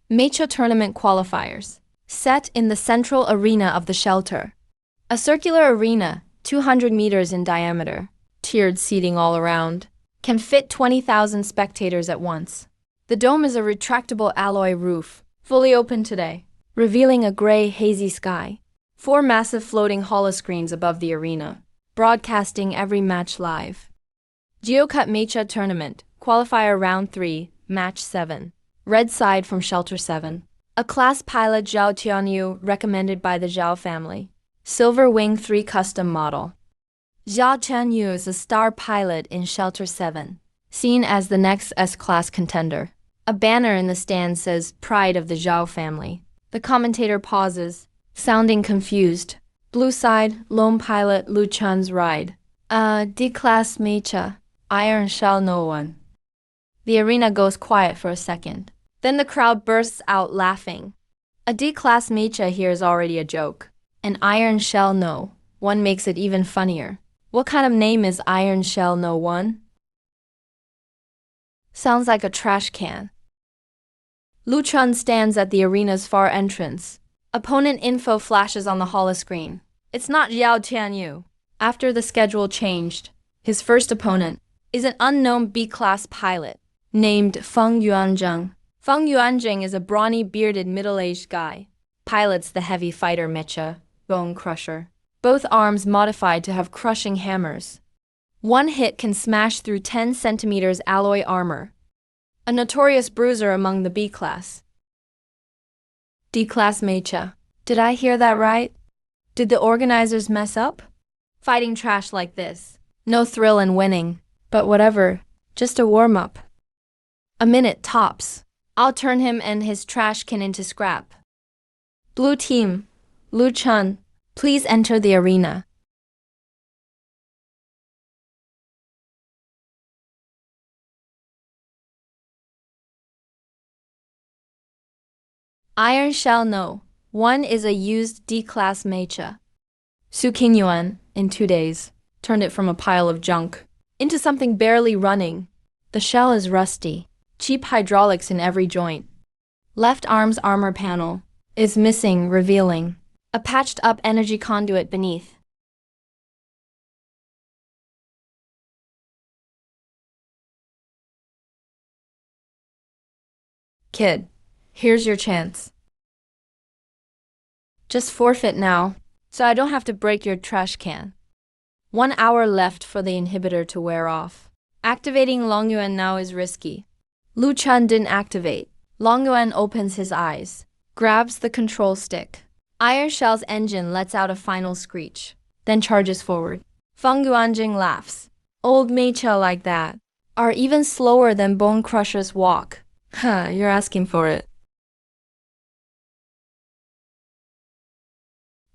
Mecha tournament qualifiers. Set in the central arena of the shelter. A circular arena, 200 meters in diameter, tiered seating all around, can fit 20,000 spectators at once. The dome is a retractable alloy roof, fully open today, revealing a gray, hazy sky. 4 massive floating holoscreens above the arena. broadcasting every match live. GeoCut Mecha Tournament, Qualifier Round 3, Match 7. Red side from Shelter 7. A class pilot Zhao Tianyu recommended by the Zhao family. Silver Wing 3 custom model. Zhao Tianyu is a star pilot in Shelter 7, seen as the next S-class contender. A banner in the stand says, Pride of the Zhao family. The commentator pauses, sounding confused. Blue side, lone pilot Lu Chun's ride. D-class Mecha, Iron Shell no one. The arena goes quiet for a second. Then the crowd bursts out laughing. A D-class Mecha here is already a joke. An Iron Shell no one makes it even funnier. What kind of name is Iron Shell no one? Sounds like a trash can. Lu Chun stands at the arena's far entrance. Opponent info flashes on the holoscreen. It's not Zhao Tianyu. After the schedule changed, his first opponent is an unknown B-class pilot named Feng Yuanzheng. Feng Yuanzheng is a brawny, bearded, middle-aged guy. Pilots the heavy fighter Mecha, Bone Crusher. Both arms modified to have crushing hammers. One hit can smash through 10 centimeters alloy armor. A notorious bruiser among the B-class. D-class Mecha. Did I hear that right? Did the organizers mess up? Fighting trash like this. No thrill in winning. But whatever. Just a warm-up. A minute tops. I'll turn him and his trash can into scrap. Blue team, Lu Chun, please enter the arena. Iron Shell no. One is a used D-class Mecha. Su Qingyuan, in 2 days, turned it from a pile of junk into something barely running. The shell is rusty. Cheap hydraulics in every joint. Left arm's armor panel is missing, revealing a patched-up energy conduit beneath. Kid, here's your chance. Just forfeit now, so I don't have to break your trash can. 1 hour left for the inhibitor to wear off. Activating Longyuan now is risky. Lu Chun didn't activate. Longyuan opens his eyes, grabs the control stick. Iron Shell's engine lets out a final screech, then charges forward. Feng Yuanjing laughs. Old Mecha like that are even slower than Bone Crusher's walk. Huh, you're asking for it.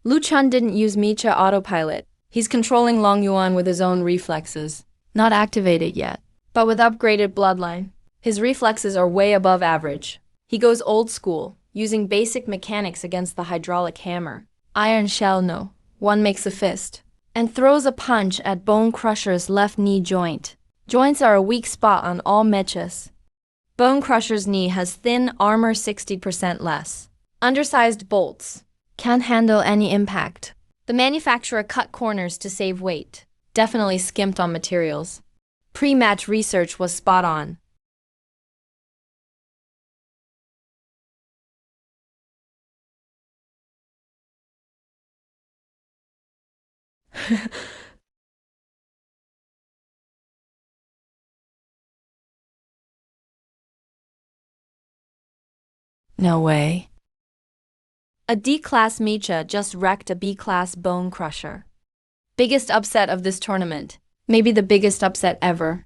Lu Chun didn't use Mecha autopilot. He's controlling Longyuan with his own reflexes. Not activated yet, but with upgraded bloodline. His reflexes are way above average. He goes old school, using basic mechanics against the hydraulic hammer. Iron Shell no. One makes a fist, and throws a punch at Bone Crusher's left knee joint. Joints are a weak spot on all mechas. Bone Crusher's knee has thin armor 60% less. Undersized bolts. Can't handle any impact. The manufacturer cut corners to save weight. Definitely skimped on materials. Pre-match research was spot on. No way. A D-class Mecha just wrecked a B-class Bone Crusher. Biggest upset of this tournament. Maybe the biggest upset ever.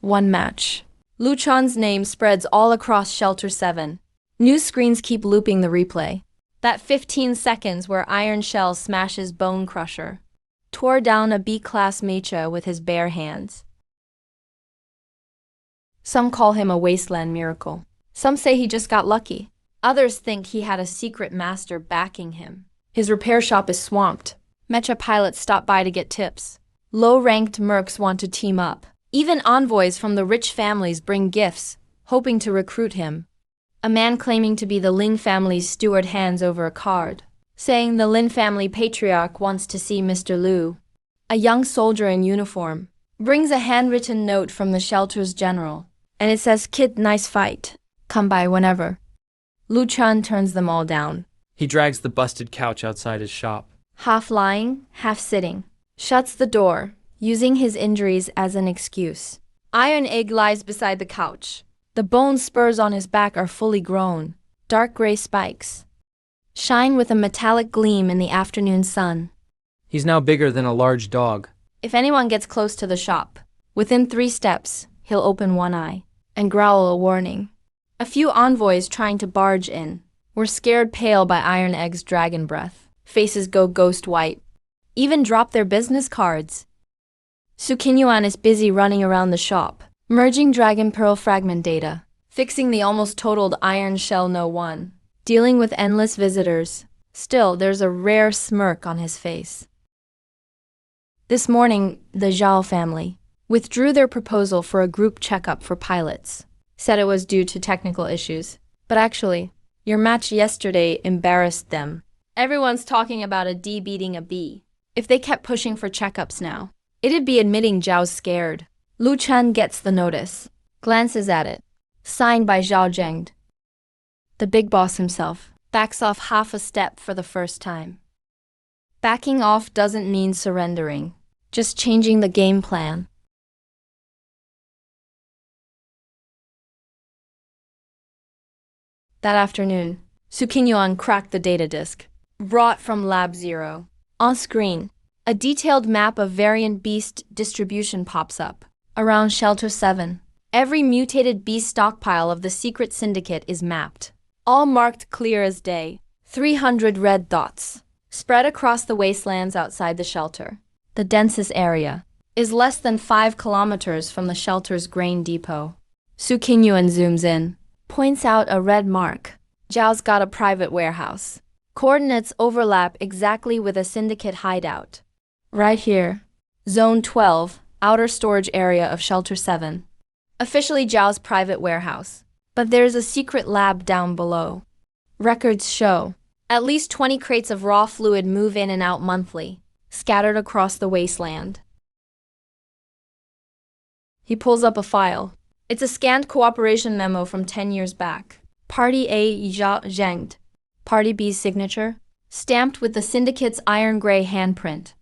One match. Lu Chun's name spreads all across Shelter 7. News screens keep looping the replay. That 15 seconds where Iron Shell smashes Bone Crusher. Tore down a B-class Mecha with his bare hands. Some call him a wasteland miracle. Some say he just got lucky. Others think he had a secret master backing him. His repair shop is swamped. Mecha pilots stop by to get tips. Low-ranked mercs want to team up. Even envoys from the rich families bring gifts, hoping to recruit him. A man claiming to be the Lin family's steward hands over a card, saying the Lin family patriarch wants to see Mr. Lu. A young soldier in uniform brings a handwritten note from the shelter's general, and it says, "Kid, nice fight. Come by whenever." Lu Chun turns them all down. He drags the busted couch outside his shop. Half lying, half sitting. Shuts the door, using his injuries as an excuse. Iron Egg lies beside the couch. The bone spurs on his back are fully grown. Dark gray spikes shine with a metallic gleam in the afternoon sun. He's now bigger than a large dog. If anyone gets close to the shop, within 3 steps, he'll open one eye and growl a warning. A few envoys trying to barge in were scared pale by Iron Egg's dragon breath. Faces go ghost white. Even drop their business cards. Su Qinyuan is busy running around the shop, merging Dragon Pearl fragment data, fixing the almost totaled Iron Shell No. 1, dealing with endless visitors. Still, there's a rare smirk on his face. This morning, the Zhao family withdrew their proposal for a group checkup for pilots. Said it was due to technical issues. But actually, your match yesterday embarrassed them. Everyone's talking about a D beating a B. If they kept pushing for checkups now, it'd be admitting Zhao's scared. Lu Chen gets the notice, glances at it. Signed by Zhao Zhengde. The big boss himself backs off half a step for the first time. Backing off doesn't mean surrendering, just changing the game plan. That afternoon, Su Qinyuan cracked the data disk, brought from Lab 0. On screen, a detailed map of variant beast distribution pops up. Around Shelter 7, every mutated beast stockpile of the secret syndicate is mapped. All marked clear as day. 300 red dots, spread across the wastelands outside the shelter. The densest area is less than 5 kilometers from the shelter's grain depot. Su Qinyuan zooms in, points out a red mark. Zhao's got a private warehouse. Coordinates overlap exactly with a syndicate hideout. Right here, Zone 12, outer storage area of Shelter 7. Officially Zhao's private warehouse. But there's a secret lab down below. Records show at least 20 crates of raw fluid move in and out monthly, scattered across the wasteland. He pulls up a file. It's a scanned cooperation memo from 10 years back. Party A Zhao Zhengde. Party B's signature, stamped with the syndicate's iron gray handprint.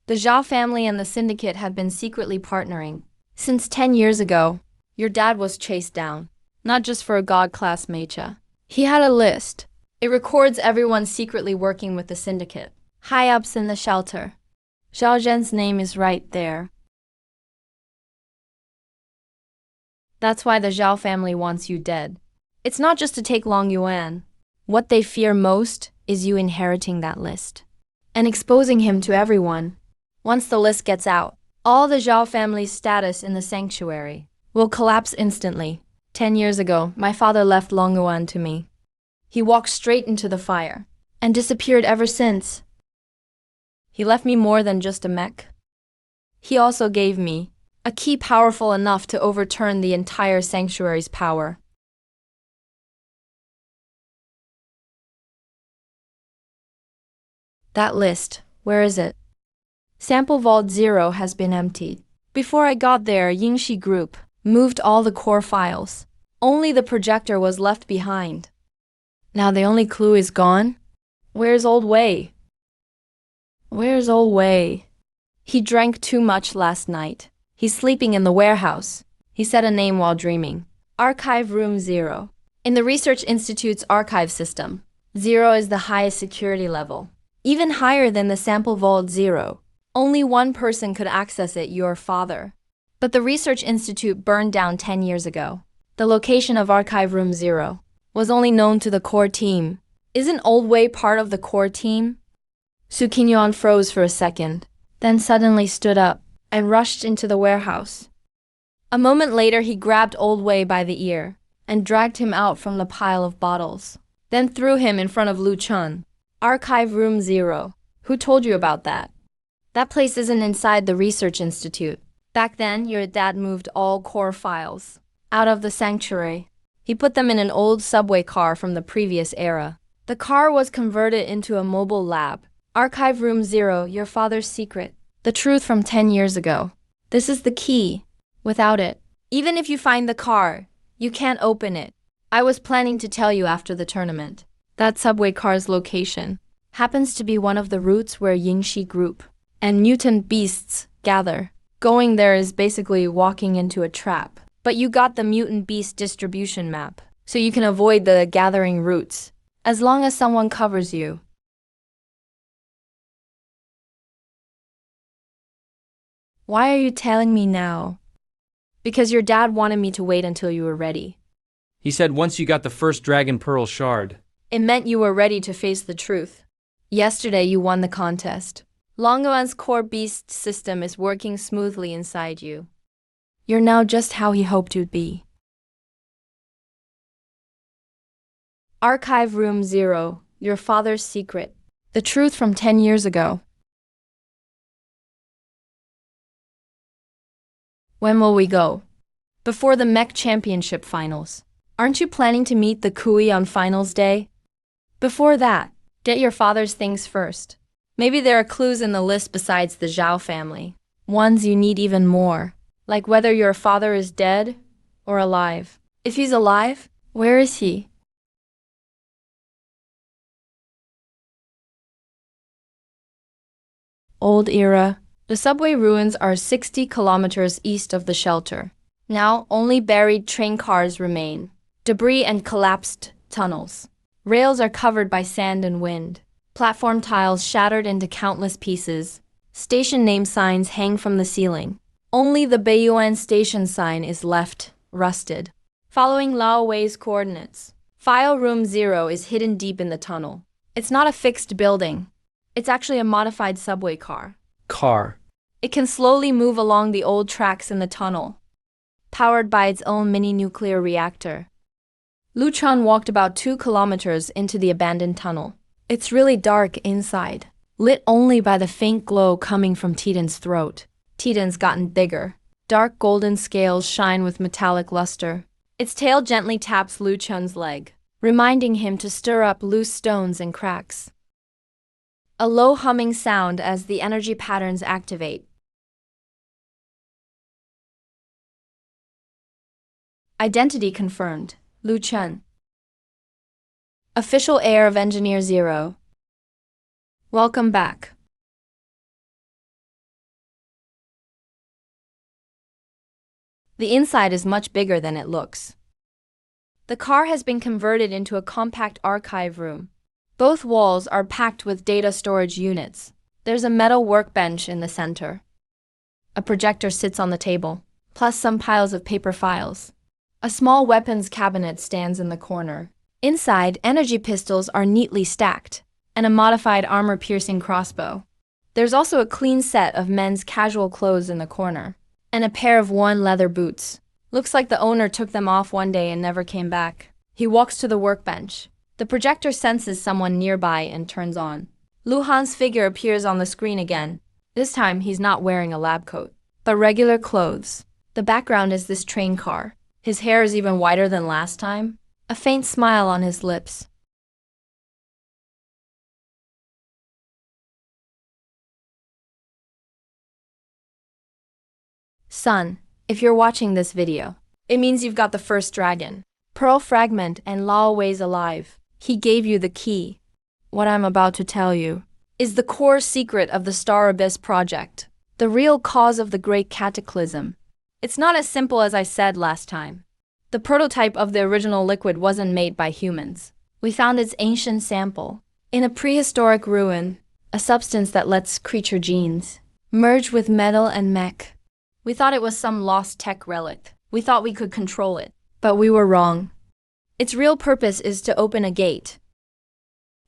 The Zhao family and the syndicate have been secretly partnering. Since 10 years ago, your dad was chased down, not just for a god-class Mecha. He had a list. It records everyone secretly working with the syndicate. High-ups in the shelter. Zhao Zhen's name is right there. That's why the Zhao family wants you dead. It's not just to take Long Yuan. What they fear most is you inheriting that list and exposing him to everyone. Once the list gets out, all the Zhao family's status in the sanctuary will collapse instantly. 10 years ago, my father left Long Yuan to me. He walked straight into the fire and disappeared ever since. He left me more than just a mech. He also gave me a key powerful enough to overturn the entire sanctuary's power. That list, where is it? Sample Vault 0 has been emptied. Before I got there, Yingxi Group moved all the core files. Only the projector was left behind. Now the only clue is gone? Where's Old Wei? Where's Old Wei? He drank too much last night. He's sleeping in the warehouse. He said a name while dreaming. Archive Room 0. In the Research Institute's archive system, 0 is the highest security level. Even higher than the Sample Vault 0. Only one person could access it, your father. But the Research Institute burned down 10 years ago. The location of Archive Room 0 was only known to the core team. Isn't Old Wei part of the core team? Su Qinyuan froze for a second, then suddenly stood up and rushed into the warehouse. A moment later, he grabbed Old Wei by the ear and dragged him out from the pile of bottles, then threw him in front of Lu Chun. Archive Room 0. Who told you about that? That place isn't inside the Research Institute. Back then, your dad moved all core files out of the sanctuary. He put them in an old subway car from the previous era. The car was converted into a mobile lab. Archive Room 0, your father's secret. The truth from 10 years ago. This is the key. Without it, even if you find the car, you can't open it. I was planning to tell you after the tournament. That subway car's location happens to be one of the routes where Yingxi Group and mutant beasts gather. Going there is basically walking into a trap. But you got the mutant beast distribution map, so you can avoid the gathering routes, as long as someone covers you. Why are you telling me now? Because your dad wanted me to wait until you were ready. He said once you got the first Dragon Pearl shard. It meant you were ready to face the truth. Yesterday you won the contest. Longuan's core beast system is working smoothly inside you. You're now just how he hoped you'd be. Archive Room 0, your father's secret. The truth from 10 years ago. When will we go? Before the Mech Championship finals. Aren't you planning to meet the Kui on finals day? Before that, get your father's things first. Maybe there are clues in the list besides the Zhao family. Ones you need even more, like whether your father is dead or alive. If he's alive, where is he? Old era. The subway ruins are 60 kilometers east of the shelter. Now, only buried train cars remain. Debris and collapsed tunnels. Rails are covered by sand and wind. Platform tiles shattered into countless pieces. Station name signs hang from the ceiling. Only the Beiyuan station sign is left, rusted. Following Lao Wei's coordinates, File Room 0 is hidden deep in the tunnel. It's not a fixed building. It's actually a modified subway car. It can slowly move along the old tracks in the tunnel, powered by its own mini-nuclear reactor. Lu Chun walked about 2 kilometers into the abandoned tunnel. It's really dark inside, lit only by the faint glow coming from Titan's throat. Titan's gotten bigger. Dark golden scales shine with metallic luster. Its tail gently taps Lu Chun's leg, reminding him to stir up loose stones and cracks. A low humming sound as the energy patterns activate. Identity confirmed. Lu Chun. Official heir of Engineer 0. Welcome back. The inside is much bigger than it looks. The car has been converted into a compact archive room. Both walls are packed with data storage units. There's a metal workbench in the center. A projector sits on the table, plus some piles of paper files. A small weapons cabinet stands in the corner. Inside, energy pistols are neatly stacked, and a modified armor-piercing crossbow. There's also a clean set of men's casual clothes in the corner, and a pair of worn leather boots. Looks like the owner took them off one day and never came back. He walks to the workbench. The projector senses someone nearby and turns on. Lu Han's figure appears on the screen again. This time, he's not wearing a lab coat, but regular clothes. The background is this train car. His hair is even whiter than last time. A faint smile on his lips. Son, if you're watching this video, it means you've got the first dragon, Pearl Fragment, and Lao Wei's alive. He gave you the key. What I'm about to tell you is the core secret of the Star Abyss project, the real cause of the Great Cataclysm. It's not as simple as I said last time. The prototype of the original liquid wasn't made by humans. We found its ancient sample in a prehistoric ruin, a substance that lets creature genes merge with metal and mech. We thought it was some lost tech relic. We thought we could control it, but we were wrong. Its real purpose is to open a gate.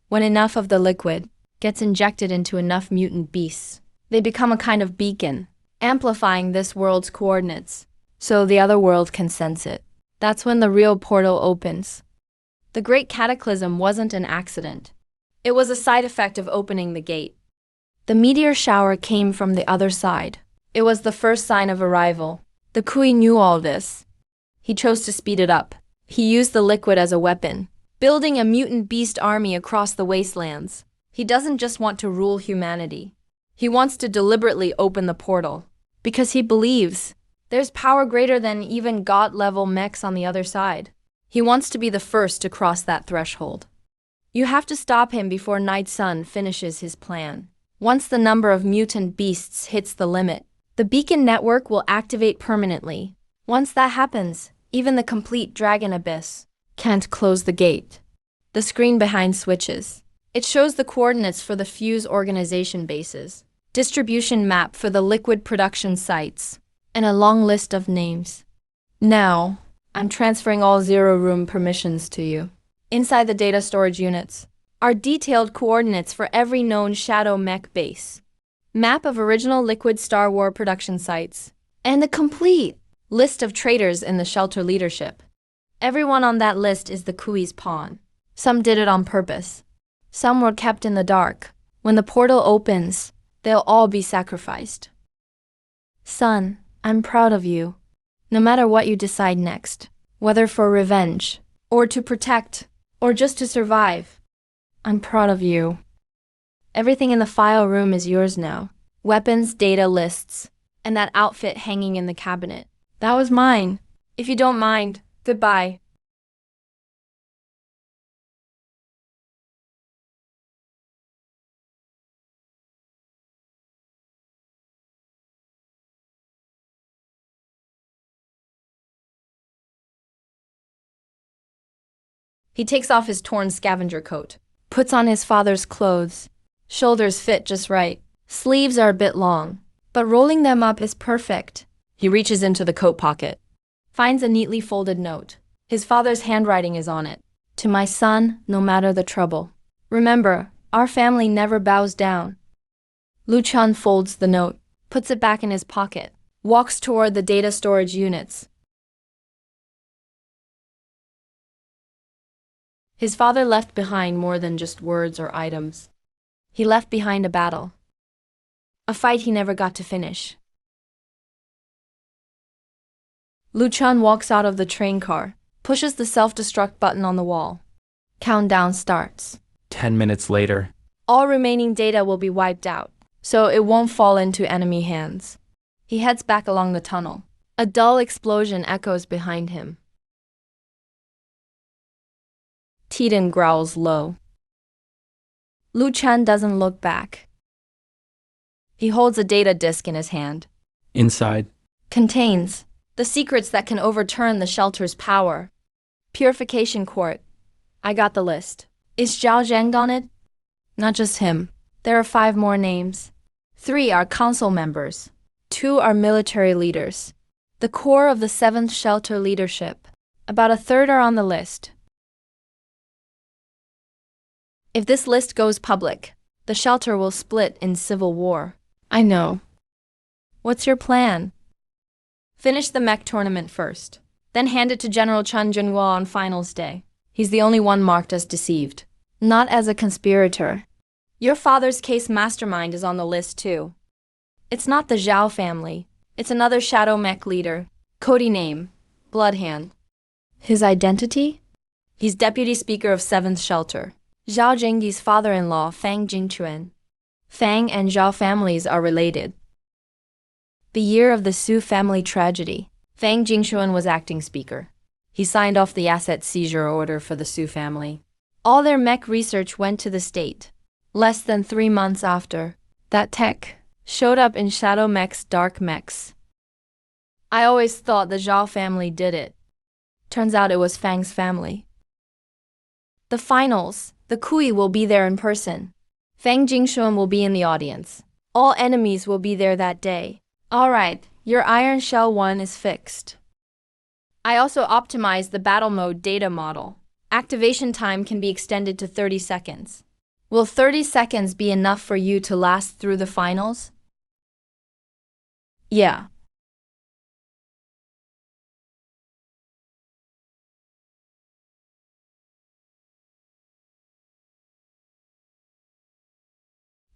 When enough of the liquid gets injected into enough mutant beasts, they become a kind of beacon, amplifying this world's coordinates, so the other world can sense it. That's when the real portal opens. The Great Cataclysm wasn't an accident. It was a side effect of opening the gate. The meteor shower came from the other side. It was the first sign of arrival. The Kui knew all this. He chose to speed it up. He used the liquid as a weapon, building a mutant beast army across the wastelands. He doesn't just want to rule humanity. He wants to deliberately open the portal. Because he believes there's power greater than even God-level mechs on the other side. He wants to be the first to cross that threshold. You have to stop him before Night Sun finishes his plan. Once the number of mutant beasts hits the limit, the beacon network will activate permanently. Once that happens, even the complete Dragon Abyss can't close the gate. The screen behind switches. It shows the coordinates for the Fuse organization bases, distribution map for the liquid production sites, and a long list of names. Now, I'm transferring all zero room permissions to you. Inside the data storage units are detailed coordinates for every known Shadow Mech base, map of original Liquid Star War production sites, and a complete list of traitors in the shelter leadership. Everyone on that list is the Kui's pawn. Some did it on purpose. Some were kept in the dark. When the portal opens, they'll all be sacrificed. Son, I'm proud of you. No matter what you decide next, whether for revenge, or to protect, or just to survive, I'm proud of you. Everything in the file room is yours now. Weapons, data lists, and that outfit hanging in the cabinet. That was mine. If you don't mind, goodbye. He takes off his torn scavenger coat, puts on his father's clothes. Shoulders fit just right. Sleeves are a bit long, but rolling them up is perfect. He reaches into the coat pocket, finds a neatly folded note. His father's handwriting is on it. To my son, no matter the trouble. Remember, our family never bows down. Lu Chun folds the note, puts it back in his pocket, walks toward the data storage units. His father left behind more than just words or items. He left behind a battle. A fight he never got to finish. Lu Chun walks out of the train car, pushes the self-destruct button on the wall. Countdown starts. 10 minutes later. All remaining data will be wiped out, so it won't fall into enemy hands. He heads back along the tunnel. A dull explosion echoes behind him. Tiden growls low. Lu Chun doesn't look back. He holds a data disk in his hand. Inside. Contains the secrets that can overturn the shelter's power. Purification Court. I got the list. Is Zhao Zheng on it? Not just him. There are 5 more names. 3 are council members. 2 are military leaders. The core of the 7th shelter leadership. About a third are on the list. If this list goes public, the shelter will split in civil war. I know. What's your plan? Finish the mech tournament first, then hand it to General Chun Junhua on finals day. He's the only one marked as deceived, not as a conspirator. Your father's case mastermind is on the list too. It's not the Zhao family. It's another shadow mech leader. Cody name, Bloodhand. His identity? He's deputy speaker of 7th shelter. Zhao Zhengyi's father-in-law, Fang Jingquan. Fang and Zhao families are related. The year of the Su family tragedy, Fang Jingquan was acting speaker. He signed off the asset seizure order for the Su family. All their mech research went to the state. Less than 3 months after, that tech showed up in Shadow Mech's dark mechs. I always thought the Zhao family did it. Turns out it was Fang's family. The finals. The Kui will be there in person. Fang Jingquan will be in the audience. All enemies will be there that day. Alright, your Iron Shell 1 is fixed. I also optimized the battle mode data model. Activation time can be extended to 30 seconds. Will 30 seconds be enough for you to last through the finals? Yeah.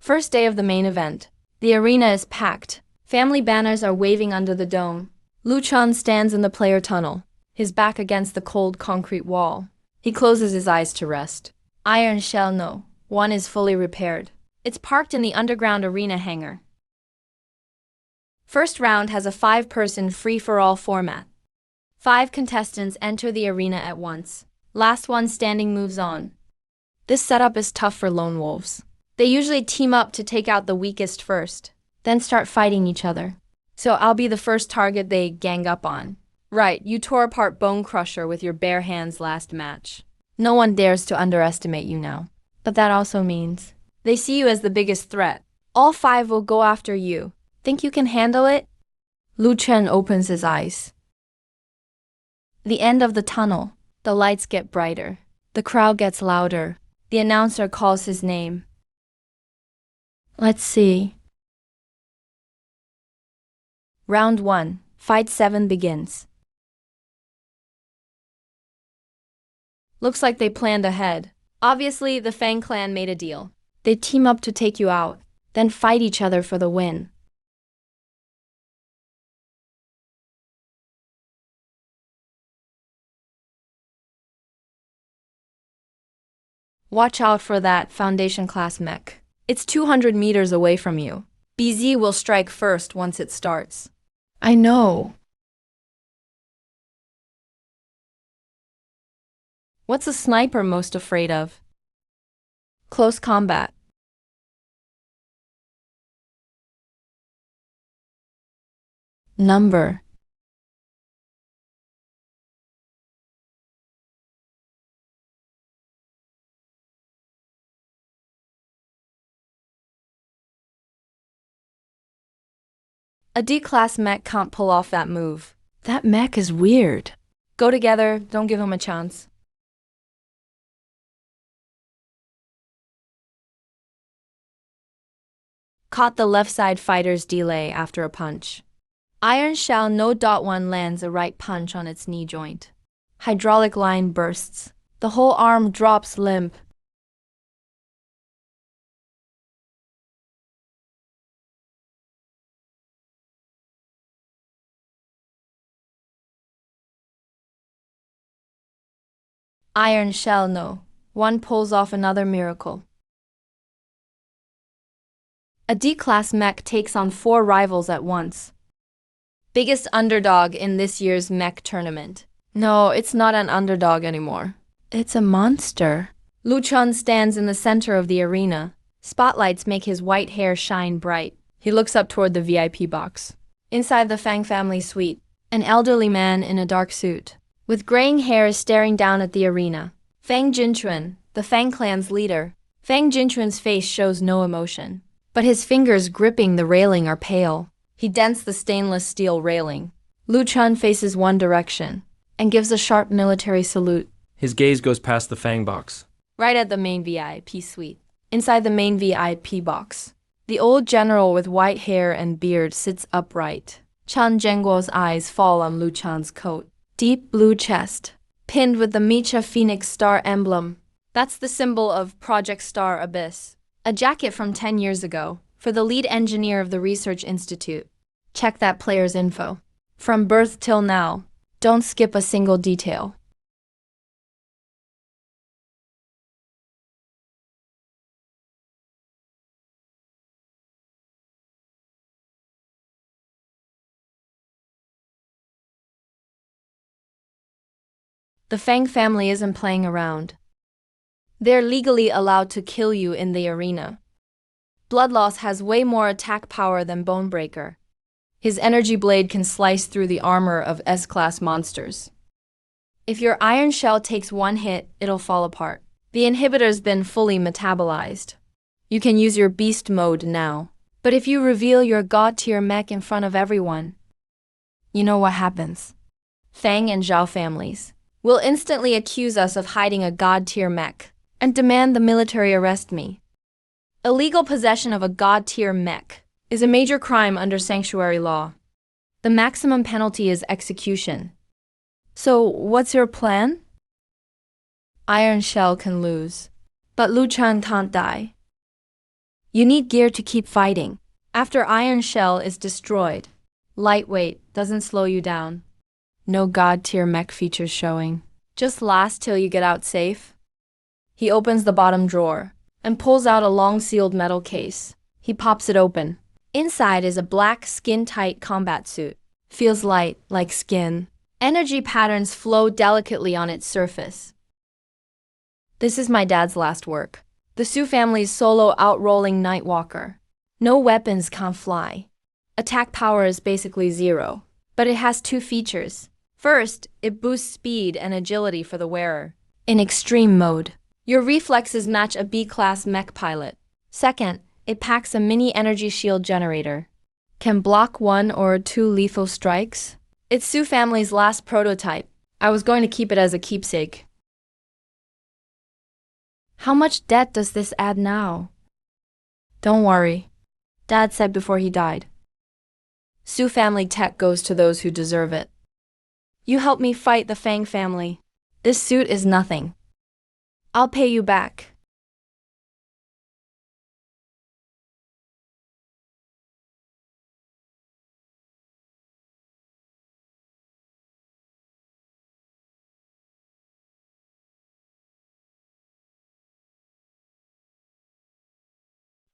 First day of the main event. The arena is packed. Family banners are waving under the dome. Lu Chun stands in the player tunnel, his back against the cold concrete wall. He closes his eyes to rest. Iron Shell no. One is fully repaired. It's parked in the underground arena hangar. First round has a 5-person free-for-all format. 5 contestants enter the arena at once. Last one standing moves on. This setup is tough for lone wolves. They usually team up to take out the weakest first, then start fighting each other. So I'll be the first target they gang up on. Right, you tore apart Bone Crusher with your bare hands last match. No one dares to underestimate you now. But that also means they see you as the biggest threat. All 5 will go after you. Think you can handle it? Lu Chen opens his eyes. The end of the tunnel. The lights get brighter. The crowd gets louder. The announcer calls his name. Let's see. Round 1, Fight 7 begins. Looks like they planned ahead. Obviously, the Fang clan made a deal. They team up to take you out, then fight each other for the win. Watch out for that Foundation class mech. It's 200 meters away from you. BZ will strike first once it starts. I know. What's a sniper most afraid of? Close combat. Number. A D-class mech can't pull off that move. That mech is weird. Go together, don't give him a chance. Caught the left side fighter's delay after a punch. Iron Shell No.1 lands a right punch on its knee joint. Hydraulic line bursts. The whole arm drops limp. Iron Shell No. One pulls off another miracle. A D-class mech takes on 4 rivals at once. Biggest underdog in this year's mech tournament. No, it's not an underdog anymore. It's a monster. Lu Chun stands in the center of the arena. Spotlights make his white hair shine bright. He looks up toward the VIP box. Inside the Fang family suite, an elderly man in a dark suit, with graying hair, is staring down at the arena. Fang Jinchuan, the Fang clan's leader. Fang Jinchuan's face shows no emotion, but his fingers gripping the railing are pale. He dents the stainless steel railing. Lu Chun faces one direction and gives a sharp military salute. His gaze goes past the Fang box. Right at the main VIP suite. Inside the main VIP box, the old general with white hair and beard sits upright. Chan Zhengguo's eyes fall on Lu Chun's coat. Deep blue chest, pinned with the Mecha Phoenix Star emblem. That's the symbol of Project Star Abyss. A jacket from 10 years ago, for the lead engineer of the Research Institute. Check that player's info. From birth till now, don't skip a single detail. The Fang family isn't playing around. They're legally allowed to kill you in the arena. Bloodloss has way more attack power than Bonebreaker. His energy blade can slice through the armor of S-class monsters. If your iron shell takes one hit, it'll fall apart. The inhibitor's been fully metabolized. You can use your beast mode now. But if you reveal your god-tier mech in front of everyone, you know what happens. Fang and Zhao families will instantly accuse us of hiding a god-tier mech and demand the military arrest me. Illegal possession of a god-tier mech is a major crime under sanctuary law. The maximum penalty is execution. So, what's your plan? Iron Shell can lose, but Lu Chun can't die. You need gear to keep fighting. After Iron Shell is destroyed, lightweight doesn't slow you down. No god-tier mech features showing. Just last till you get out safe. He opens the bottom drawer. and pulls out a long-sealed metal case. He pops it open. Inside is a black, skin-tight combat suit. Feels light, like skin. Energy patterns flow delicately on its surface. This is my dad's last work. The Su family's solo outrolling Nightwalker. No weapons can fly. Attack power is basically zero, but it has two features. First, it boosts speed and agility for the wearer. In extreme mode, your reflexes match a B-class mech pilot. Second, it packs a mini energy shield generator. Can block 1 or 2 lethal strikes. It's Su family's last prototype. I was going to keep it as a keepsake. How much debt does this add now? Don't worry, Dad said before he died. Su family tech goes to those who deserve it. You helped me fight the Fang family. This suit is nothing. I'll pay you back.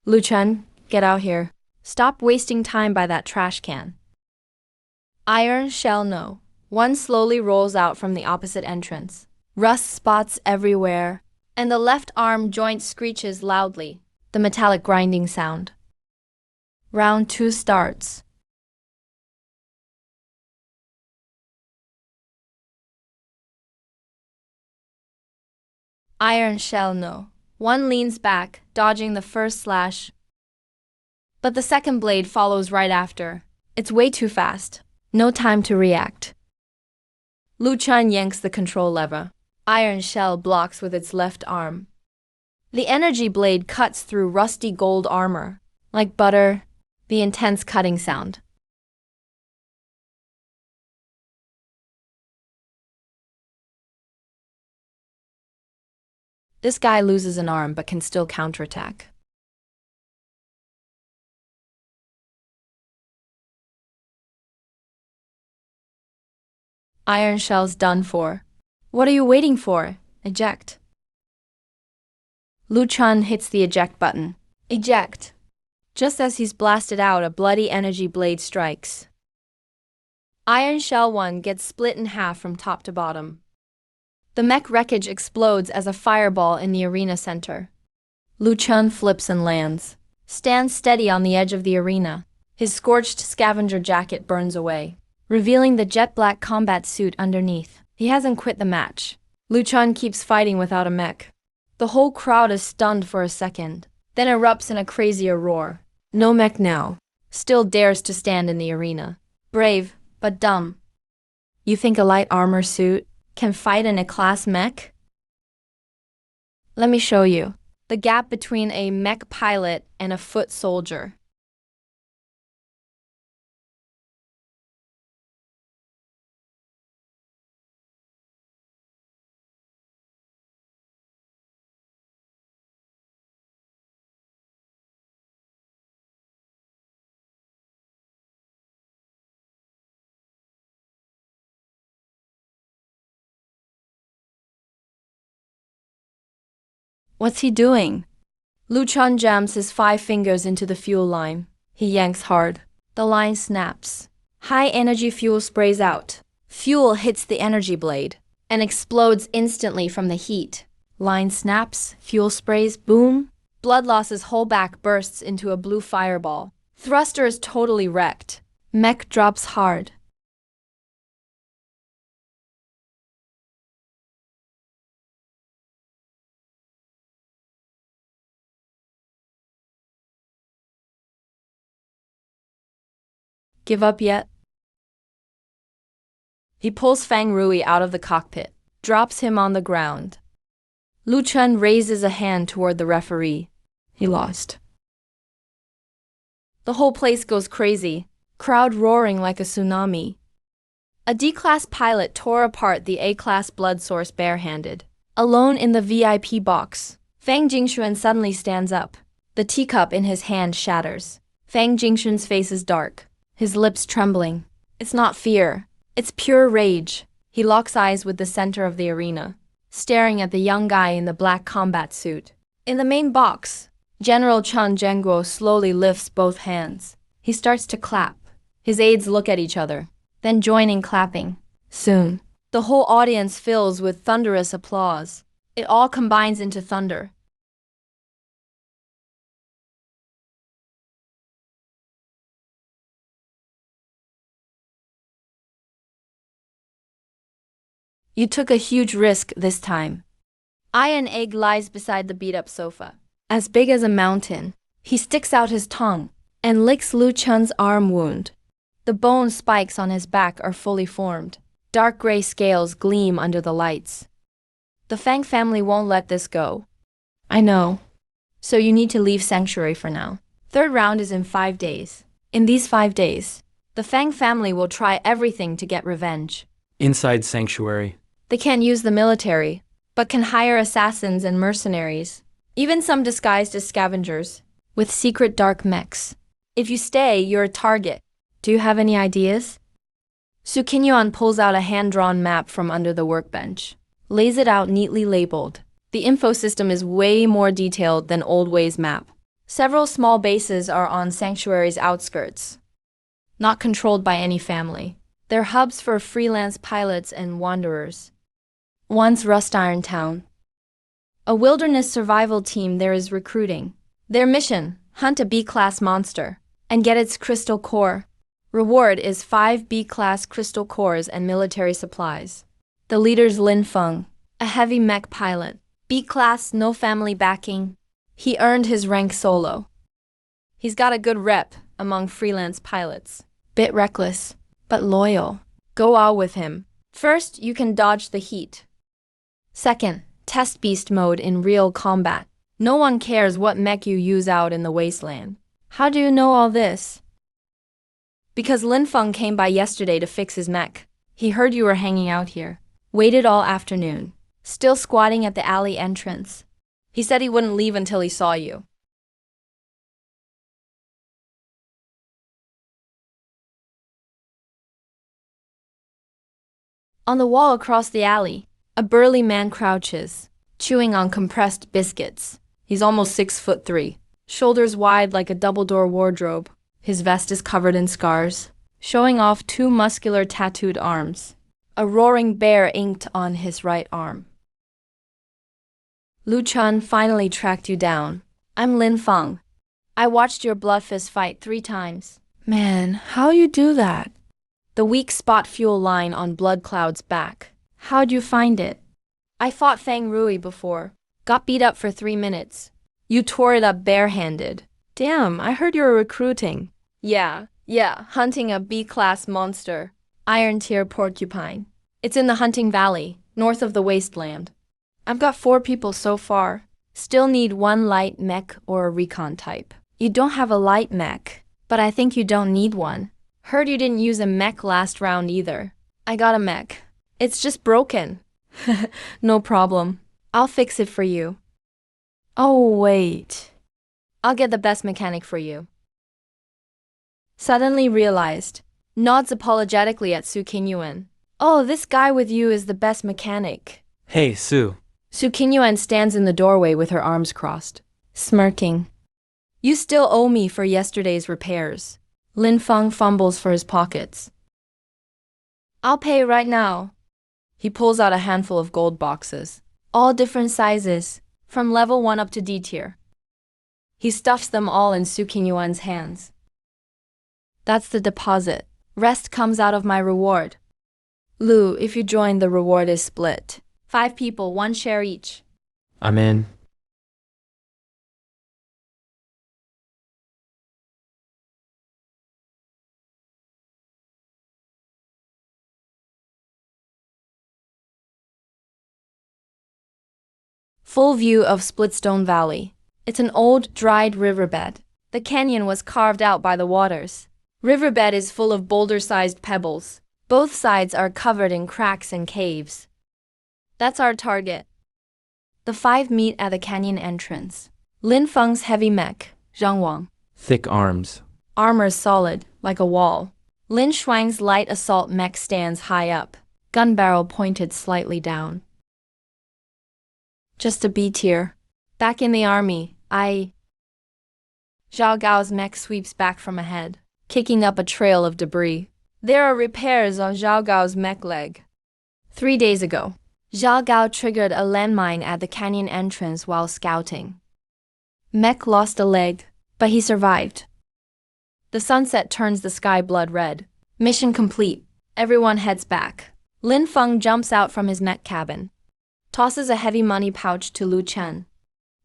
Lu Chen, get out here. Stop wasting time by that trash can. Iron shell no. One slowly rolls out from the opposite entrance. Rust spots everywhere, and the left arm joint screeches loudly, the metallic grinding sound. Round 2 starts. Iron shell no. One leans back, dodging the first slash, but the second blade follows right after. It's way too fast. No time to react. Lu Chun yanks the control lever. Iron shell blocks with its left arm. The energy blade cuts through rusty gold armor. Like butter, the intense cutting sound. This guy loses an arm but can still counterattack. Iron shell's done for. What are you waiting for? Eject. Lu Chun hits the eject button. Eject. Just as he's blasted out, a bloody energy blade strikes. Iron Shell 1 gets split in half from top to bottom. The mech wreckage explodes as a fireball in the arena center. Lu Chun flips and lands. Stands steady on the edge of the arena. His scorched scavenger jacket burns away, revealing the jet black combat suit underneath. He hasn't quit the match. Lu Chun keeps fighting without a mech. The whole crowd is stunned for a second, then erupts in a crazier roar. No mech now. Still dares to stand in the arena. Brave, but dumb. You think a light armor suit can fight in a class mech? Let me show you. The gap between a mech pilot and a foot soldier. What's he doing? Lu Chun jams his 5 fingers into the fuel line. He yanks hard. The line snaps. High energy fuel sprays out. Fuel hits the energy blade and explodes instantly from the heat. Line snaps, fuel sprays, boom. Blood Loss's whole back bursts into a blue fireball. Thruster is totally wrecked. Mech drops hard. Give up yet? He pulls Fang Rui out of the cockpit, drops him on the ground. Lu Chun raises a hand toward the referee. He lost. The whole place goes crazy, crowd roaring like a tsunami. A D-class pilot tore apart the A-class blood source barehanded. Alone in the VIP box, Fang Jingxuan suddenly stands up. The teacup in his hand shatters. Fang Jingxuan's face is dark, his lips trembling. It's not fear, it's pure rage. He locks eyes with the center of the arena, staring at the young guy in the black combat suit. In the main box, General Chen Zhenguo slowly lifts both hands. He starts to clap. His aides look at each other, then join in clapping. Soon, the whole audience fills with thunderous applause. It all combines into thunder. You took a huge risk this time. Iron Egg lies beside the beat-up sofa. As big as a mountain, he sticks out his tongue and licks Lu Chun's arm wound. The bone spikes on his back are fully formed. Dark gray scales gleam under the lights. The Fang family won't let this go. I know. So you need to leave Sanctuary for now. Third round is in 5 days. In these 5 days, the Fang family will try everything to get revenge. Inside Sanctuary. They can't use the military, but can hire assassins and mercenaries, even some disguised as scavengers, with secret dark mechs. If you stay, you're a target. Do you have any ideas? Su Qinyuan pulls out a hand-drawn map from under the workbench, lays it out neatly labeled. The info system is way more detailed than Old Way's map. Several small bases are on Sanctuary's outskirts, not controlled by any family. They're hubs for freelance pilots and wanderers. One's Rust Iron Town. A wilderness survival team there is recruiting. Their mission, hunt a B-class monster and get its crystal core. Reward is 5 B-class crystal cores and military supplies. The leader's Lin Feng, a heavy mech pilot. B-class, no family backing. He earned his rank solo. He's got a good rep among freelance pilots. Bit reckless, but loyal. Go out with him. First, you can dodge the heat. Second, test beast mode in real combat. No one cares what mech you use out in the wasteland. How do you know all this? Because Lin Feng came by yesterday to fix his mech. He heard you were hanging out here. Waited all afternoon, still squatting at the alley entrance. He said he wouldn't leave until he saw you. On the wall across the alley, a burly man crouches, chewing on compressed biscuits. He's almost 6'3", shoulders wide like a double-door wardrobe. His vest is covered in scars, showing off 2 muscular tattooed arms. A roaring bear inked on his right arm. Lu Chun finally tracked you down. I'm Lin Feng. I watched your blood fist fight 3 times. Man, how you do that? The weak spot fuel line on Blood Cloud's back. How'd you find it? I fought Fang Rui before. Got beat up for 3 minutes. You tore it up barehanded. Damn, I heard you were recruiting. Yeah, hunting a B-class monster. Iron Tier Porcupine. It's in the Hunting Valley, north of the wasteland. I've got 4 people so far. Still need 1 light mech or a recon type. You don't have a light mech, but I think you don't need one. Heard you didn't use a mech last round either. I got a mech. It's just broken. No problem. I'll fix it for you. Oh, wait. I'll get the best mechanic for you. Suddenly realized. Nods apologetically at Su Qinyuan. Oh, this guy with you is the best mechanic. Hey, Su. Su Qinyuan stands in the doorway with her arms crossed, smirking. You still owe me for yesterday's repairs. Lin Feng fumbles for his pockets. I'll pay right now. He pulls out a handful of gold boxes, all different sizes, from level 1 up to D tier. He stuffs them all in Su Qinyuan's hands. That's the deposit. Rest comes out of my reward. Lu, if you join, the reward is split. 5 people, 1 share each. I'm in. Full view of Splitstone Valley. It's an old, dried riverbed. The canyon was carved out by the waters. Riverbed is full of boulder-sized pebbles. Both sides are covered in cracks and caves. That's our target. The 5 meet at the canyon entrance. Lin Feng's heavy mech, Zhang Wang. Thick arms. Armor solid, like a wall. Lin Shuang's light assault mech stands high up, gun barrel pointed slightly down. Just a B tier. Back in the army, Zhao Gao's mech sweeps back from ahead, kicking up a trail of debris. There are repairs on Zhao Gao's mech leg. 3 days ago, Zhao Gao triggered a landmine at the canyon entrance while scouting. Mech lost a leg, but he survived. The sunset turns the sky blood red. Mission complete. Everyone heads back. Lin Feng jumps out from his mech cabin, tosses a heavy money pouch to Lu Chen.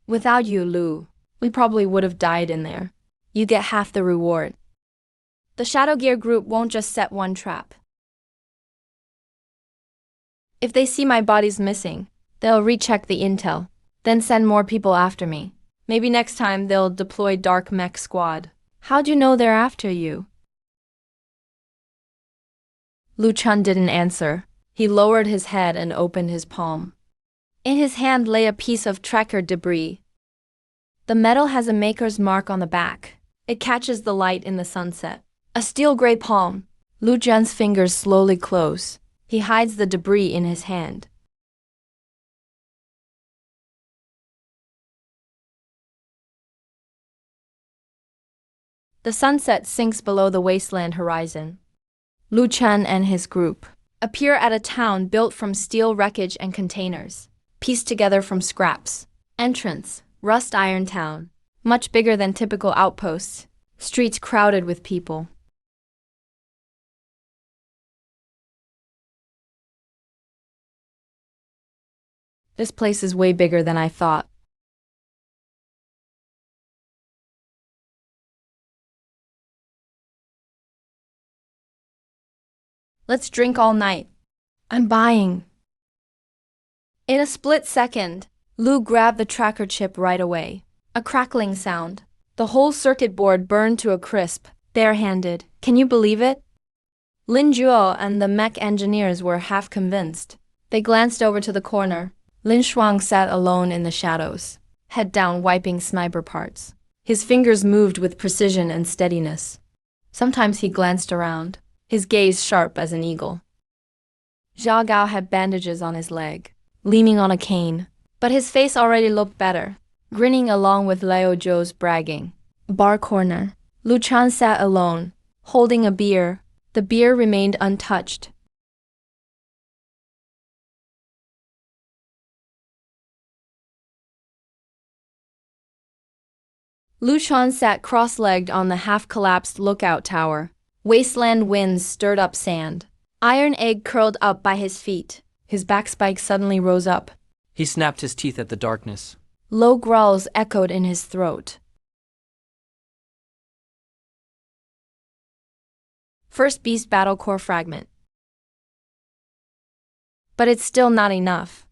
Without you, Lu, we probably would have died in there. You get half the reward. The Shadow Gear group won't just set one trap. If they see my body's missing, they'll recheck the intel, then send more people after me. Maybe next time they'll deploy Dark Mech Squad. How'd you know they're after you? Lu Chen didn't answer. He lowered his head and opened his palm. In his hand lay a piece of tracker debris. The metal has a maker's mark on the back. It catches the light in the sunset. A steel gray palm. Lu Chen's fingers slowly close. He hides the debris in his hand. The sunset sinks below the wasteland horizon. Lu Chen and his group appear at a town built from steel wreckage and containers, pieced together from scraps. Entrance, Rust Iron Town, much bigger than typical outposts, streets crowded with people. This place is way bigger than I thought. Let's drink all night. I'm buying. In a split second, Lu grabbed the tracker chip right away. A crackling sound. The whole circuit board burned to a crisp, barehanded. Can you believe it? Lin Zhuo and the mech engineers were half convinced. They glanced over to the corner. Lin Shuang sat alone in the shadows, head down wiping sniper parts. His fingers moved with precision and steadiness. Sometimes he glanced around, his gaze sharp as an eagle. Zhao Gao had bandages on his leg, leaning on a cane, but his face already looked better, grinning along with Liu Zhou's bragging. Bar corner. Lu Chen sat alone, holding a beer. The beer remained untouched. Lu Chen sat cross-legged on the half-collapsed lookout tower. Wasteland winds stirred up sand. Iron Egg curled up by his feet. His back spike suddenly rose up. He snapped his teeth at the darkness. Low growls echoed in his throat. First Beast Battle Core Fragment. But it's still not enough.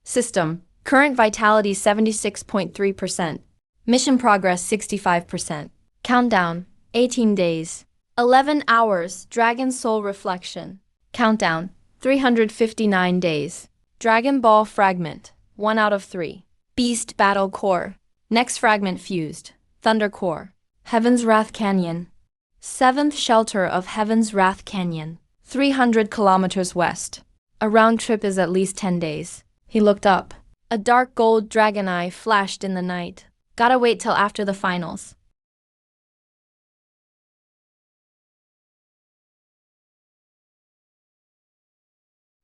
System. Current vitality 76.3%. Mission progress 65%. Countdown 18 days. 11 hours. Dragon Soul Reflection. Countdown 359 days. Dragon Ball Fragment 1 out of 3. Beast Battle Core. Next fragment fused. Thunder Core. Heaven's Wrath Canyon. 7th shelter of Heaven's Wrath Canyon. 300 kilometers west. A round trip is at least 10 days. He looked up. A dark gold dragon eye flashed in the night. Gotta wait till after the finals.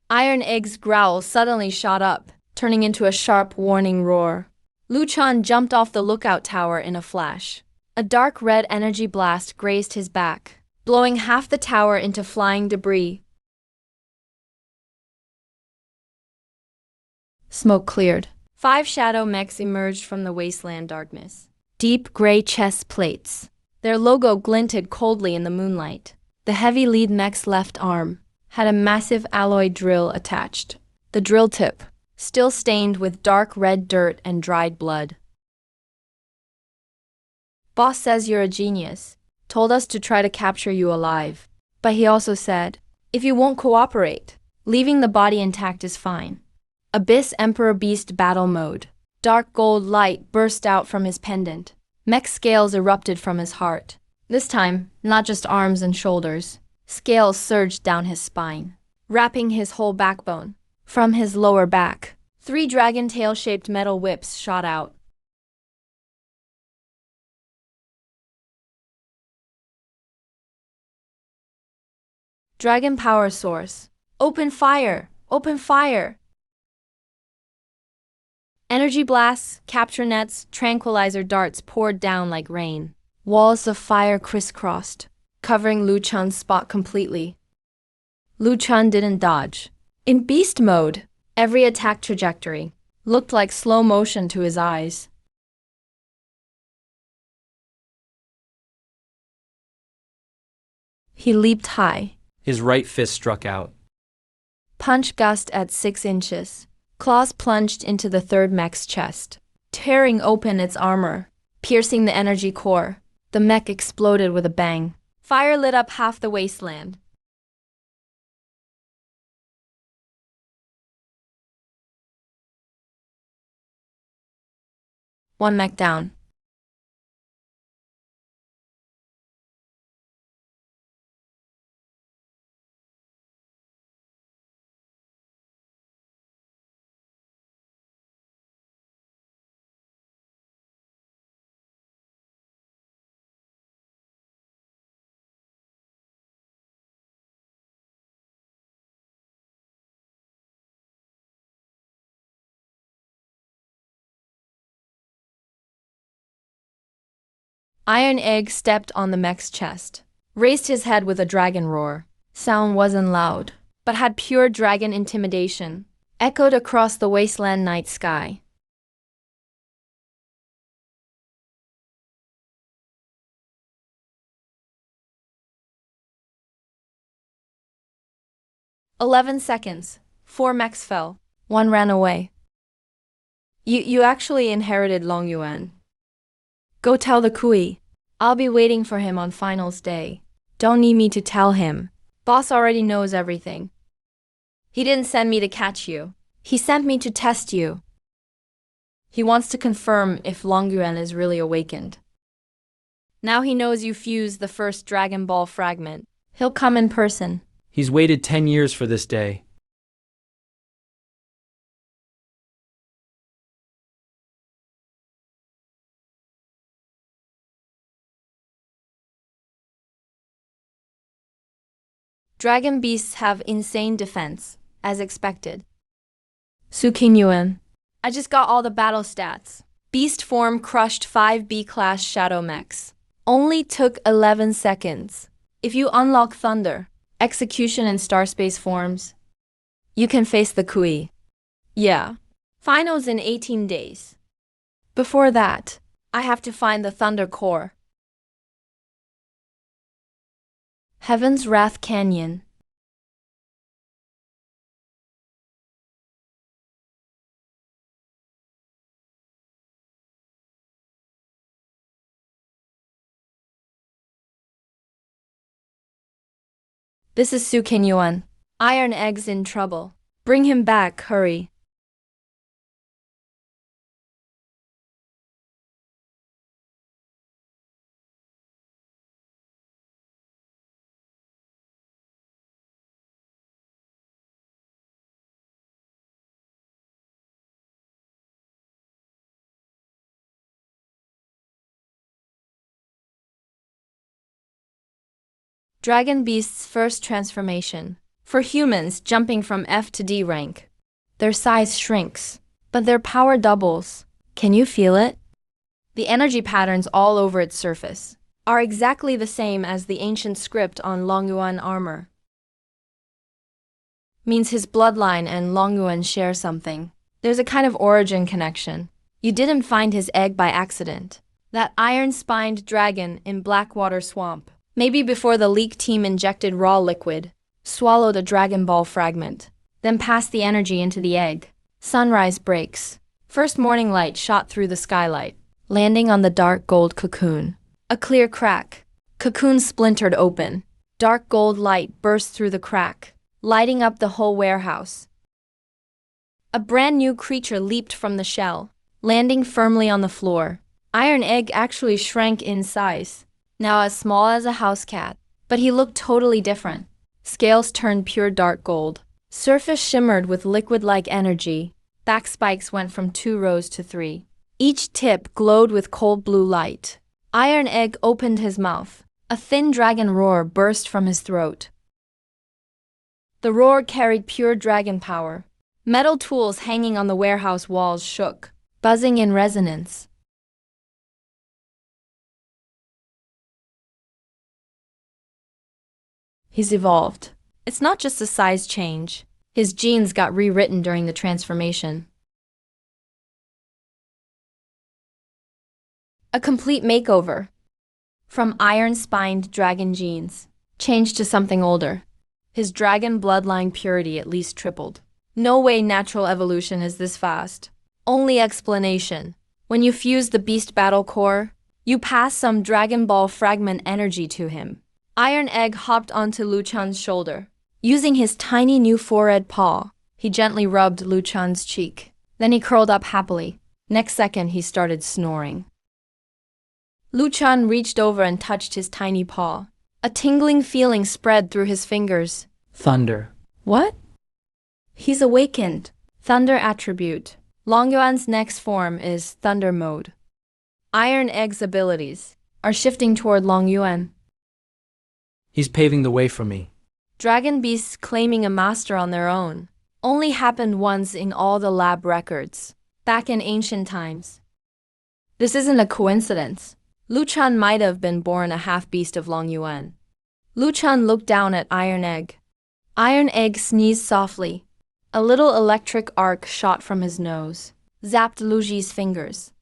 Iron Egg's growl suddenly shot up, turning into a sharp warning roar. Lu Chen jumped off the lookout tower in a flash. A dark red energy blast grazed his back, blowing half the tower into flying debris. Smoke cleared. 5 shadow mechs emerged from the wasteland darkness. Deep gray chest plates. Their logo glinted coldly in the moonlight. The heavy lead mech's left arm had a massive alloy drill attached. The drill tip, still stained with dark red dirt and dried blood. Boss says you're a genius. Told us to try to capture you alive. But he also said, if you won't cooperate, leaving the body intact is fine. Abyss Emperor Beast Battle Mode. Dark gold light burst out from his pendant. Mech scales erupted from his heart. This time, not just arms and shoulders. Scales surged down his spine, wrapping his whole backbone. From his lower back, 3 dragon tail-shaped metal whips shot out. Dragon power source. Open fire! Open fire! Energy blasts, capture nets, tranquilizer darts poured down like rain. Walls of fire crisscrossed, covering Lu Chun's spot completely. Lu Chun didn't dodge. In beast mode, every attack trajectory looked like slow motion to his eyes. He leaped high. His right fist struck out. Punch gust at 6 inches. Claws plunged into the third mech's chest, tearing open its armor, piercing the energy core. The mech exploded with a bang. Fire lit up half the wasteland. One mech down. Iron Egg stepped on the mech's chest, raised his head with a dragon roar. Sound wasn't loud, but had pure dragon intimidation, echoed across the wasteland night sky. "11 seconds. 4 mechs fell. 1 ran away." You actually inherited Long Yuan. Go tell the Kui. I'll be waiting for him on finals day. Don't need me to tell him. Boss already knows everything. He didn't send me to catch you. He sent me to test you. He wants to confirm if Long Yuan is really awakened. Now he knows you fused the first Dragon Ball fragment. He'll come in person. He's waited 10 years for this day. Dragon beasts have insane defense, as expected. Su Qingyuan. I just got all the battle stats. Beast form crushed 5 B-class shadow mechs. Only took 11 seconds. If you unlock Thunder, Execution and Starspace forms, you can face the Kui. Yeah. Finals in 18 days. Before that, I have to find the Thunder Core. Heaven's Wrath Canyon. This is Su Qingyuan. Iron Egg's in trouble. Bring him back, hurry. Dragon Beast's first transformation. For humans jumping from F to D rank, their size shrinks, but their power doubles. Can you feel it? The energy patterns all over its surface are exactly the same as the ancient script on Long Yuan armor. Means his bloodline and Long Yuan share something. There's a kind of origin connection. You didn't find his egg by accident. That iron-spined dragon in Blackwater Swamp. Maybe before the leak team injected raw liquid, swallowed a Dragon Ball fragment, then passed the energy into the egg. Sunrise breaks. First morning light shot through the skylight, landing on the dark gold cocoon. A clear crack. Cocoon splintered open. Dark gold light burst through the crack, lighting up the whole warehouse. A brand new creature leaped from the shell, landing firmly on the floor. Iron Egg actually shrank in size, now as small as a house cat, but he looked totally different. Scales turned pure dark gold. Surface shimmered with liquid-like energy. Back spikes went from 2 rows to 3. Each tip glowed with cold blue light. Iron Egg opened his mouth. A thin dragon roar burst from his throat. The roar carried pure dragon power. Metal tools hanging on the warehouse walls shook, buzzing in resonance. He's evolved. It's not just a size change. His genes got rewritten during the transformation. A complete makeover. From iron-spined dragon genes, changed to something older. His dragon bloodline purity at least tripled. No way natural evolution is this fast. Only explanation. When you fuse the beast battle core, you pass some Dragon Ball fragment energy to him. Iron Egg hopped onto Lu Chan's shoulder. Using his tiny new forehead paw, he gently rubbed Lu Chan's cheek. Then he curled up happily. Next second, he started snoring. Lu Chan reached over and touched his tiny paw. A tingling feeling spread through his fingers. Thunder. What? He's awakened. Thunder attribute. Long Yuan's next form is Thunder mode. Iron Egg's abilities are shifting toward Long Yuan. He's paving the way for me. Dragon beasts claiming a master on their own only happened once in all the lab records, back in ancient times. This isn't a coincidence. Lu Chan might have been born a half-beast of Long Yuan. Lu Chan looked down at Iron Egg. Iron Egg sneezed softly. A little electric arc shot from his nose, zapped Lu Ji's fingers,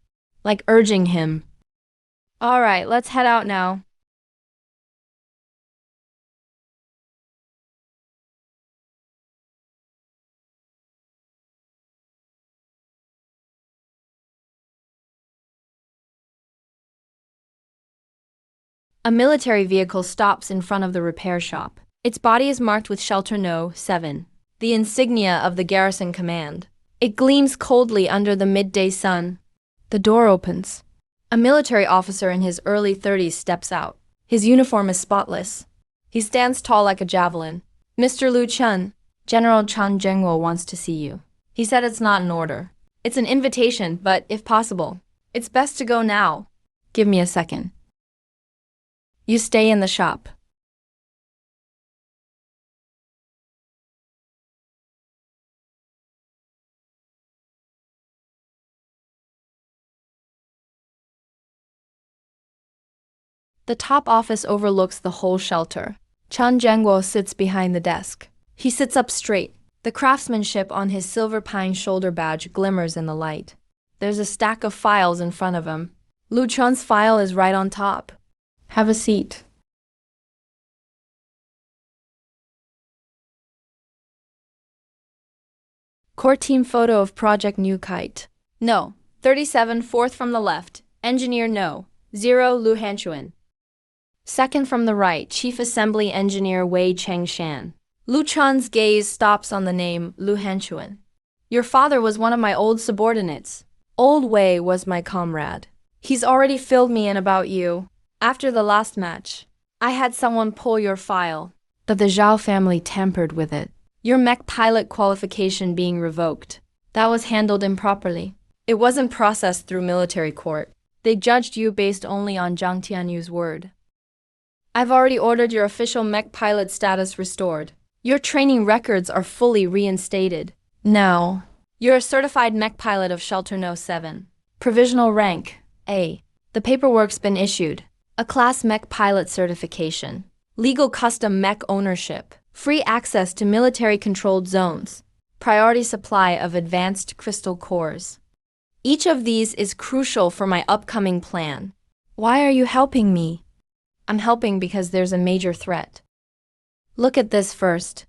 like urging him. All right, let's head out now. A military vehicle stops in front of the repair shop. Its body is marked with Shelter No. 7, the insignia of the garrison command. It gleams coldly under the midday sun. The door opens. A military officer in his early 30s steps out. His uniform is spotless. He stands tall like a javelin. Mr. Lu Chen, General Chan Zhengwo wants to see you. He said it's not an order. It's an invitation, but if possible, it's best to go now. Give me a second. You stay in the shop. The top office overlooks the whole shelter. Chan Zhengguo sits behind the desk. He sits up straight. The craftsmanship on his silver pine shoulder badge glimmers in the light. There's a stack of files in front of him. Lu Chun's file is right on top. Have a seat. Core team photo of Project New Kite. No. 37, fourth from the left. Engineer No. 0, Lu Hanchuan. Second from the right, Chief Assembly Engineer Wei Chengshan. Lu Chan's gaze stops on the name Lu Hanchuan. Your father was one of my old subordinates. Old Wei was my comrade. He's already filled me in about you. After the last match, I had someone pull your file, but the Zhao family tampered with it. Your mech pilot qualification being revoked. That was handled improperly. It wasn't processed through military court. They judged you based only on Zhang Tianyu's word. I've already ordered your official mech pilot status restored. Your training records are fully reinstated. Now, you're a certified mech pilot of Shelter No. 7. Provisional rank, A. The paperwork's been issued. A class mech pilot certification. Legal custom mech ownership. Free access to military-controlled zones. Priority supply of advanced crystal cores. Each of these is crucial for my upcoming plan. Why are you helping me? I'm helping because there's a major threat. Look at this first.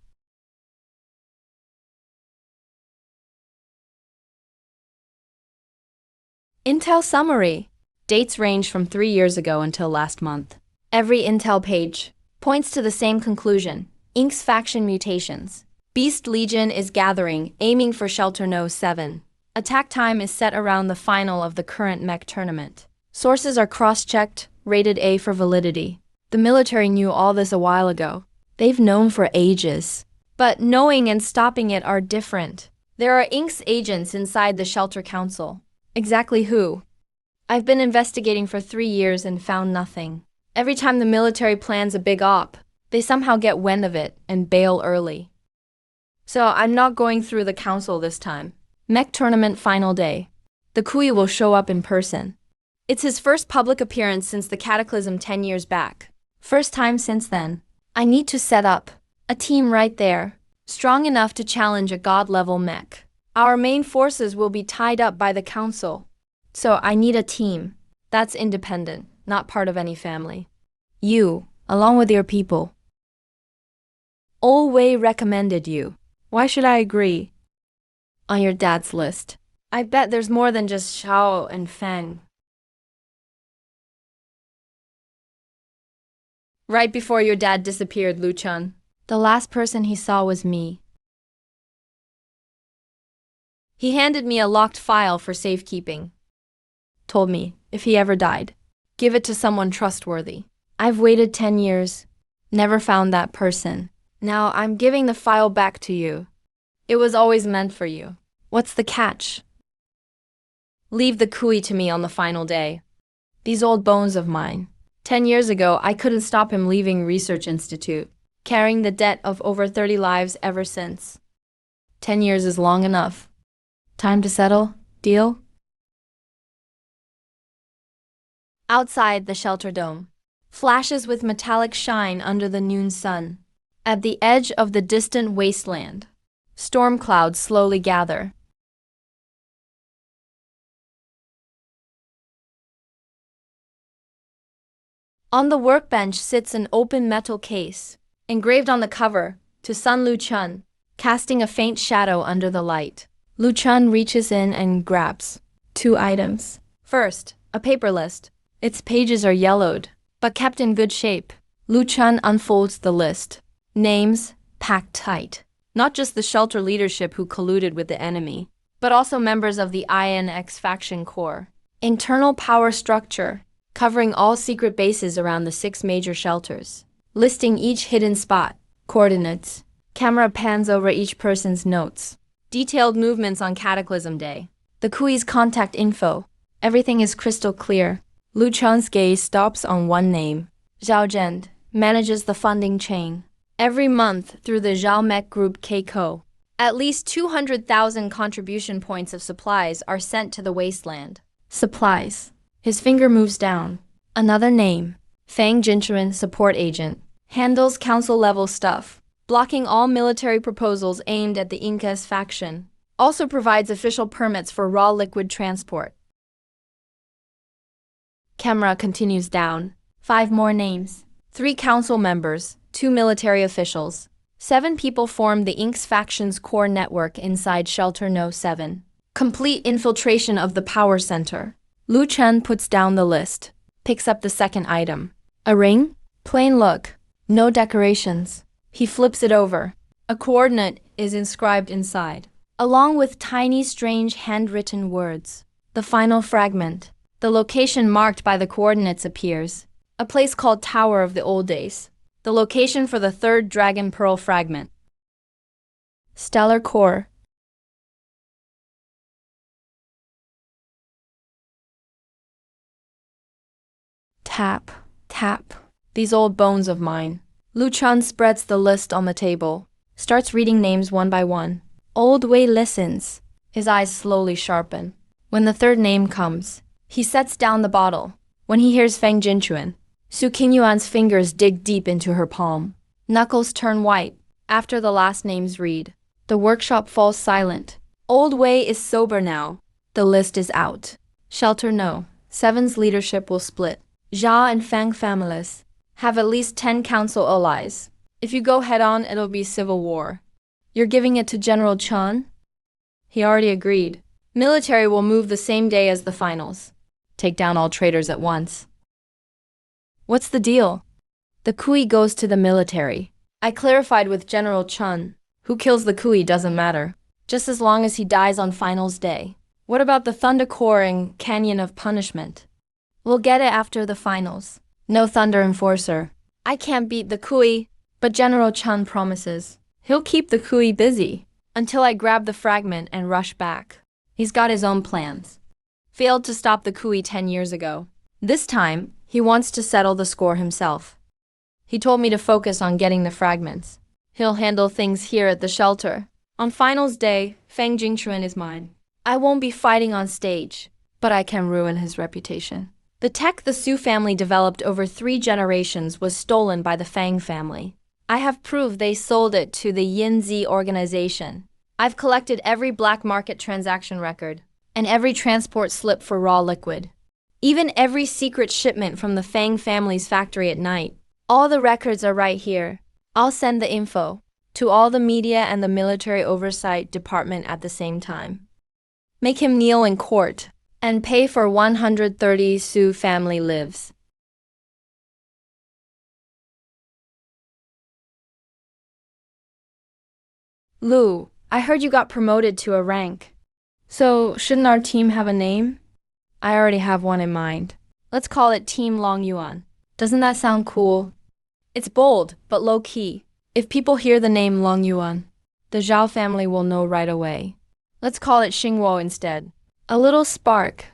Intel summary. Dates range from 3 years ago until last month. Every Intel page points to the same conclusion. Ink's faction mutations. Beast Legion is gathering, aiming for Shelter No. 7. Attack time is set around the final of the current mech tournament. Sources are cross-checked, rated A for validity. The military knew all this a while ago. They've known for ages. But knowing and stopping it are different. There are Inks agents inside the shelter council. Exactly who? I've been investigating for 3 years and found nothing. Every time the military plans a big op, they somehow get wind of it and bail early. So I'm not going through the council this time. Mech tournament final day. The Kui will show up in person. It's his first public appearance since the cataclysm 10 years back. First time since then. I need to set up a team right there, strong enough to challenge a god-level mech. Our main forces will be tied up by the council. So I need a team that's independent, not part of any family. You, along with your people. Old Wei recommended you. Why should I agree? On your dad's list. I bet there's more than just Xiao and Feng. Right before your dad disappeared, Lu Chun, the last person he saw was me. He handed me a locked file for safekeeping. Told me, if he ever died, give it to someone trustworthy. I've waited 10 years, never found that person. Now I'm giving the file back to you. It was always meant for you. What's the catch? Leave the Kui to me on the final day. These old bones of mine. 10 years ago, I couldn't stop him leaving Research Institute, carrying the debt of over 30 lives ever since. 10 years is long enough. Time to settle? Deal? Outside the shelter dome, flashes with metallic shine under the noon sun. At the edge of the distant wasteland, storm clouds slowly gather. On the workbench sits an open metal case, engraved on the cover, to Sun Lu Chun, casting a faint shadow under the light. Lu Chun reaches in and grabs 2 items. First, a paper list. Its pages are yellowed, but kept in good shape. Lu Chun unfolds the list. Names, packed tight. Not just the shelter leadership who colluded with the enemy, but also members of the INX faction core. Internal power structure, covering all secret bases around the 6 major shelters. Listing each hidden spot, coordinates. Camera pans over each person's notes. Detailed movements on Cataclysm Day. The Kui's contact info. Everything is crystal clear. Lu Chun's gaze stops on one name. Zhao Zhend manages the funding chain. Every month through the Zhao Mech Group Keiko, at least 200,000 contribution points of supplies are sent to the wasteland. Supplies. His finger moves down. Another name. Fang Jinchuan, support agent. Handles council-level stuff, blocking all military proposals aimed at the Incas faction. Also provides official permits for raw liquid transport. Camera continues down. 5 more names. 3 council members, 2 military officials. 7 people form the Inks faction's core network inside Shelter No. 7. Complete infiltration of the power center. Lu Chun puts down the list, picks up the second item. A ring? Plain look. No decorations. He flips it over. A coordinate is inscribed inside, along with tiny, strange handwritten words. The final fragment. The location marked by the coordinates appears. A place called Tower of the Old Days. The location for the 3rd Dragon Pearl fragment. Stellar Core. Tap, tap. These old bones of mine. Lu Chun spreads the list on the table, starts reading names one by one. Old Wei listens. His eyes slowly sharpen. When the 3rd name comes, he sets down the bottle. When he hears Feng Jinchuan, Su Qingyuan's fingers dig deep into her palm. Knuckles turn white. After the last names read, the workshop falls silent. Old Wei is sober now. The list is out. Shelter No. 7's leadership will split. Jia and Fang families have at least 10 council allies. If you go head-on, it'll be civil war. You're giving it to General Chun? He already agreed. Military will move the same day as the finals. Take down all traitors at once. What's the deal? The Kui goes to the military. I clarified with General Chun. Who kills the Kui doesn't matter, just as long as he dies on finals day. What about the Thunder Core and Canyon of Punishment? We'll get it after the finals. No Thunder Enforcer. I can't beat the Kui, but General Chun promises he'll keep the Kui busy. until I grab the fragment and rush back. He's got his own plans. Failed to stop the coup 10 years ago. This time, he wants to settle the score himself. He told me to focus on getting the fragments. He'll handle things here at the shelter. On finals day, Fang Jingchuan is mine. I won't be fighting on stage, but I can ruin his reputation. The tech the Su family developed over 3 generations was stolen by the Fang family. I have proof they sold it to the Yinzi organization. I've collected every black market transaction record and every transport slip for raw liquid. Even every secret shipment from the Fang family's factory at night. All the records are right here. I'll send the info to all the media and the military oversight department at the same time. Make him kneel in court and pay for 130 Su family lives. Lu, I heard you got promoted to a rank. So, shouldn't our team have a name? I already have one in mind. Let's call it Team Long Yuan. Doesn't that sound cool? It's bold, but low-key. If people hear the name Long Yuan, the Zhao family will know right away. Let's call it Xingwo instead. A little spark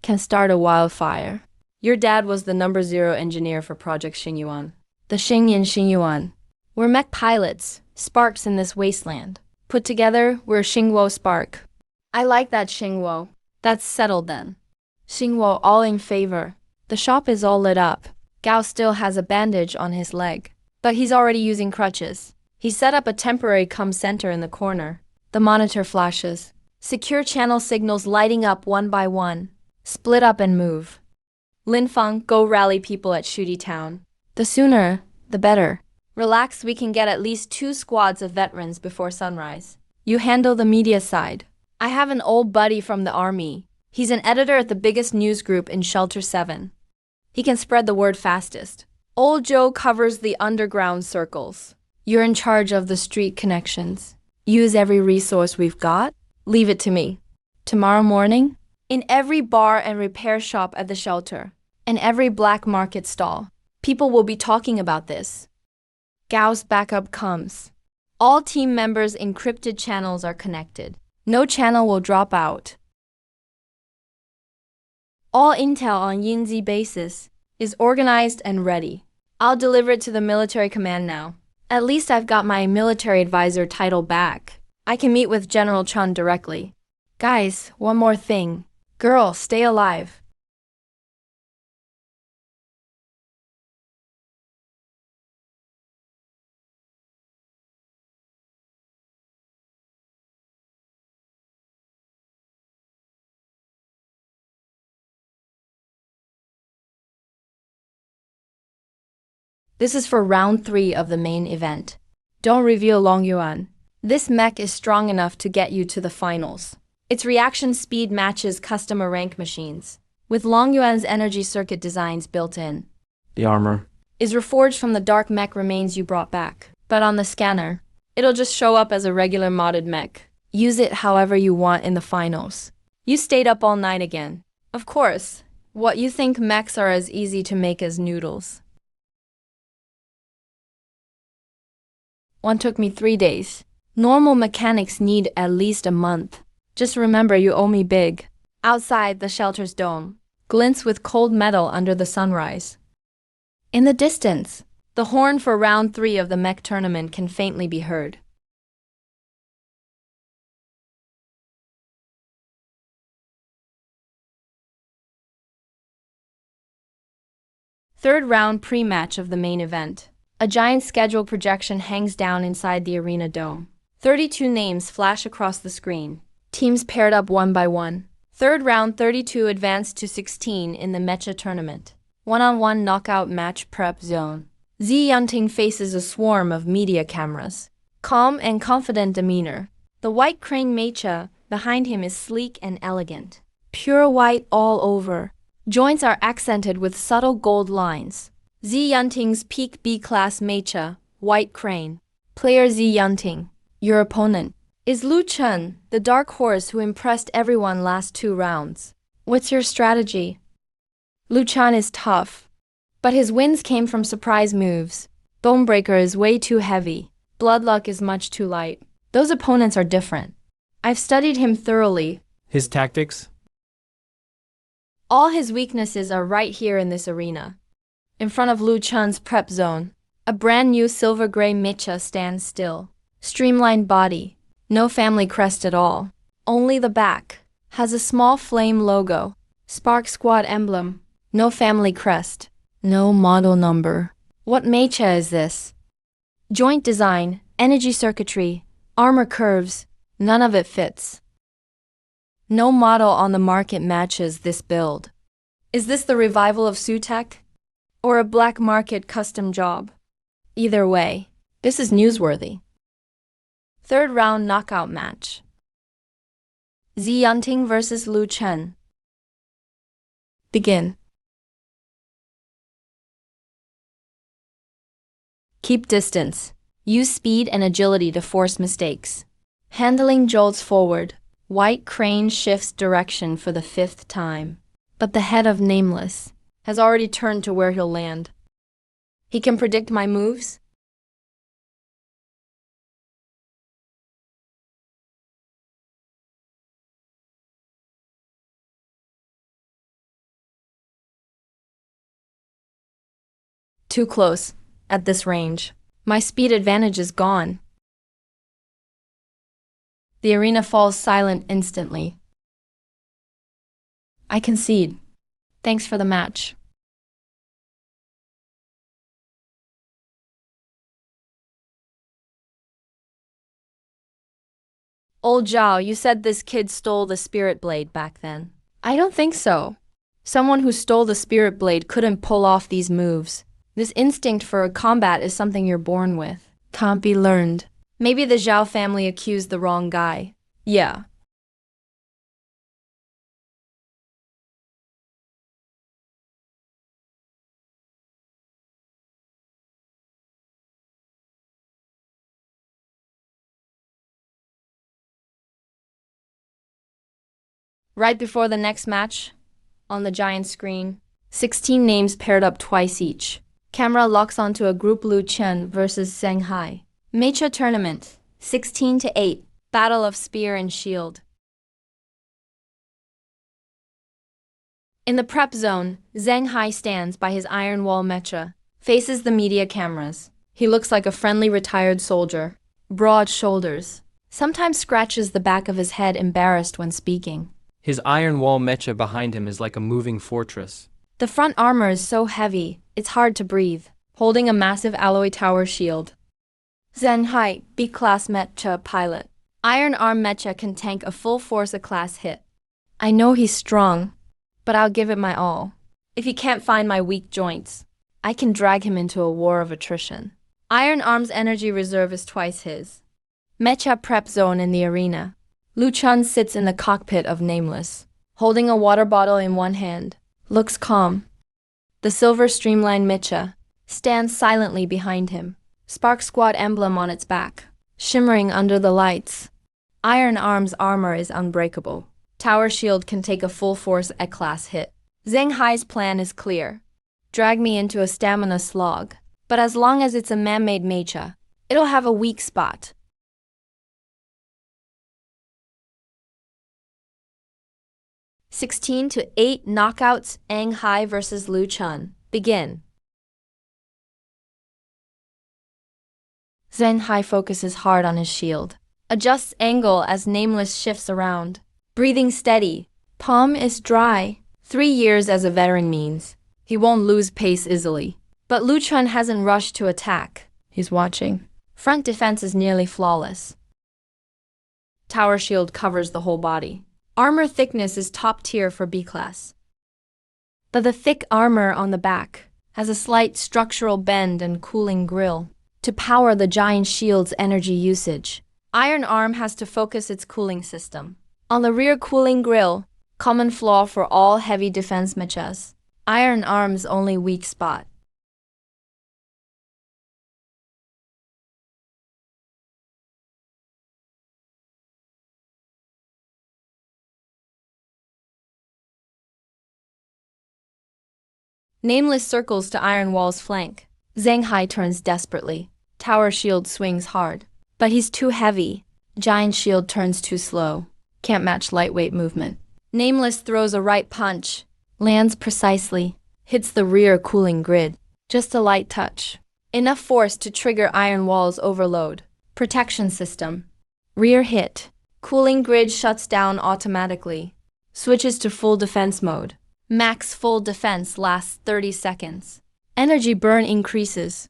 can start a wildfire. Your dad was the number 0 engineer for Project Xingyuan. The Xingyin Xingyuan. We're mech pilots, sparks in this wasteland. Put together, we're Xingwo Spark. I like that, Xingwo. That's settled then. Xingwo all in favor. The shop is all lit up. Gao still has a bandage on his leg, but he's already using crutches. He set up a temporary center in the corner. The monitor flashes. Secure channel signals lighting up one by one. Split up and move. Lin Feng, go rally people at Shudi Town. The sooner, the better. Relax, we can get at least 2 squads of veterans before sunrise. You handle the media side. I have an old buddy from the army. He's an editor at the biggest news group in Shelter 7. He can spread the word fastest. Old Joe covers the underground circles. You're in charge of the street connections. Use every resource we've got. Leave it to me. Tomorrow morning, in every bar and repair shop at the shelter, and every black market stall, people will be talking about this. Gao's backup comes. All team members' encrypted channels are connected. No channel will drop out. All intel on Yinzi basis is organized and ready. I'll deliver it to the military command now. At least I've got my military advisor title back. I can meet with General Chun directly. Guys, one more thing. Girl, stay alive. This is for round 3 of the main event. Don't reveal Long Yuan. This mech is strong enough to get you to the finals. Its reaction speed matches customer rank machines, with Long Yuan's energy circuit designs built in. The armor is reforged from the dark mech remains you brought back. But on the scanner, it'll just show up as a regular modded mech. Use it however you want in the finals. You stayed up all night again. Of course, what you think mechs are as easy to make as noodles. One took me 3 days. Normal mechanics need at least a month. Just remember you owe me big. Outside the shelter's dome glints with cold metal under the sunrise. In the distance, the horn for round 3 of the mech tournament can faintly be heard. Third round pre-match of the main event. A giant schedule projection hangs down inside the arena dome. 32 names flash across the screen. Teams paired up one by one. Third round 32 advanced to 16 in the Mecha tournament. One-on-one knockout match prep zone. Zi Yunting faces a swarm of media cameras. Calm and confident demeanor. The white crane Mecha behind him is sleek and elegant. Pure white all over. Joints are accented with subtle gold lines. Zi Yunting's peak B-class Mecha, white crane. Player Zi Yunting. Your opponent is Lu Chen, the dark horse who impressed everyone last 2 rounds. What's your strategy? Lu Chen is tough, but his wins came from surprise moves. Bonebreaker is way too heavy. Bloodluck is much too light. Those opponents are different. I've studied him thoroughly. His tactics? All his weaknesses are right here in this arena. In front of Lu Chun's prep zone, a brand new silver-gray Mecha stands still. Streamlined body, no family crest at all. Only the back has a small flame logo. Spark Squad emblem, no family crest, no model number. What Mecha is this? Joint design, energy circuitry, armor curves, none of it fits. No model on the market matches this build. Is this the revival of Sutek? Or a black market custom job? Either way, this is newsworthy. Third round knockout match. Zi Yunting vs. Lu Chen. Begin. Keep distance. Use speed and agility to force mistakes. Handling jolts forward. White crane shifts direction for the 5th time. But the head of Nameless has already turned to where he'll land. He can predict my moves? Too close, at this range. My speed advantage is gone. The arena falls silent instantly. I concede. Thanks for the match. Old Zhao, you said this kid stole the spirit blade back then. I don't think so. Someone who stole the spirit blade couldn't pull off these moves. This instinct for combat is something you're born with. Can't be learned. Maybe the Zhao family accused the wrong guy. Yeah. Right before the next match, on the giant screen, 16 names paired up twice each. Camera locks onto a group Lu Chen versus Zheng Hai. Mecha tournament, 16-8, battle of spear and shield. In the prep zone, Zheng Hai stands by his iron wall mecha, faces the media cameras. He looks like a friendly retired soldier. Broad shoulders. Sometimes scratches the back of his head embarrassed when speaking. His iron wall mecha behind him is like a moving fortress. The front armor is so heavy, it's hard to breathe, holding a massive alloy tower shield. Zheng Hai, B-class mecha pilot. Iron arm mecha can tank a full force A-class hit. I know he's strong, but I'll give it my all. If he can't find my weak joints, I can drag him into a war of attrition. Iron arm's energy reserve is twice his. Mecha prep zone in the arena. Lu Chun sits in the cockpit of Nameless, holding a water bottle in one hand. Looks calm. The silver streamlined Mecha stands silently behind him. Spark Squad emblem on its back, shimmering under the lights. Iron Arm's armor is unbreakable. Tower shield can take a full force A-class hit. Zheng Hai's plan is clear. Drag me into a stamina slog. But as long as it's a man-made Mecha, it'll have a weak spot. – 16-8 knockouts, Zheng Hai vs. Lu Chun. Begin. Zheng Hai focuses hard on his shield. Adjusts angle as Nameless shifts around. Breathing steady. Palm is dry. 3 years as a veteran means he won't lose pace easily. But Lu Chun hasn't rushed to attack. He's watching. Front defense is nearly flawless. Tower shield covers the whole body. Armor thickness is top tier for B-class. But the thick armor on the back has a slight structural bend and cooling grill to power the giant shield's energy usage. Iron Arm has to focus its cooling system on the rear cooling grill, common flaw for all heavy defense mechas. Iron Arm's only weak spot. Nameless circles to Iron Wall's flank. Zheng Hai turns desperately. Tower shield swings hard. But he's too heavy. Giant shield turns too slow. Can't match lightweight movement. Nameless throws a right punch. Lands precisely. Hits the rear cooling grid. Just a light touch. Enough force to trigger iron walls overload. Protection system. Rear hit. Cooling grid shuts down automatically. Switches to full defense mode. Max full defense lasts 30 seconds. Energy burn increases.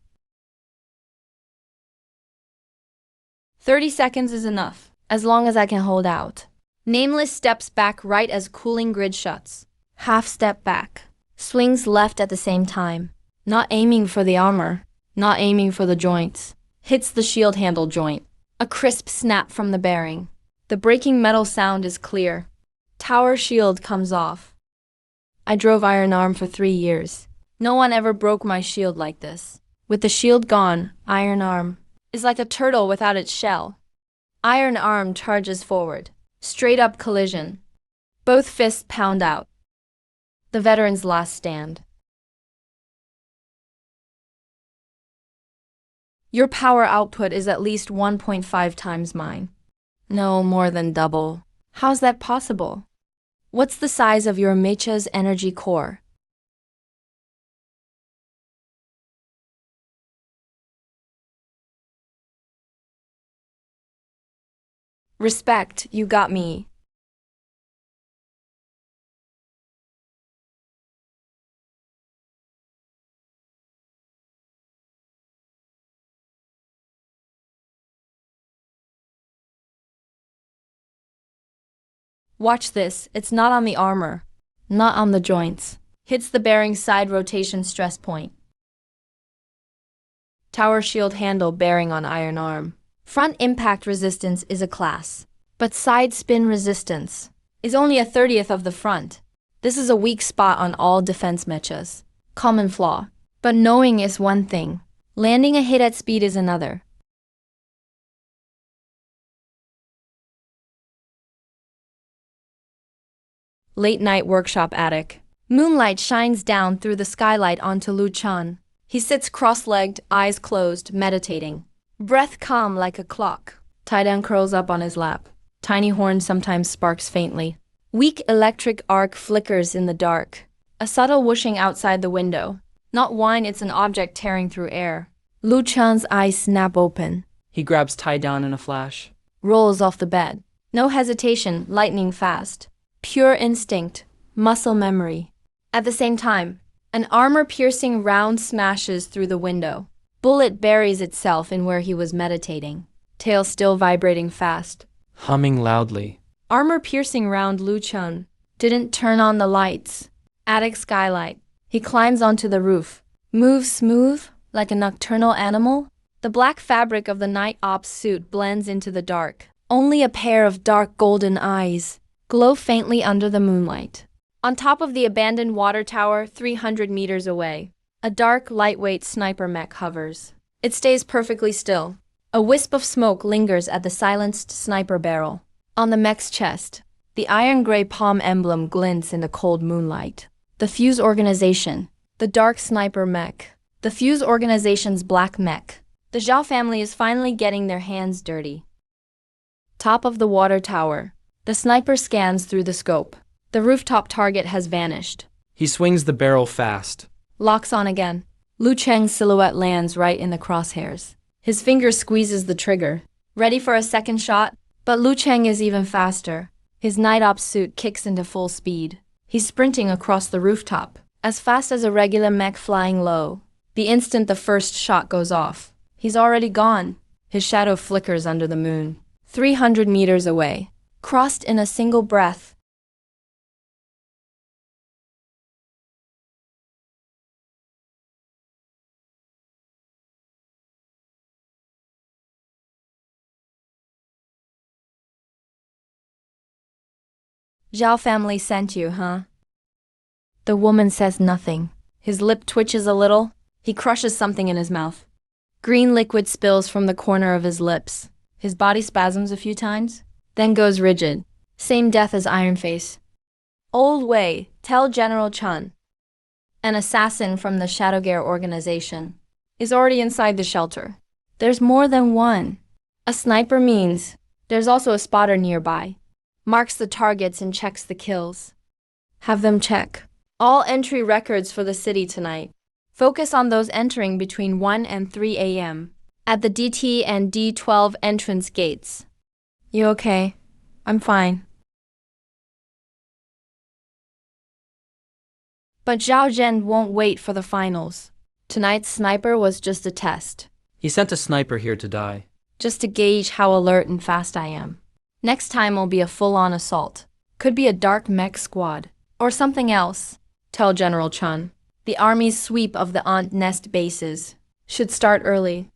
30 seconds is enough, as long as I can hold out. Nameless steps back right as cooling grid shuts. Half step back. Swings left at the same time. Not aiming for the armor. Not aiming for the joints. Hits the shield handle joint. A crisp snap from the bearing. The breaking metal sound is clear. Tower shield comes off. I drove iron arm for 3 years. No one ever broke my shield like this. With the shield gone, iron arm is like a turtle without its shell. Iron arm charges forward. Straight up collision. Both fists pound out. The veteran's last stand. Your power output is at least 1.5 times mine. No, more than double. How's that possible? What's the size of your Mecha's energy core? Respect, you got me. Watch this, it's not on the armor. Not on the joints. Hits the bearing side rotation stress point. Tower shield handle bearing on iron arm. Front impact resistance is a class, but side spin resistance is only a 30th of the front. This is a weak spot on all defense mechas. Common flaw. But knowing is one thing. Landing a hit at speed is another. Late night workshop attic. Moonlight shines down through the skylight onto Lu Chan. He sits cross-legged, eyes closed, meditating. Breath calm like a clock. Taidan curls up on his lap. Tiny horn sometimes sparks faintly. Weak electric arc flickers in the dark. A subtle whooshing outside the window. Not wine, it's an object tearing through air. Lu Chan's eyes snap open. He grabs Taidan in a flash. Rolls off the bed. No hesitation, lightning fast. Pure instinct, muscle memory. At the same time, an armor-piercing round smashes through the window. Bullet buries itself in where he was meditating. Tail still vibrating fast. Humming loudly. Armor-piercing round Lu Chun didn't turn on the lights. Attic skylight. He climbs onto the roof. Moves smooth, like a nocturnal animal. The black fabric of the night ops suit blends into the dark. Only a pair of dark golden eyes glow faintly under the moonlight. On top of the abandoned water tower 300 meters away, a dark, lightweight sniper mech hovers. It stays perfectly still. A wisp of smoke lingers at the silenced sniper barrel. On the mech's chest, the iron-gray palm emblem glints in the cold moonlight. The Fuse Organization. The dark sniper mech. The Fuse Organization's black mech. The Zhao family is finally getting their hands dirty. Top of the water tower. The sniper scans through the scope. The rooftop target has vanished. He swings the barrel fast. Locks on again. Lu Cheng's silhouette lands right in the crosshairs. His finger squeezes the trigger. Ready for a second shot? But Lu Cheng is even faster. His night ops suit kicks into full speed. He's sprinting across the rooftop, as fast as a regular mech flying low. The instant the first shot goes off, he's already gone. His shadow flickers under the moon. 300 meters away. Crossed in a single breath. Zhao family sent you, huh? The woman says nothing. His lip twitches a little. He crushes something in his mouth. Green liquid spills from the corner of his lips. His body spasms a few times, then goes rigid. Same death as Iron Face. Old Wei, tell General Chun. An assassin from the Shadowgare organization is already inside the shelter. There's more than one. A sniper means There's also a spotter nearby. Marks the targets and checks the kills. Have them check all entry records for the city tonight. Focus on those entering between 1 and 3 a.m. at the DT and D12 entrance gates. You okay? I'm fine. But Zhao Zhen won't wait for the finals. Tonight's sniper was just a test. He sent a sniper here to die. Just to gauge how alert and fast I am. Next time will be a full-on assault. Could be a dark mech squad. Or something else. Tell General Chun. The army's sweep of the Ant Nest bases should start early.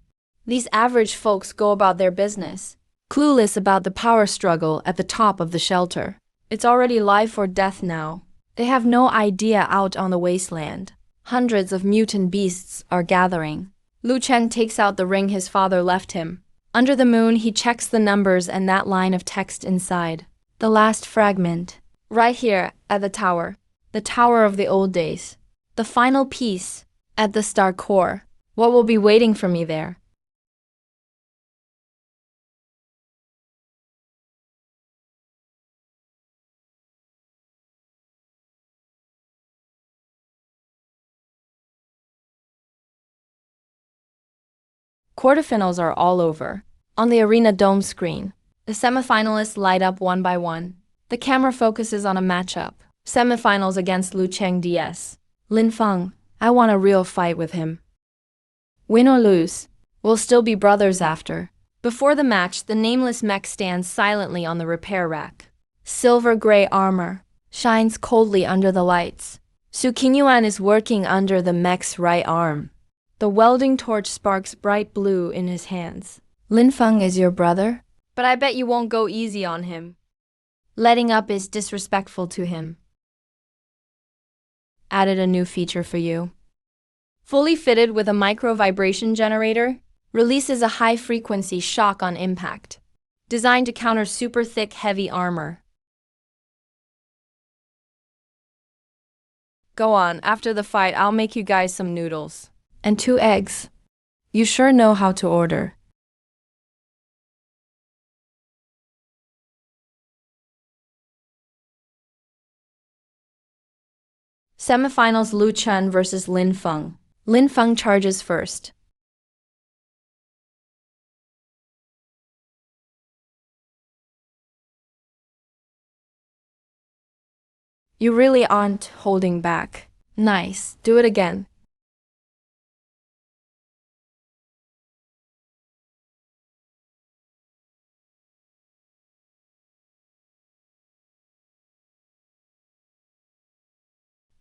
These average folks go about their business, clueless about the power struggle at the top of the shelter. It's already life or death now. They have no idea out on the wasteland. Hundreds of mutant beasts are gathering. Lu Chen takes out the ring his father left him. Under the moon, he checks the numbers and that line of text inside. The last fragment. Right here, at the tower. The tower of the old days. The final piece. At the star core. What will be waiting for me there? Quarterfinals are all over. On the arena dome screen, the semifinalists light up one by one. The camera focuses on a matchup. Semifinals against Lu Cheng DS. Lin Feng, I want a real fight with him. Win or lose, we'll still be brothers after. Before the match, the nameless mech stands silently on the repair rack. Silver-gray armor shines coldly under the lights. Su Qingyuan is working under the mech's right arm. The welding torch sparks bright blue in his hands. Lin Feng is your brother? But I bet you won't go easy on him. Letting up is disrespectful to him. Added a new feature for you. Fully fitted with a micro-vibration generator, releases a high-frequency shock on impact. Designed to counter super thick, heavy armor. Go on, after the fight, I'll make you guys some noodles. And 2 eggs. You sure know how to order. Semifinals Lu Chen versus Lin Feng. Lin Feng charges first. You really aren't holding back. Nice, do it again.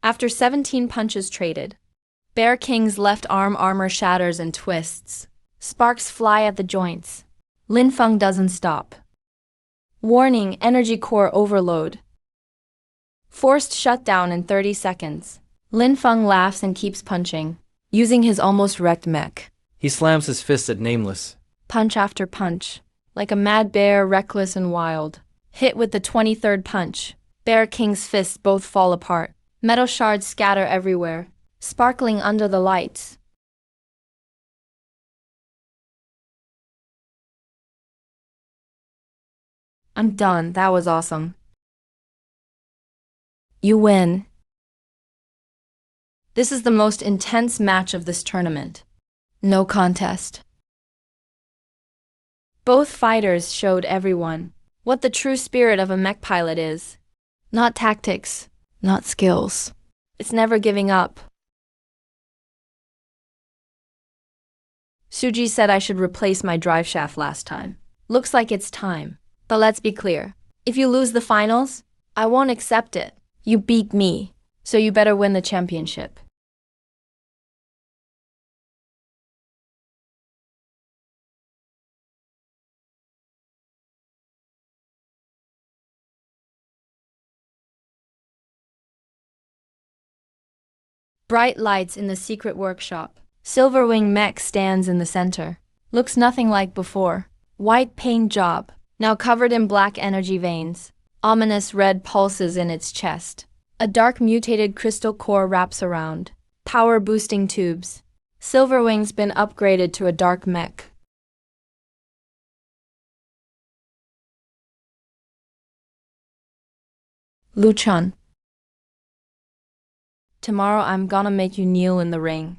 After 17 punches traded, Bear King's left arm armor shatters and twists. Sparks fly at the joints. Lin Feng doesn't stop. Warning, energy core overload. Forced shutdown in 30 seconds. Lin Feng laughs and keeps punching, using his almost wrecked mech. He slams his fist at Nameless. Punch after punch. Like a mad bear, reckless and wild. Hit with the 23rd punch. Bear King's fists both fall apart. Metal shards scatter everywhere, sparkling under the lights. I'm done, that was awesome. You win. This is the most intense match of this tournament. No contest. Both fighters showed everyone what the true spirit of a mech pilot is. Not tactics. Not skills. It's never giving up. Suji said I should replace my drive shaft last time. Looks like it's time. But let's be clear. If you lose the finals, I won't accept it. You beat me, so you better win the championship. Bright lights in the secret workshop. Silverwing mech stands in the center. Looks nothing like before. White paint job, now covered in black energy veins. Ominous red pulses in its chest. A dark mutated crystal core wraps around. Power boosting tubes. Silverwing's been upgraded to a dark mech. Luchan. Tomorrow I'm gonna make you kneel in the ring.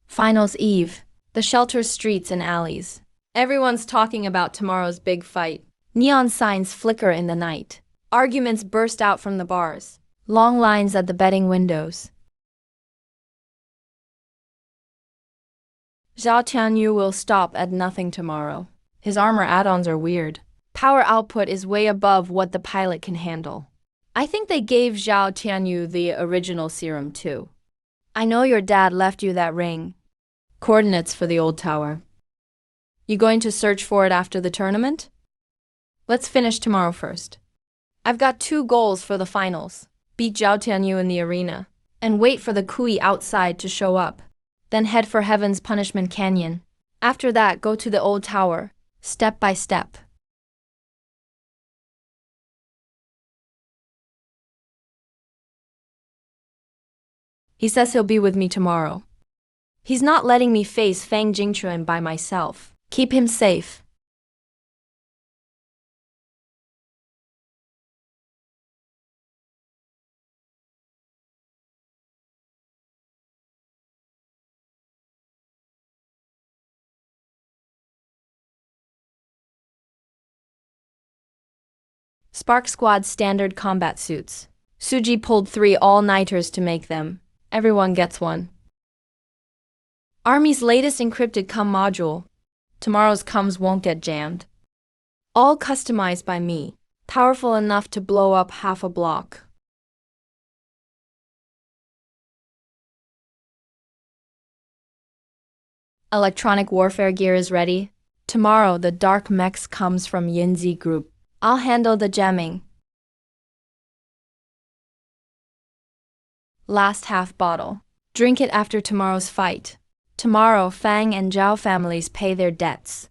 Finals Eve. The shelter's streets and alleys. Everyone's talking about tomorrow's big fight. Neon signs flicker in the night. Arguments burst out from the bars. Long lines at the betting windows. Zhao Tianyu will stop at nothing tomorrow. His armor add-ons are weird. Power output is way above what the pilot can handle. I think they gave Zhao Tianyu the original serum too. I know your dad left you that ring. Coordinates for the old tower. You going to search for it after the tournament? Let's finish tomorrow first. I've got 2 goals for the finals. Beat Zhao Tianyu in the arena, and wait for the Kui outside to show up. Then head for Heaven's Punishment Canyon. After that, go to the old tower, step by step. He says he'll be with me tomorrow. He's not letting me face Fang Jingchuan by myself. Keep him safe. Spark Squad standard combat suits. Suji pulled 3 all-nighters to make them. Everyone gets one. Army's latest encrypted cum module. Tomorrow's cums won't get jammed. All customized by me. Powerful enough to blow up half a block. Electronic warfare gear is ready. Tomorrow the dark mechs comes from Yinzi Group. I'll handle the jamming. Last half bottle. Drink it after tomorrow's fight. Tomorrow, Fang and Zhao families pay their debts.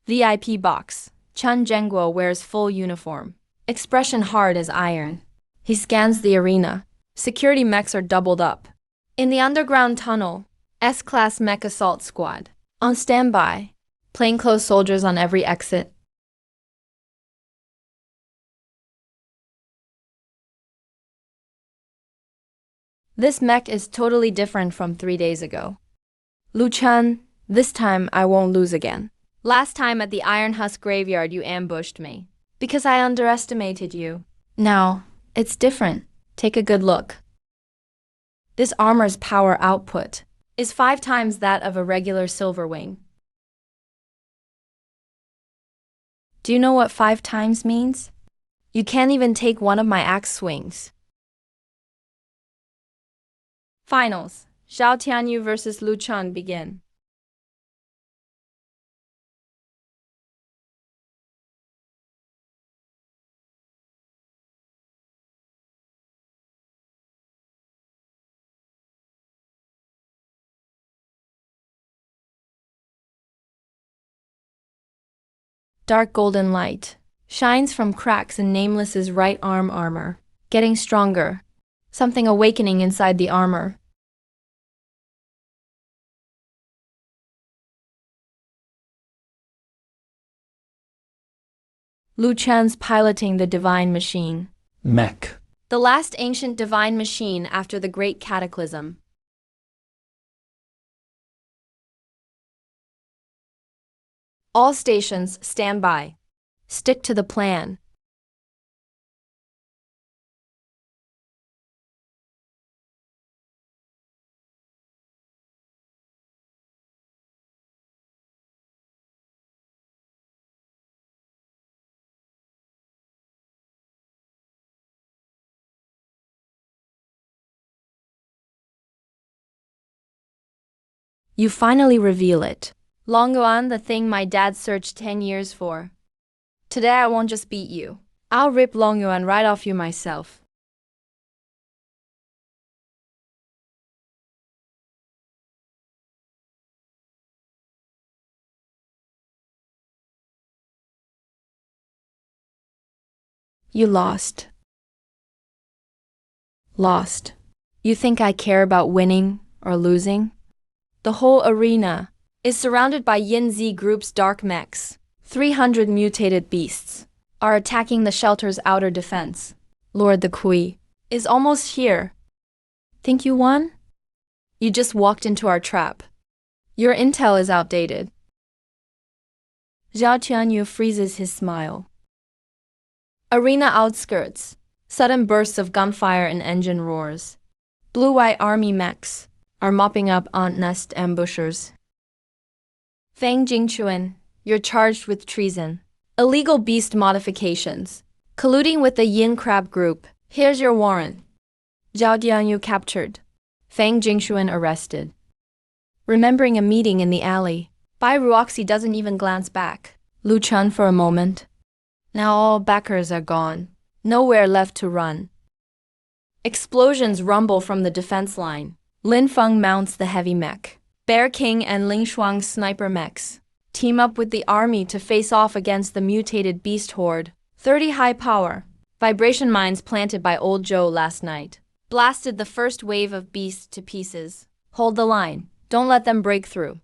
VIP box. Chun Zhengguo wears full uniform. Expression hard as iron. He scans the arena. Security mechs are doubled up. In the underground tunnel, S-Class Mech Assault Squad. On standby. Plainclothes soldiers on every exit. This mech is totally different from 3 days ago. Lu Chen, this time I won't lose again. Last time at the Iron Husk Graveyard you ambushed me. Because I underestimated you. Now, it's different. Take a good look. This armor's power output is 5 times that of a regular silver wing. Do you know what 5 times means? You can't even take one of my axe swings. Finals. Zhao Tianyu versus Lu Chun begin. Dark golden light shines from cracks in Nameless's right arm armor, getting stronger. Something awakening inside the armor. Lu Chen's piloting the divine machine. Mech. The last ancient divine machine after the great cataclysm. All stations, stand by. Stick to the plan. You finally reveal it. Longyuan, the thing my dad searched 10 years for. Today I won't just beat you. I'll rip Longyuan right off you myself. You lost. Lost. You think I care about winning or losing? The whole arena is surrounded by Yin Z Group's dark mechs. 300 mutated beasts are attacking the shelter's outer defense. Lord the Kui is almost here. Think you won? You just walked into our trap. Your intel is outdated. Zhao Qianyu freezes his smile. Arena outskirts. Sudden bursts of gunfire and engine roars. Blue-white army mechs are mopping up ant nest ambushers. Fang Jingchuan, you're charged with treason, illegal beast modifications, colluding with the Yin Crab Group. Here's your warrant. Zhao Dianyu captured. Fang Jingchuan arrested. Remembering a meeting in the alley, Bai Ruoxi doesn't even glance back. Lu Chun for a moment. Now all backers are gone. Nowhere left to run. Explosions rumble from the defense line. Lin Feng mounts the heavy mech. Bear King and Ling Shuang's sniper mechs team up with the army to face off against the mutated beast horde. 30 high power. Vibration mines planted by old Joe last night blasted the first wave of beasts to pieces. Hold the line. Don't let them break through.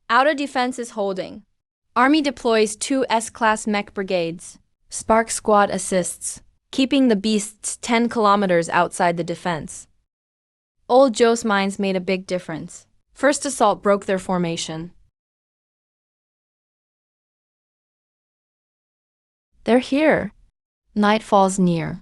Outer defense is holding. Army deploys 2 S-class mech brigades. Spark Squad assists, keeping the beasts 10 kilometers outside the defense. Old Joe's mines made a big difference. First assault broke their formation. They're here. Night falls near.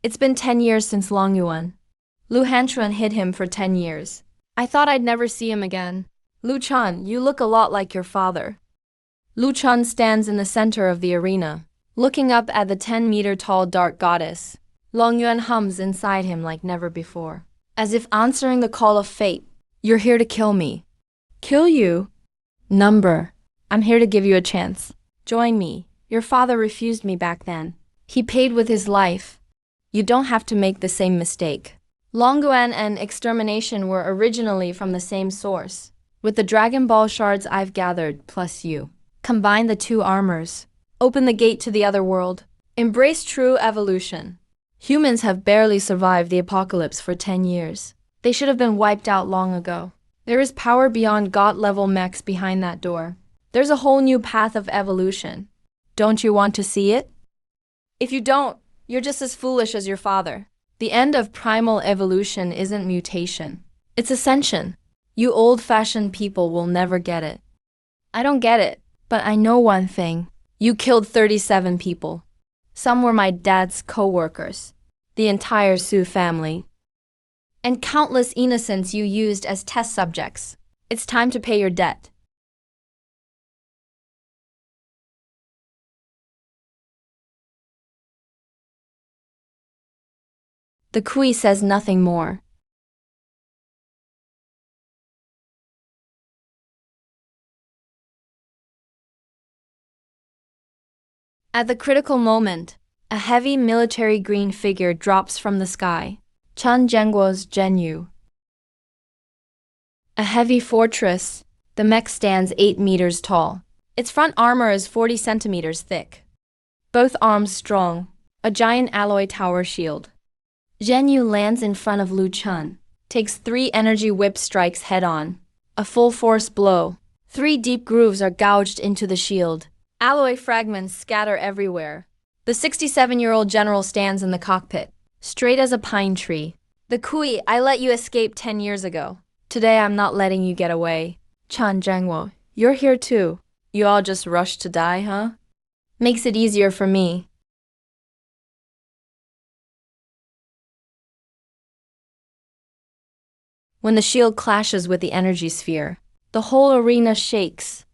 It's been 10 years since Long Yuan. Lu Hanchuan hid him for 10 years. I thought I'd never see him again. Lu Chun, you look a lot like your father. Lu Chun stands in the center of the arena, looking up at the 10-meter-tall dark goddess. Long Yuan hums inside him like never before, as if answering the call of fate. You're here to kill me. Kill you? Number. I'm here to give you a chance. Join me. Your father refused me back then. He paid with his life. You don't have to make the same mistake. Longyuan and extermination were originally from the same source. With the Dragon Ball shards I've gathered, plus you. Combine the 2 armors. Open the gate to the other world. Embrace true evolution. Humans have barely survived the apocalypse for 10 years. They should have been wiped out long ago. There is power beyond God-level mechs behind that door. There's a whole new path of evolution. Don't you want to see it? If you don't, you're just as foolish as your father. The end of primal evolution isn't mutation. It's ascension. You old-fashioned people will never get it. I don't get it, but I know one thing. You killed 37 people. Some were my dad's co-workers, the entire Su family, and countless innocents you used as test subjects. It's time to pay your debt. The Kui says nothing more. At the critical moment, a heavy military green figure drops from the sky. Chen Zhengguo's Zhenyu. A heavy fortress, the mech stands 8 meters tall. Its front armor is 40 centimeters thick. Both arms strong, a giant alloy tower shield. Zhenyu lands in front of Lu Chun, takes 3 energy whip strikes head-on. A full-force blow. 3 deep grooves are gouged into the shield. Alloy fragments scatter everywhere. The 67-year-old general stands in the cockpit, straight as a pine tree. The Kui, I let you escape 10 years ago. Today I'm not letting you get away. Chan Zhengguo, you're here too. You all just rushed to die, huh? Makes it easier for me. When the shield clashes with the energy sphere, the whole arena shakes.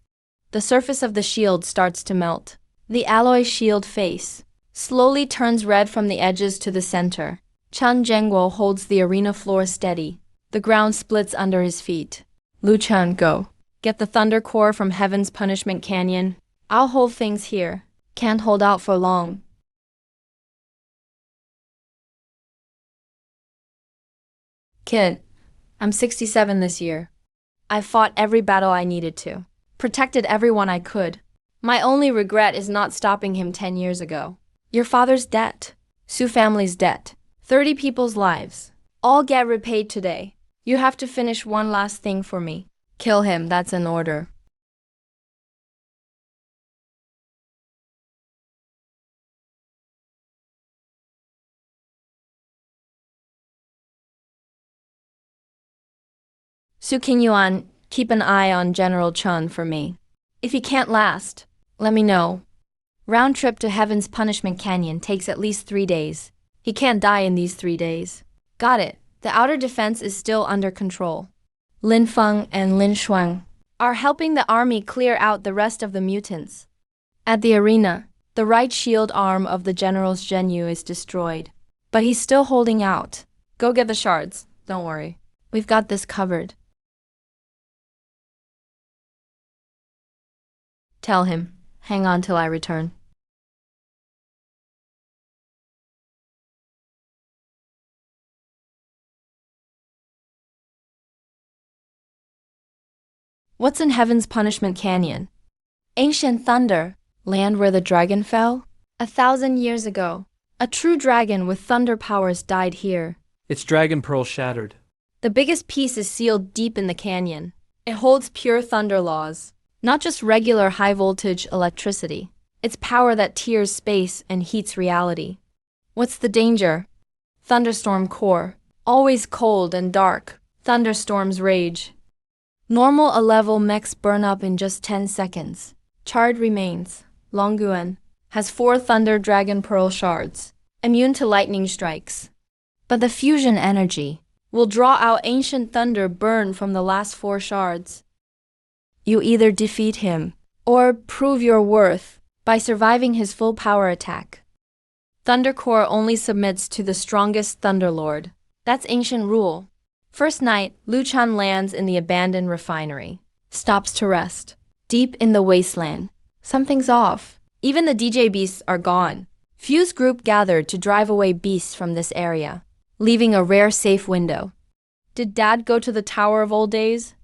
The surface of the shield starts to melt. The alloy shield face slowly turns red from the edges to the center. Chen Zhengguo holds the arena floor steady. The ground splits under his feet. Lu Chen, go. Get the thunder core from Heaven's Punishment Canyon. I'll hold things here. Can't hold out for long. Kid, I'm 67 this year. I've fought every battle I needed to. Protected everyone I could. My only regret is not stopping him 10 years ago. Your father's debt, Su family's debt, 30 people's lives, all get repaid today. You have to finish one last thing for me. Kill him, that's an order. Su Qingyuan, keep an eye on General Chen for me. If he can't last, let me know. Round trip to Heaven's Punishment Canyon takes at least 3 days. He can't die in these 3 days. Got it. The outer defense is still under control. Lin Feng and Lin Shuang are helping the army clear out the rest of the mutants. At the arena, the right shield arm of the general's Zhen Yu is destroyed. But he's still holding out. Go get the shards. Don't worry. We've got this covered. Tell him, hang on till I return. What's in Heaven's Punishment Canyon? Ancient thunder, land where the dragon fell? 1,000 years ago, a true dragon with thunder powers died here. Its dragon pearl shattered. The biggest piece is sealed deep in the canyon. It holds pure thunder laws. Not just regular high-voltage electricity. It's power that tears space and heats reality. What's the danger? Thunderstorm core. Always cold and dark. Thunderstorms rage. Normal A-level mechs burn up in just 10 seconds. Charred remains. Longyuan has 4 Thunder Dragon Pearl shards. Immune to lightning strikes. But the fusion energy will draw out ancient thunder burned from the last 4 shards. You either defeat him, or prove your worth by surviving his full power attack. Thunder Core only submits to the strongest Thunderlord. That's ancient rule. First night, Lu Chan lands in the abandoned refinery. Stops to rest. Deep in the wasteland. Something's off. Even the DJ beasts are gone. Fuse group gathered to drive away beasts from this area, leaving a rare safe window. Did Dad go to the Tower of Old Days?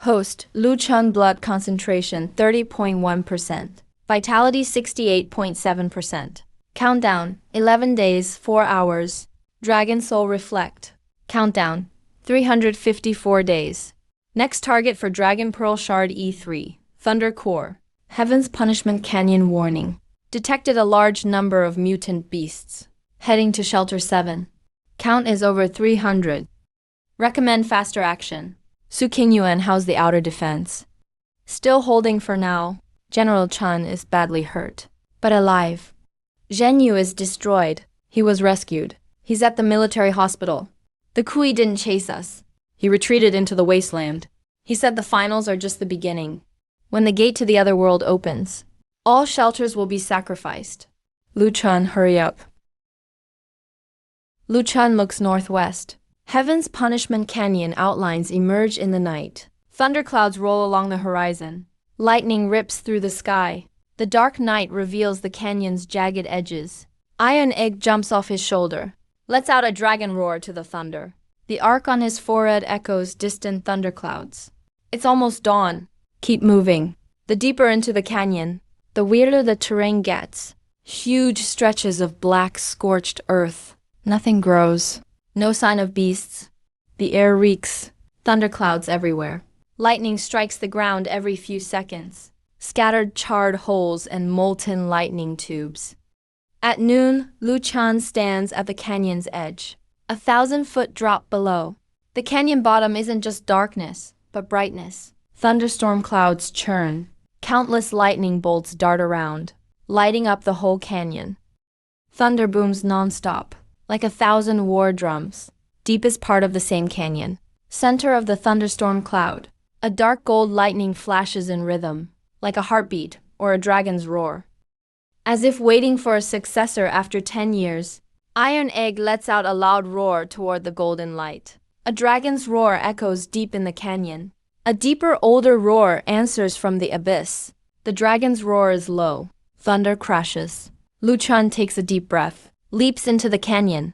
Host, Lu Chun blood concentration 30.1%. Vitality 68.7%. Countdown, 11 days, 4 hours. Dragon Soul Reflect. Countdown, 354 days. Next target for Dragon Pearl Shard E3. Thunder Core. Heaven's Punishment Canyon warning. Detected a large number of mutant beasts. Heading to Shelter 7. Count is over 300. Recommend faster action. Su Qingyuan how's the outer defense? Still holding for now. General Chen is badly hurt, but alive. Zhen Yu is destroyed. He was rescued. He's at the military hospital. The Kui didn't chase us. He retreated into the wasteland. He said the finals are just the beginning. When the gate to the other world opens, all shelters will be sacrificed. Lu Chen, hurry up. Lu Chen looks northwest. Heaven's Punishment Canyon outlines emerge in the night. Thunderclouds roll along the horizon. Lightning rips through the sky. The dark night reveals the canyon's jagged edges. Iron Egg jumps off his shoulder. Lets out a dragon roar to the thunder. The arc on his forehead echoes distant thunderclouds. It's almost dawn. Keep moving. The deeper into the canyon, the weirder the terrain gets. Huge stretches of black, scorched earth. Nothing grows. No sign of beasts. The air reeks. Thunderclouds everywhere. Lightning strikes the ground every few seconds. Scattered charred holes and molten lightning tubes. At noon, Lu Chan stands at the canyon's edge. 1,000-foot drop below. The canyon bottom isn't just darkness, but brightness. Thunderstorm clouds churn. Countless lightning bolts dart around. lighting up the whole canyon. Thunder booms non-stop, like 1,000 war drums. Deepest part of the same canyon. Center of the thunderstorm cloud. A dark gold lightning flashes in rhythm, like a heartbeat or a dragon's roar. As if waiting for a successor after 10 years, Iron Egg lets out a loud roar toward the golden light. A dragon's roar echoes deep in the canyon. A deeper, older roar answers from the abyss. The dragon's roar is low. Thunder crashes. Lu Chun takes a deep breath, leaps into the canyon,